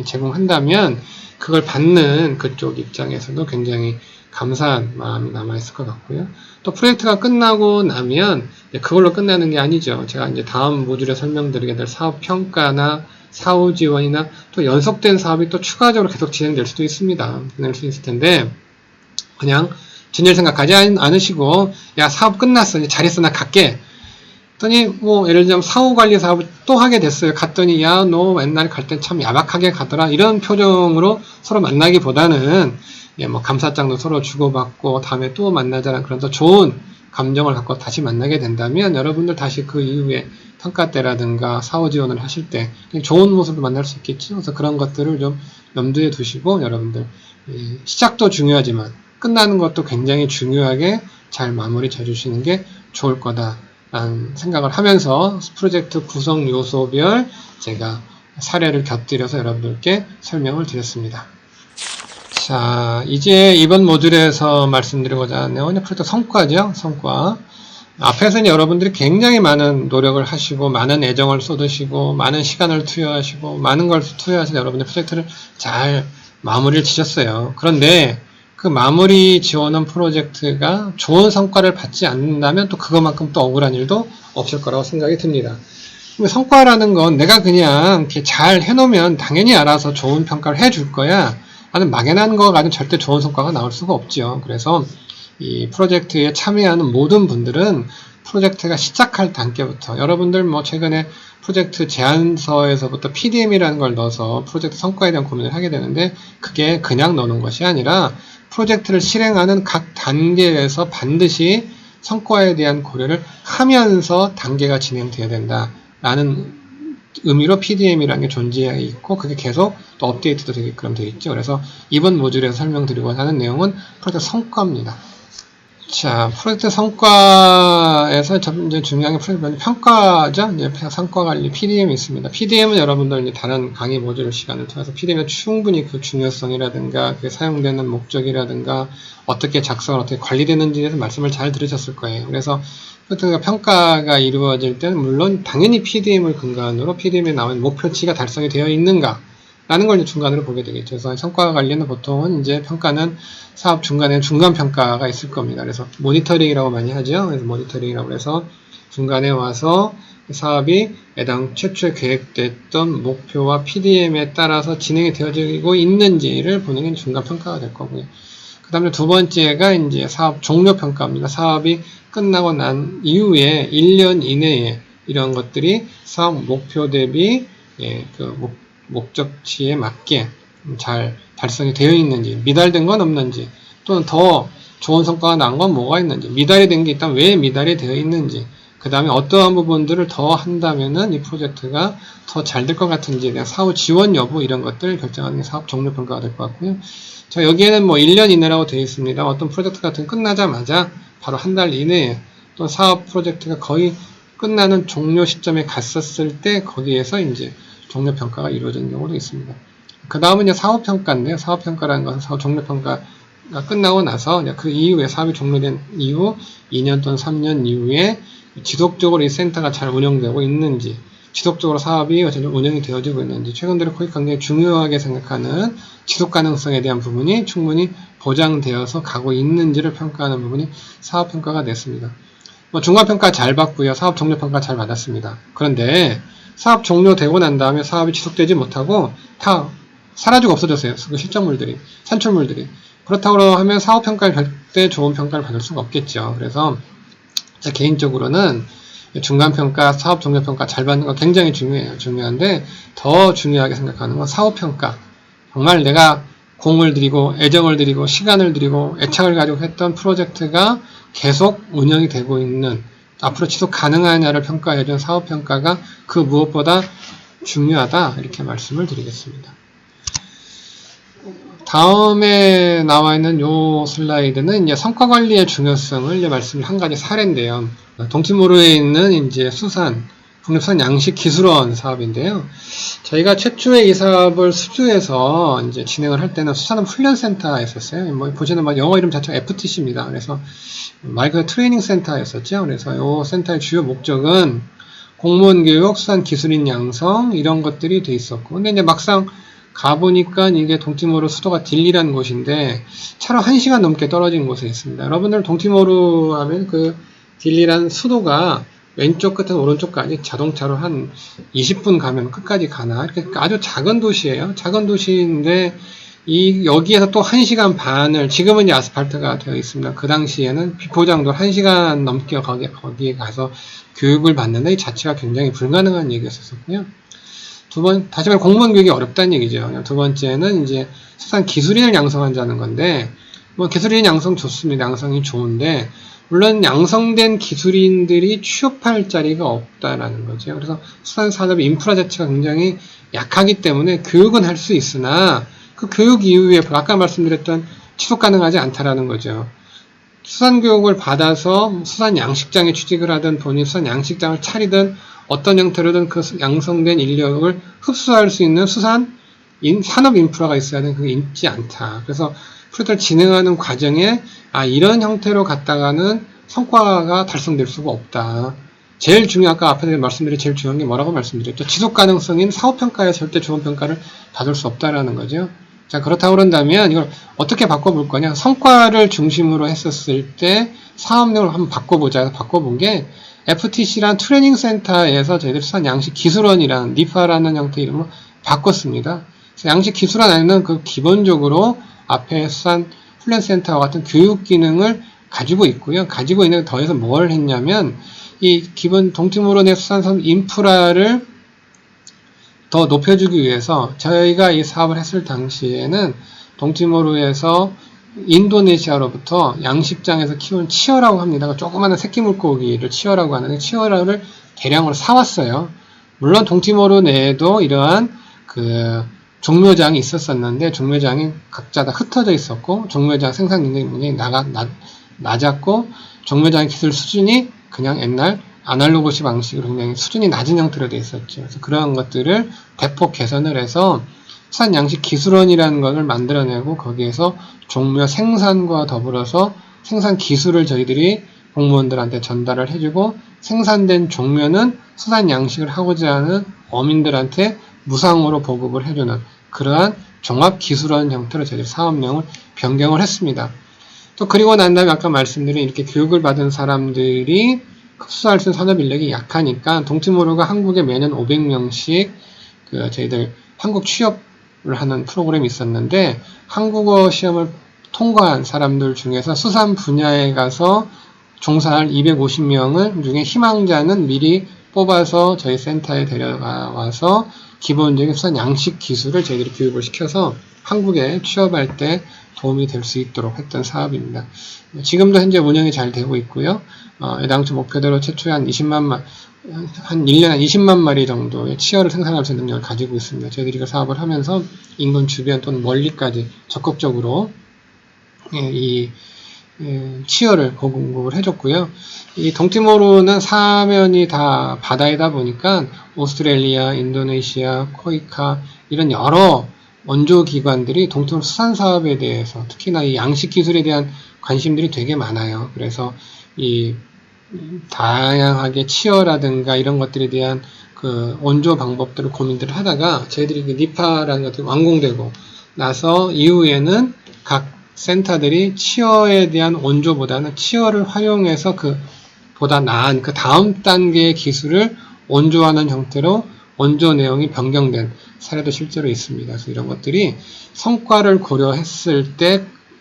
제공한다면 그걸 받는 그쪽 입장에서도 굉장히 감사한 마음이 남아있을 것 같고요. 또 프로젝트가 끝나고 나면 그걸로 끝나는 게 아니죠. 제가 이제 다음 모듈에 설명드리게 될 사업 평가나 사후 지원이나 또 연속된 사업이 또 추가적으로 계속 진행될 수도 있습니다. 진행될 수 있을 텐데, 그냥 진열 생각하지 않으시고, 야, 사업 끝났어. 이제 잘했어. 나 갈게. 했더니, 예를 들자면 사후 관리 사업을 또 하게 됐어요. 갔더니, 야, 너 옛날에 갈 땐 참 야박하게 가더라. 이런 표정으로 서로 만나기보다는, 감사장도 서로 주고받고, 다음에 또 만나자라는 그런 더 좋은 감정을 갖고 다시 만나게 된다면, 여러분들 다시 그 이후에 평가 때라든가 사후 지원을 하실 때 좋은 모습을 만날 수 있겠죠. 그래서 그런 것들을 좀 염두에 두시고, 여러분들 시작도 중요하지만 끝나는 것도 굉장히 중요하게 잘 마무리 져주시는 게 좋을 거다라는 생각을 하면서 프로젝트 구성 요소별 제가 사례를 곁들여서 여러분들께 설명을 드렸습니다. 자, 이제 이번 모듈에서 말씀드리고자 하는 내용은 프로젝트 성과죠. 성과. 앞에서는 여러분들이 굉장히 많은 노력을 하시고, 많은 애정을 쏟으시고, 많은 시간을 투여하시고, 많은 걸 투여하셔서 여러분들 프로젝트를 잘 마무리를 지셨어요. 그런데 그 마무리 지어놓은 프로젝트가 좋은 성과를 받지 않는다면 또 그것만큼 또 억울한 일도 없을 거라고 생각이 듭니다. 성과라는 건 내가 그냥 이렇게 잘 해놓으면 당연히 알아서 좋은 평가를 해줄 거야. 나는 막연한 거 가지고 절대 좋은 성과가 나올 수가 없죠. 그래서 이 프로젝트에 참여하는 모든 분들은 프로젝트가 시작할 단계부터, 여러분들 최근에 프로젝트 제안서에서부터 PDM이라는 걸 넣어서 프로젝트 성과에 대한 고민을 하게 되는데, 그게 그냥 넣는 것이 아니라 프로젝트를 실행하는 각 단계에서 반드시 성과에 대한 고려를 하면서 단계가 진행되어야 된다 라는 의미로 PDM이라는 게 존재해 있고 그게 계속 또 업데이트도 되게끔 되어 있죠. 그래서 이번 모듈에서 설명드리고자 하는 내용은 프로젝트 성과입니다. 자, 프로젝트 성과에서 이제 중요한 게 프로젝트 평가죠. 이제 성과 관리 PDM이 있습니다. PDM은 여러분들 이제 다른 강의 모듈 시간을 통해서 PDM의 충분히 그 중요성이라든가 그 사용되는 목적이라든가 어떻게 작성을 어떻게 관리되는지에 대해서 말씀을 잘 들으셨을 거예요. 그래서 프로젝트 평가가 이루어질 때는 물론 당연히 PDM을 근간으로 PDM에 나온 목표치가 달성이 되어 있는가 라는 걸 이제 중간으로 보게 되겠죠. 그래서 성과 관리는 보통은 이제 평가는 사업 중간에 중간 평가가 있을 겁니다. 그래서 모니터링이라고 많이 하죠. 그래서 모니터링이라고 해서 중간에 와서 사업이 해당 최초에 계획됐던 목표와 PDM에 따라서 진행이 되어지고 있는지를 보는 게 중간 평가가 될 거고요. 그 다음에 두 번째가 이제 사업 종료 평가입니다. 사업이 끝나고 난 이후에 1년 이내에 이런 것들이 사업 목표 대비 목적치에 맞게 잘 달성이 되어 있는지, 미달된 건 없는지, 또는 더 좋은 성과가 난 건 뭐가 있는지, 미달이 된 게 있다면 왜 미달이 되어 있는지, 그 다음에 어떠한 부분들을 더 한다면은 이 프로젝트가 더 잘 될 것 같은지에 대한 사후 지원 여부 이런 것들을 결정하는 게 사업 종료 평가가 될 것 같고요. 자, 여기에는 뭐 1년 이내라고 되어 있습니다. 어떤 프로젝트 같은 끝나자마자 바로 한 달 이내에 또 사업 프로젝트가 거의 끝나는 종료 시점에 갔었을 때 거기에서 이제 종료 평가가 이루어지는 경우도 있습니다. 그 다음은 이제 사업 평가인데요. 사업 평가라는 것은 사업 종료 평가가 끝나고 나서 이제 그 이후에 사업이 종료된 이후 2년 또는 3년 이후에 지속적으로 이 센터가 잘 운영되고 있는지, 지속적으로 사업이 운영이 되어지고 있는지, 최근 들어 거의 굉장히 중요하게 생각하는 지속 가능성에 대한 부분이 충분히 보장되어서 가고 있는지를 평가하는 부분이 사업 평가가 됐습니다. 뭐 중간 평가 잘 받고요. 사업 종료 평가 잘 받았습니다. 그런데 사업 종료되고 난 다음에 사업이 지속되지 못하고 다 사라지고 없어졌어요. 그 실적물들이, 산출물들이. 그렇다고 하면 사업평가를 절대 좋은 평가를 받을 수가 없겠죠. 그래서 제 개인적으로는 중간평가, 사업종료평가 잘 받는 거 굉장히 중요해요. 중요한데 더 중요하게 생각하는 건 사후평가. 정말 내가 공을 들이고 애정을 들이고 시간을 들이고 애착을 가지고 했던 프로젝트가 계속 운영이 되고 있는, 앞으로 지속 가능하냐를 평가해준 사업평가가 그 무엇보다 중요하다, 이렇게 말씀을 드리겠습니다. 다음에 나와 있는 요 슬라이드는 이제 성과 관리의 중요성을 이제 말씀을 한 가지 사례인데요. 동티모르에 있는 이제 수산, 국립수산 양식기술원 사업인데요. 저희가 최초에 이 사업을 수주해서 이제 진행을 할 때는 수산업 훈련센터였었어요. 뭐 보시는 뭐 영어 이름 자체가 FTC입니다. 그래서 말 그대로 트레이닝 센터였었죠. 그래서 이 센터의 주요 목적은 공무원 교육, 수산 기술인 양성 이런 것들이 돼 있었고, 근데 이제 막상 가보니까 이게 동티모르 수도가 딜리라는 곳인데 차로 1시간 넘게 떨어진 곳에 있습니다. 여러분들 동티모르 하면 그 딜리라는 수도가 왼쪽 끝은 오른쪽까지 자동차로 한 20분 가면 끝까지 가나, 이렇게 아주 작은 도시예요. 작은 도시인데 여기에서 또 1시간 반을, 지금은 이제 아스팔트가 되어 있습니다. 그 당시에는 비포장도 1시간 넘게 거기에 가서 교육을 받는데 이 자체가 굉장히 불가능한 얘기였었고요. 다시 말해 공무원 교육이 어렵다는 얘기죠. 두 번째는 이제 수산 기술인을 양성한다는 건데, 뭐 기술인 양성 좋습니다. 양성이 좋은데, 물론 양성된 기술인들이 취업할 자리가 없다라는 거죠. 그래서 수산 산업의 인프라 자체가 굉장히 약하기 때문에 교육은 할 수 있으나 그 교육 이후에 아까 말씀드렸던 지속 가능하지 않다라는 거죠. 수산 교육을 받아서 수산 양식장에 취직을 하든 본인이 수산 양식장을 차리든 어떤 형태로든 그 양성된 인력을 흡수할 수 있는 수산 산업 인프라가 있어야 되는, 그게 있지 않다. 그래서 프로젝트를 진행하는 과정에 이런 형태로 갔다가는 성과가 달성될 수가 없다. 제일 중요한, 아까 앞에 말씀드린 제일 중요한 게 뭐라고 말씀드렸죠? 지속 가능성인 사업평가에 절대 좋은 평가를 받을 수 없다라는 거죠. 자, 그렇다고 그런다면 이걸 어떻게 바꿔볼 거냐? 성과를 중심으로 했었을 때 사업력을 한번 바꿔보자 해서 바꿔본 게 FTC란 트레이닝 센터에서 저희들 수산 양식 기술원이라는 니파라는 형태의 이름으로 바꿨습니다. 양식 기술원 안에는 그 기본적으로 앞에 수산 훈련센터와 같은 교육 기능을 가지고 있고요. 가지고 있는 더해서 뭘 했냐면 이 기본 동티모르 내 수산산 인프라를 더 높여주기 위해서 저희가 이 사업을 했을 당시에는 동티모르에서 인도네시아로부터 양식장에서 키운 치어라고 합니다. 조그마한 새끼 물고기를 치어라고 하는데 치어라를 대량으로 사왔어요. 물론 동티모르 내에도 이러한 그 종묘장이 있었었는데 종묘장이 각자 다 흩어져 있었고 종묘장 생산 능력이 굉장히 낮았고 종묘장 기술 수준이 그냥 옛날 아날로그식 방식으로 굉장히 수준이 낮은 형태로 되어 있었죠. 그래서 그러한 것들을 대폭 개선을 해서 수산 양식 기술원이라는 것을 만들어내고 거기에서 종묘 생산과 더불어서 생산 기술을 저희들이 공무원들한테 전달을 해주고 생산된 종묘는 수산 양식을 하고자 하는 어민들한테 무상으로 보급을 해주는 그러한 종합기술원 형태로 저희들이 사업명을 변경을 했습니다. 또 그리고 난 다음에 아까 말씀드린 이렇게 교육을 받은 사람들이 흡수할 수 있는 산업 인력이 약하니까 동티모르가 한국에 매년 500명씩 그 저희들 한국 취업을 하는 프로그램이 있었는데 한국어 시험을 통과한 사람들 중에서 수산 분야에 가서 종사할 250명을 중에 희망자는 미리 뽑아서 저희 센터에 데려와서 기본적인 수산 양식 기술을 저희들이 교육을 시켜서 한국에 취업할 때 도움이 될 수 있도록 했던 사업입니다. 지금도 현재 운영이 잘 되고 있고요. 당초 목표대로 최초에 한 1년에 한 20만 마리 정도의 치어를 생산할 수 있는 능력을 가지고 있습니다. 저희들이 그 사업을 하면서 인근 주변 또는 멀리까지 적극적으로 이 치어를 공급을 해줬고요. 이 동티모르는 사면이 다 바다이다 보니까 오스트레일리아, 인도네시아, 코이카 이런 여러 원조 기관들이 동티모르 수산 사업에 대해서 특히나 이 양식 기술에 대한 관심들이 되게 많아요. 그래서 이 다양하게 치어라든가 이런 것들에 대한 그 원조 방법들을 고민들을 하다가 저희들이 그 니파라는 것들이 완공되고 나서 이후에는 각 센터들이 치어에 대한 원조보다는 치어를 활용해서 그 보다 나은 그 다음 단계의 기술을 원조하는 형태로 원조 내용이 변경된 사례도 실제로 있습니다. 그래서 이런 것들이 성과를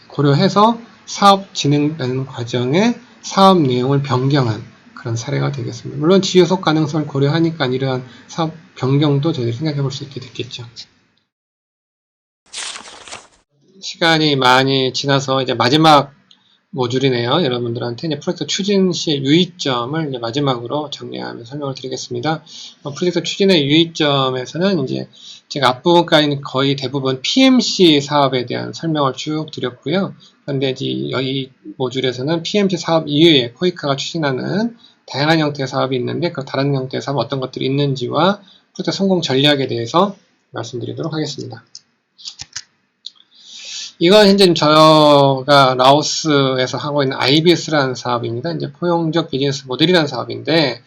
고려해서 사업 진행되는 과정에 사업 내용을 변경한 그런 사례가 되겠습니다. 물론 지효속 가능성을 고려하니까 이러한 사업 변경도 저희들이 생각해 볼 수 있게 됐겠죠. 시간이 많이 지나서 이제 마지막 모듈이네요. 여러분들한테 이제 프로젝트 추진 시 유의점을 이제 마지막으로 정리하면서 설명을 드리겠습니다. 프로젝트 추진의 유의점에서는 이제 제가 앞부분까지는 거의 대부분 PMC 사업에 대한 설명을 쭉 드렸고요. 그런데 이제 이 모듈에서는 PMC 사업 이외에 코이카가 추진하는 다양한 형태의 사업이 있는데 그 다른 형태의 사업 어떤 것들이 있는지와 프로젝트 성공 전략에 대해서 말씀드리도록 하겠습니다. 이건 현재 저가 라오스에서 하고 있는 IBS라는 사업입니다. 이제 포용적 비즈니스 모델이라는 사업인데,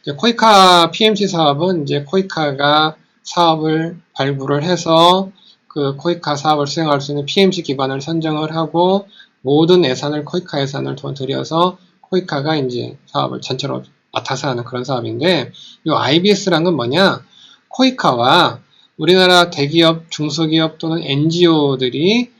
이제 코이카 PMC 사업은 이제 코이카가 사업을 발굴을 해서 그 코이카 사업을 수행할 수 있는 PMC 기관을 선정을 하고 모든 예산을 코이카 예산을 들여서 코이카가 이제 사업을 전체로 맡아서 하는 그런 사업인데, 이 IBS라는 건 뭐냐? 코이카와 우리나라 대기업, 중소기업 또는 NGO들이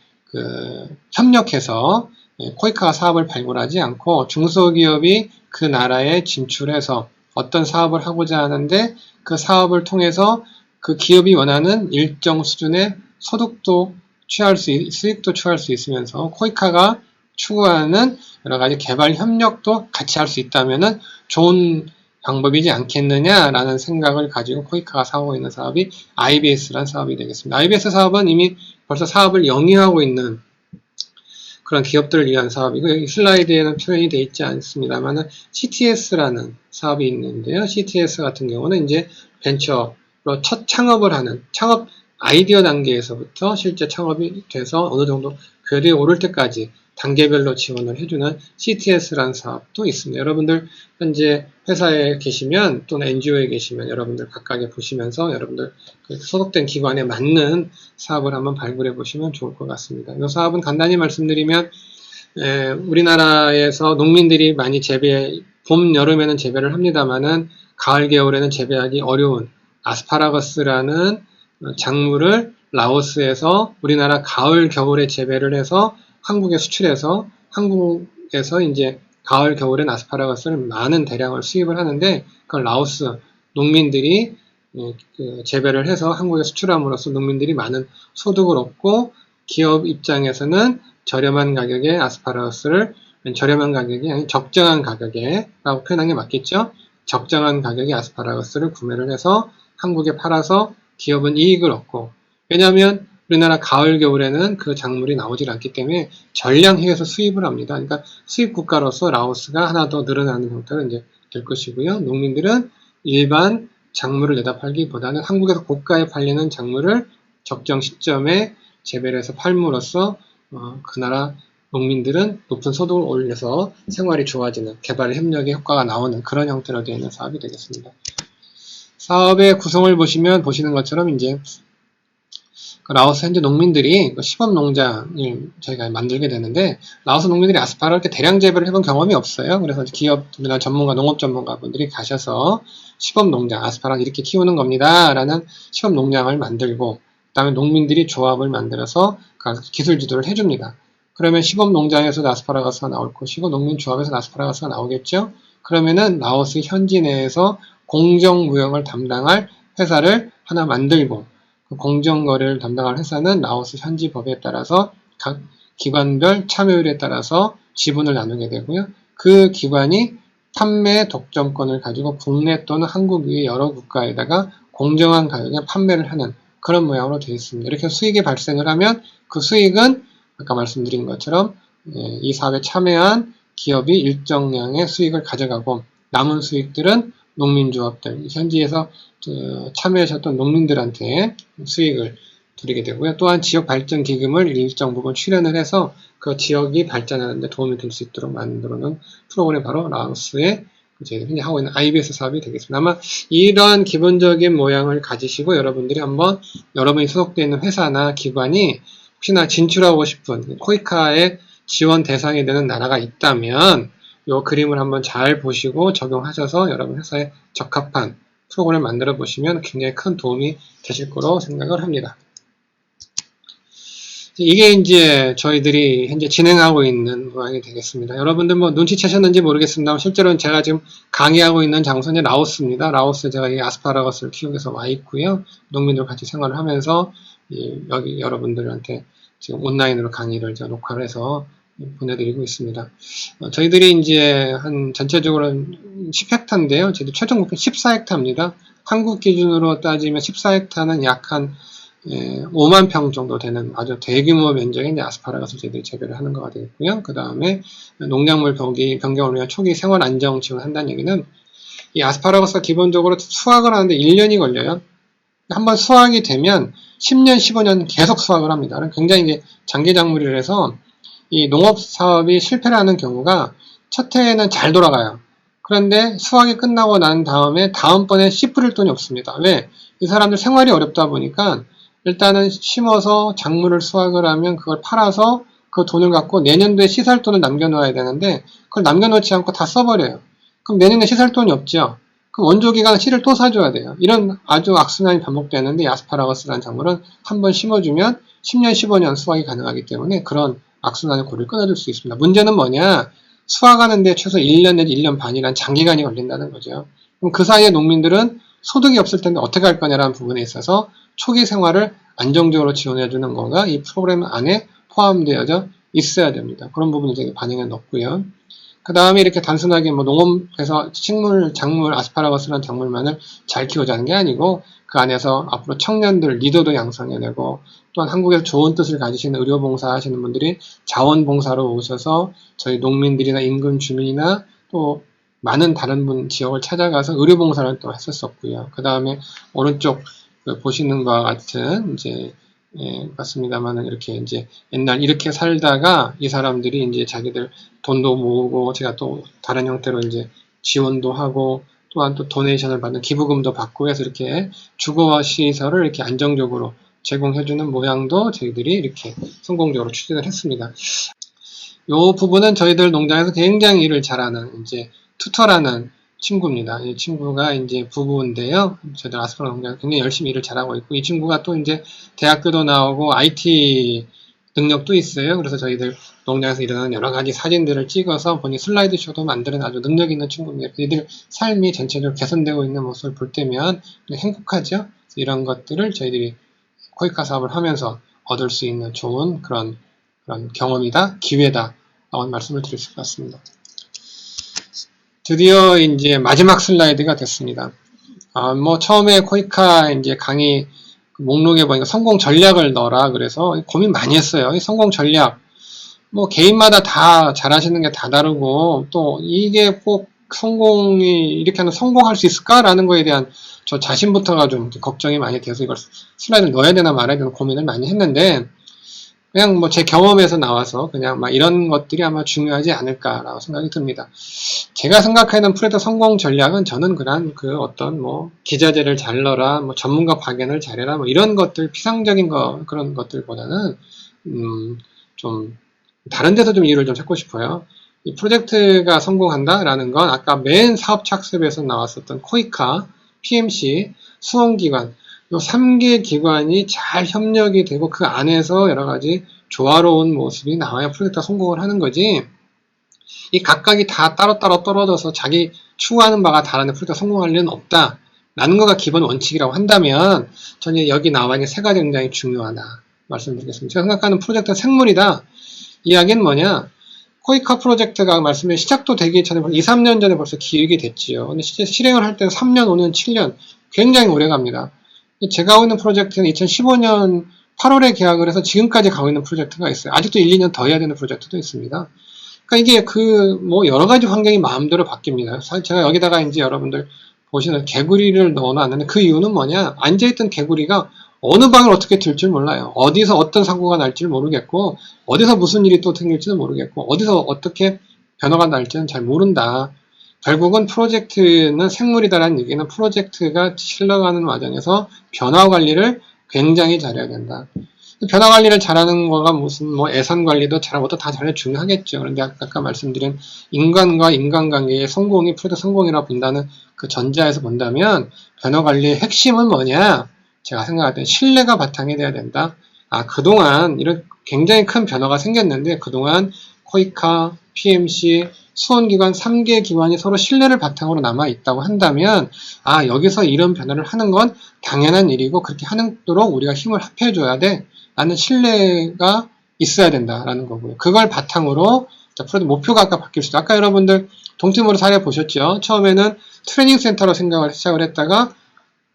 협력해서 코이카 사업을 발굴하지 않고 중소기업이 그 나라에 진출해서 어떤 사업을 하고자 하는데 그 사업을 통해서 그 기업이 원하는 일정 수준의 소득도 수익도 취할 수 있으면서 코이카가 추구하는 여러 가지 개발 협력도 같이 할 수 있다면은 좋은 방법이지 않겠느냐라는 생각을 가지고 코이카가 사오고 있는 사업이 IBS라는 사업이 되겠습니다. IBS 사업은 이미 벌써 사업을 영위하고 있는 그런 기업들을 위한 사업이고 여기 슬라이드에는 표현이 되어 있지 않습니다만 CTS라는 사업이 있는데요. CTS 같은 경우는 이제 벤처로 첫 창업을 하는 창업 아이디어 단계에서부터 실제 창업이 돼서 어느 정도 궤도에 오를 때까지 단계별로 지원을 해주는 CTS라는 사업도 있습니다. 여러분들 현재 회사에 계시면 또는 NGO에 계시면 여러분들 각각에 보시면서 여러분들 그 소속된 기관에 맞는 사업을 한번 발굴해 보시면 좋을 것 같습니다. 이 사업은 간단히 말씀드리면 우리나라에서 농민들이 많이 봄, 여름에는 재배를 합니다만은 가을, 겨울에는 재배하기 어려운 아스파라거스라는 작물을 라오스에서 우리나라 가을, 겨울에 재배를 해서 한국에 수출해서 한국에서 이제 가을, 겨울엔 아스파라거스를 많은 대량을 수입을 하는데 그걸 라오스 농민들이 재배를 해서 한국에 수출함으로써 농민들이 많은 소득을 얻고 기업 입장에서는 저렴한 가격에 아스파라거스를 저렴한 가격이 아닌 적정한 가격에 라고 표현한 게 맞겠죠. 적정한 가격의 아스파라거스를 구매를 해서 한국에 팔아서 기업은 이익을 얻고, 왜냐하면 우리나라 가을 겨울에는 그 작물이 나오질 않기 때문에 전량해서 수입을 합니다. 그러니까 수입 국가로서 라오스가 하나 더 늘어나는 형태로 이제 될 것이고요. 농민들은 일반 작물을 내다 팔기보다는 한국에서 고가에 팔리는 작물을 적정 시점에 재배를 해서 팔므로써 그 나라 농민들은 높은 소득을 올려서 생활이 좋아지는 개발 협력의 효과가 나오는 그런 형태로 되어 있는 사업이 되겠습니다. 사업의 구성을 보시는 것처럼 이제 라오스 현재 농민들이 시범 농장을 저희가 만들게 되는데, 라오스 농민들이 아스파라를 이렇게 대량 재배를 해본 경험이 없어요. 그래서 기업이나 전문가, 농업 전문가분들이 가셔서 시범 농장, 아스파라를 이렇게 키우는 겁니다 라는 시범 농장을 만들고, 그 다음에 농민들이 조합을 만들어서 기술 지도를 해줍니다. 그러면 시범 농장에서 아스파라거스가 나올 것이고, 농민 조합에서 아스파라거스가 나오겠죠. 그러면은 라오스 현지 내에서 공정무역을 담당할 회사를 하나 만들고, 그 공정거래를 담당할 회사는 라오스 현지 법에 따라서 각 기관별 참여율에 따라서 지분을 나누게 되고요. 그 기관이 판매 독점권을 가지고 국내 또는 한국 외 여러 국가에다가 공정한 가격에 판매를 하는 그런 모양으로 되어 있습니다. 이렇게 수익이 발생을 하면 그 수익은 아까 말씀드린 것처럼 이 사업에 참여한 기업이 일정량의 수익을 가져가고, 남은 수익들은 농민조합들, 현지에서 참여하셨던 농민들한테 수익을 드리게 되고요. 또한 지역발전기금을 일정 부분 출연을 해서 그 지역이 발전하는 데 도움이 될 수 있도록 만들어 놓은 프로그램이 바로 라오스의 저희가 현재 하고 있는 IBS 사업이 되겠습니다. 아마 이런 기본적인 모양을 가지시고 여러분들이 한번 여러분이 소속되어 있는 회사나 기관이 혹시나 진출하고 싶은 코이카의 지원 대상이 되는 나라가 있다면 이 그림을 한번 잘 보시고 적용하셔서 여러분 회사에 적합한 프로그램을 만들어 보시면 굉장히 큰 도움이 되실 거로 생각을 합니다. 이게 이제 저희들이 현재 진행하고 있는 모양이 되겠습니다. 여러분들 뭐 눈치채셨는지 모르겠습니다. 실제로는 제가 지금 강의하고 있는 장소는 라오스입니다. 라오스에 제가 이 아스파라거스를 키우기 위해서 와 있고요. 농민들 같이 생활을 하면서 여기 여러분들한테 지금 온라인으로 강의를 제가 녹화를 해서 보내드리고 있습니다. 저희들이 이제 한 전체적으로 10헥타인데요. 저희들 최종 목표 14헥타입니다. 한국 기준으로 따지면 14헥타는 약 한 5만 평 정도 되는 아주 대규모 면적의 이제 아스파라거스를 저희들이 재배를 하는 거가 되겠고요. 그 다음에 농작물 변경을 위한 초기 생활 안정 지원을 한다는 얘기는 이 아스파라거스가 기본적으로 수확을 하는데 1년이 걸려요. 한번 수확이 되면 10년, 15년 계속 수확을 합니다. 굉장히 이제 장기 작물이라서 이 농업 사업이 실패를 하는 경우가 첫 해에는 잘 돌아가요. 그런데 수확이 끝나고 난 다음에 다음번에 씨 뿌릴 돈이 없습니다. 왜? 이 사람들 생활이 어렵다 보니까 일단은 심어서 작물을 수확을 하면 그걸 팔아서 그 돈을 갖고 내년도에 씨 살 돈을 남겨놓아야 되는데 그걸 남겨놓지 않고 다 써버려요. 그럼 내년에 씨 살 돈이 없죠. 그럼 원조기간 씨를 또 사줘야 돼요. 이런 아주 악순환이 반복되는데 이 아스파라거스라는 작물은 한번 심어주면 10년, 15년 수확이 가능하기 때문에 그런 악순환의 고리를 끊어줄 수 있습니다. 문제는 뭐냐? 수확하는데 최소 1년 내지 1년 반이란 장기간이 걸린다는 거죠. 그럼 그 사이에 농민들은 소득이 없을 텐데 어떻게 할 거냐라는 부분에 있어서 초기 생활을 안정적으로 지원해주는 거가 이 프로그램 안에 포함되어져 있어야 됩니다. 그런 부분이 되게 반영해 넣고요. 그 다음에 이렇게 단순하게 뭐 농업에서 식물, 작물, 아스파라거스라는 작물만을 잘 키우자는 게 아니고 그 안에서 앞으로 청년들 리더도 양성해내고 또한 한국에서 좋은 뜻을 가지시는 의료봉사 하시는 분들이 자원봉사로 오셔서 저희 농민들이나 인근 주민이나 또 많은 다른 분 지역을 찾아가서 의료봉사를 또 했었었고요. 그 다음에 오른쪽 보시는 것과 같은 이제 같습니다만은 이렇게 이제 옛날 이렇게 살다가 이 사람들이 이제 자기들 돈도 모으고 제가 또 다른 형태로 이제 지원도 하고 또한 또 도네이션을 받는 기부금도 받고 해서 이렇게 주거 시설을 이렇게 안정적으로 제공해주는 모양도 저희들이 이렇게 성공적으로 추진을 했습니다. 이 부분은 저희들 농장에서 굉장히 일을 잘하는 이제 투터라는 친구입니다. 이 친구가 이제 부부인데요. 저희들 아스파라 농장 굉장히 열심히 일을 잘하고 있고 이 친구가 또 이제 대학교도 나오고 IT 능력도 있어요. 그래서 저희들 농장에서 일어나는 여러 가지 사진들을 찍어서 본인 슬라이드 쇼도 만드는 아주 능력 있는 친구입니다. 그들 삶이 전체적으로 개선되고 있는 모습을 볼 때면 행복하죠. 이런 것들을 저희들이 코이카 사업을 하면서 얻을 수 있는 좋은 그런 경험이다, 기회다 라고 말씀을 드릴 수 있을 것 같습니다. 드디어 이제 마지막 슬라이드가 됐습니다. 뭐 처음에 코이카 이제 강의 목록에 보니까 성공 전략을 넣어라 그래서 고민 많이 했어요. 이 성공 전략 뭐 개인마다 다 잘하시는 게 다 다르고 또 이게 꼭 성공이 이렇게 하면 성공할 수 있을까라는 거에 대한 저 자신부터가 좀 걱정이 많이 돼서 이걸 슬라이드를 넣어야 되나 말아야 되나 고민을 많이 했는데 그냥 뭐 제 경험에서 나와서 그냥 막 이런 것들이 아마 중요하지 않을까라고 생각이 듭니다. 제가 생각하는 프레드 성공 전략은 저는 그냥 그 어떤 뭐 기자재를 잘 넣어라, 뭐 전문가 파견을 잘해라, 뭐 이런 것들 피상적인 그런 것들보다는 좀 다른 데서 좀 이유를 좀 찾고 싶어요. 이 프로젝트가 성공한다라는 건 아까 맨 사업 착습에서 나왔었던 코이카, PMC, 수험기관 이 3개 기관이 잘 협력이 되고 그 안에서 여러 가지 조화로운 모습이 나와야 프로젝트가 성공을 하는 거지. 이 각각이 다 따로따로 떨어져서 자기 추구하는 바가 다른데 프로젝트가 성공할 일은 없다. 라는 거가 기본 원칙이라고 한다면 저는 여기 나와 있는 세 가지 굉장히 중요하다 말씀드리겠습니다. 제가 생각하는 프로젝트가 생물이다. 이야기는 뭐냐? 코이카 프로젝트가 말씀드린 시작도 되기 전에 2, 3년 전에 벌써 기획이 됐지요. 근데 실제 실행을 할 때는 3년, 5년, 7년 굉장히 오래 갑니다. 제가 하고 있는 프로젝트는 2015년 8월에 계약을 해서 지금까지 가고 있는 프로젝트가 있어요. 아직도 1, 2년 더 해야 되는 프로젝트도 있습니다. 그러니까 이게 뭐 여러 가지 환경이 마음대로 바뀝니다. 사실 제가 여기다가 이제 여러분들 보시는 개구리를 넣어놨는데 그 이유는 뭐냐? 앉아있던 개구리가 어느 방을 어떻게 들지 몰라요. 어디서 어떤 사고가 날지를 모르겠고, 어디서 무슨 일이 또 생길지는 모르겠고, 어디서 어떻게 변화가 날지는 잘 모른다. 결국은 프로젝트는 생물이다라는 얘기는 프로젝트가 흘러가는 과정에서 변화 관리를 굉장히 잘해야 된다. 변화 관리를 잘하는 거가 무슨 뭐 예산 관리도 잘하고 다 잘해 중요하겠죠. 그런데 아까 말씀드린 인간과 인간관계의 성공이 프로젝트 성공이라고 본다는 그 전자에서 본다면 변화 관리의 핵심은 뭐냐? 제가 생각할 때 신뢰가 바탕이 돼야 된다. 그동안 이런 굉장히 큰 변화가 생겼는데 그동안 코이카, PMC, 수원기관 3개 기관이 서로 신뢰를 바탕으로 남아있다고 한다면 여기서 이런 변화를 하는 건 당연한 일이고 그렇게 하도록 우리가 힘을 합해줘야 돼 라는 신뢰가 있어야 된다라는 거고요. 그걸 바탕으로 프로젝트 목표가 아까 바뀔 수도 아까 여러분들 동티모르 사례 보셨죠? 처음에는 트레이닝 센터로 생각을 시작을 했다가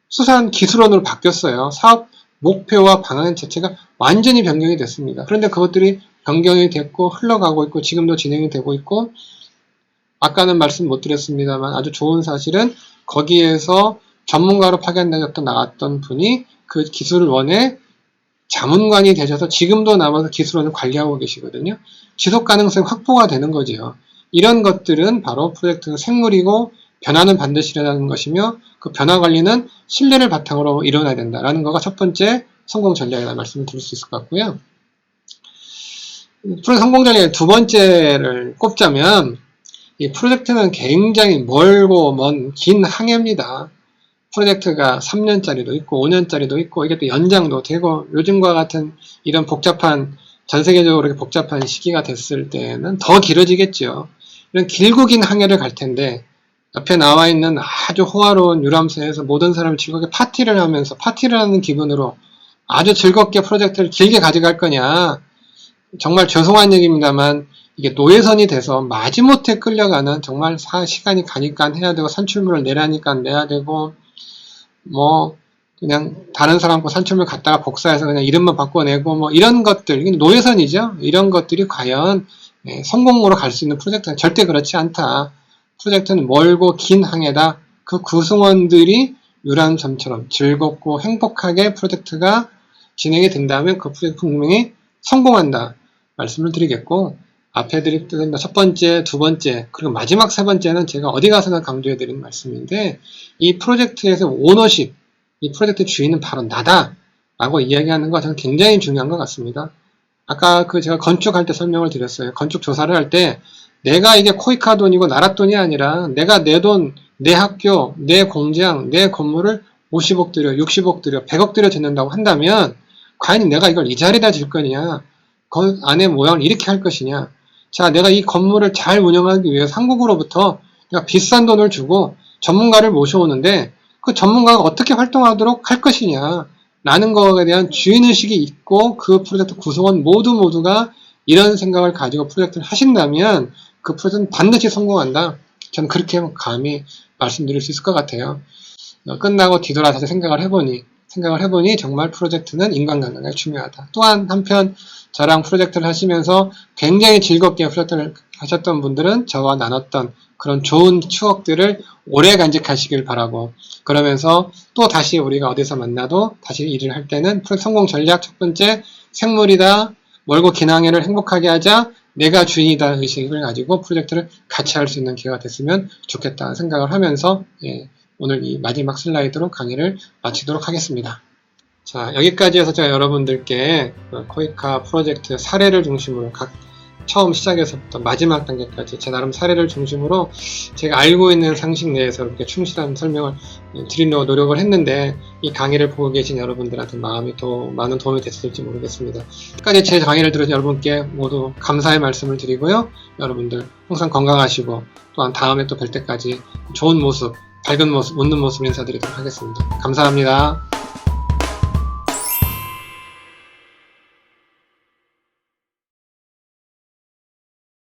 수산 기술원으로 바뀌었어요. 사업 목표와 방안 자체가 완전히 변경이 됐습니다. 그런데 그것들이 변경이 됐고 흘러가고 있고 지금도 진행이 되고 있고 아까는 말씀 못 드렸습니다만 아주 좋은 사실은 거기에서 전문가로 파견되었던 나왔던 분이 그 기술원의 자문관이 되셔서 지금도 남아서 기술원을 관리하고 계시거든요. 지속 가능성이 확보가 되는 거죠. 이런 것들은 바로 프로젝트의 생물이고 변화는 반드시 일어나는 것이며 그 변화 관리는 신뢰를 바탕으로 일어나야 된다라는 거가 첫 번째 성공 전략이라는 말씀을 드릴 수 있을 것 같고요. 프로젝트 성공 전략의 두 번째를 꼽자면 이 프로젝트는 굉장히 멀고 먼 긴 항해입니다. 프로젝트가 3년짜리도 있고 5년짜리도 있고 이게 또 연장도 되고 요즘과 같은 이런 복잡한 전 세계적으로 이렇게 복잡한 시기가 됐을 때는 더 길어지겠죠. 이런 길고 긴 항해를 갈 텐데 옆에 나와 있는 아주 호화로운 유람선에서 모든 사람을 즐겁게 파티를 하면서 파티를 하는 기분으로 아주 즐겁게 프로젝트를 길게 가져갈 거냐. 정말 죄송한 얘기입니다만 이게 노예선이 돼서 마지못해 끌려가는 정말 시간이 가니까 해야 되고 산출물을 내라니까 내야 되고 뭐 그냥 다른 사람 거 산출물 갖다가 복사해서 그냥 이름만 바꿔내고 뭐 이런 것들 이게 노예선이죠. 이런 것들이 과연 성공으로 갈 수 있는 프로젝트는 절대 그렇지 않다. 프로젝트는 멀고 긴 항해다. 그 구성원들이 유람선처럼 즐겁고 행복하게 프로젝트가 진행이 된다면 그 프로젝트 분명히 성공한다. 말씀을 드리겠고 앞에 드린 첫 번째, 두 번째, 그리고 마지막 세 번째는 제가 어디 가서나 강조해드리는 말씀인데 이 프로젝트에서 오너십, 이 프로젝트 주인은 바로 나다 라고 이야기하는 거 저는 굉장히 중요한 것 같습니다. 아까 제가 건축할 때 설명을 드렸어요. 건축 조사를 할 때 내가 이게 코이카 돈이고 나라 돈이 아니라 내가 내 돈, 내 학교, 내 공장, 내 건물을 50억 들여, 60억 들여, 100억 들여 짓는다고 한다면 과연 내가 이걸 이 자리에다 질 거냐? 그 안의 모양을 이렇게 할 것이냐? 자, 내가 이 건물을 잘 운영하기 위해서 한국으로부터 내가 비싼 돈을 주고 전문가를 모셔오는데 그 전문가가 어떻게 활동하도록 할 것이냐 라는 것에 대한 주인의식이 있고 그 프로젝트 구성원 모두가 이런 생각을 가지고 프로젝트를 하신다면 그 프로젝트는 반드시 성공한다. 저는 그렇게 감히 말씀드릴 수 있을 것 같아요. 끝나고 뒤돌아서 생각을 해보니 정말 프로젝트는 인간관계가 중요하다. 또한 한편 저랑 프로젝트를 하시면서 굉장히 즐겁게 프로젝트를 하셨던 분들은 저와 나눴던 그런 좋은 추억들을 오래 간직하시길 바라고, 그러면서 또 다시 우리가 어디서 만나도 다시 일을 할 때는 성공 전략 첫 번째, 생물이다, 멀고 긴 항해를 행복하게 하자, 내가 주인이다 의식을 가지고 프로젝트를 같이 할 수 있는 기회가 됐으면 좋겠다 생각을 하면서 오늘 이 마지막 슬라이드로 강의를 마치도록 하겠습니다. 자, 여기까지 해서 제가 여러분들께 코이카 프로젝트 사례를 중심으로 처음 시작에서부터 마지막 단계까지 제 나름 사례를 중심으로 제가 알고 있는 상식 내에서 이렇게 충실한 설명을 드리려고 노력을 했는데, 이 강의를 보고 계신 여러분들한테 많은 도움이 됐을지 모르겠습니다. 끝까지 제 강의를 들으신 여러분께 모두 감사의 말씀을 드리고요. 여러분들 항상 건강하시고, 또한 다음에 또 뵐 때까지 좋은 모습, 밝은 모습, 웃는 모습을 인사드리도록 하겠습니다. 감사합니다.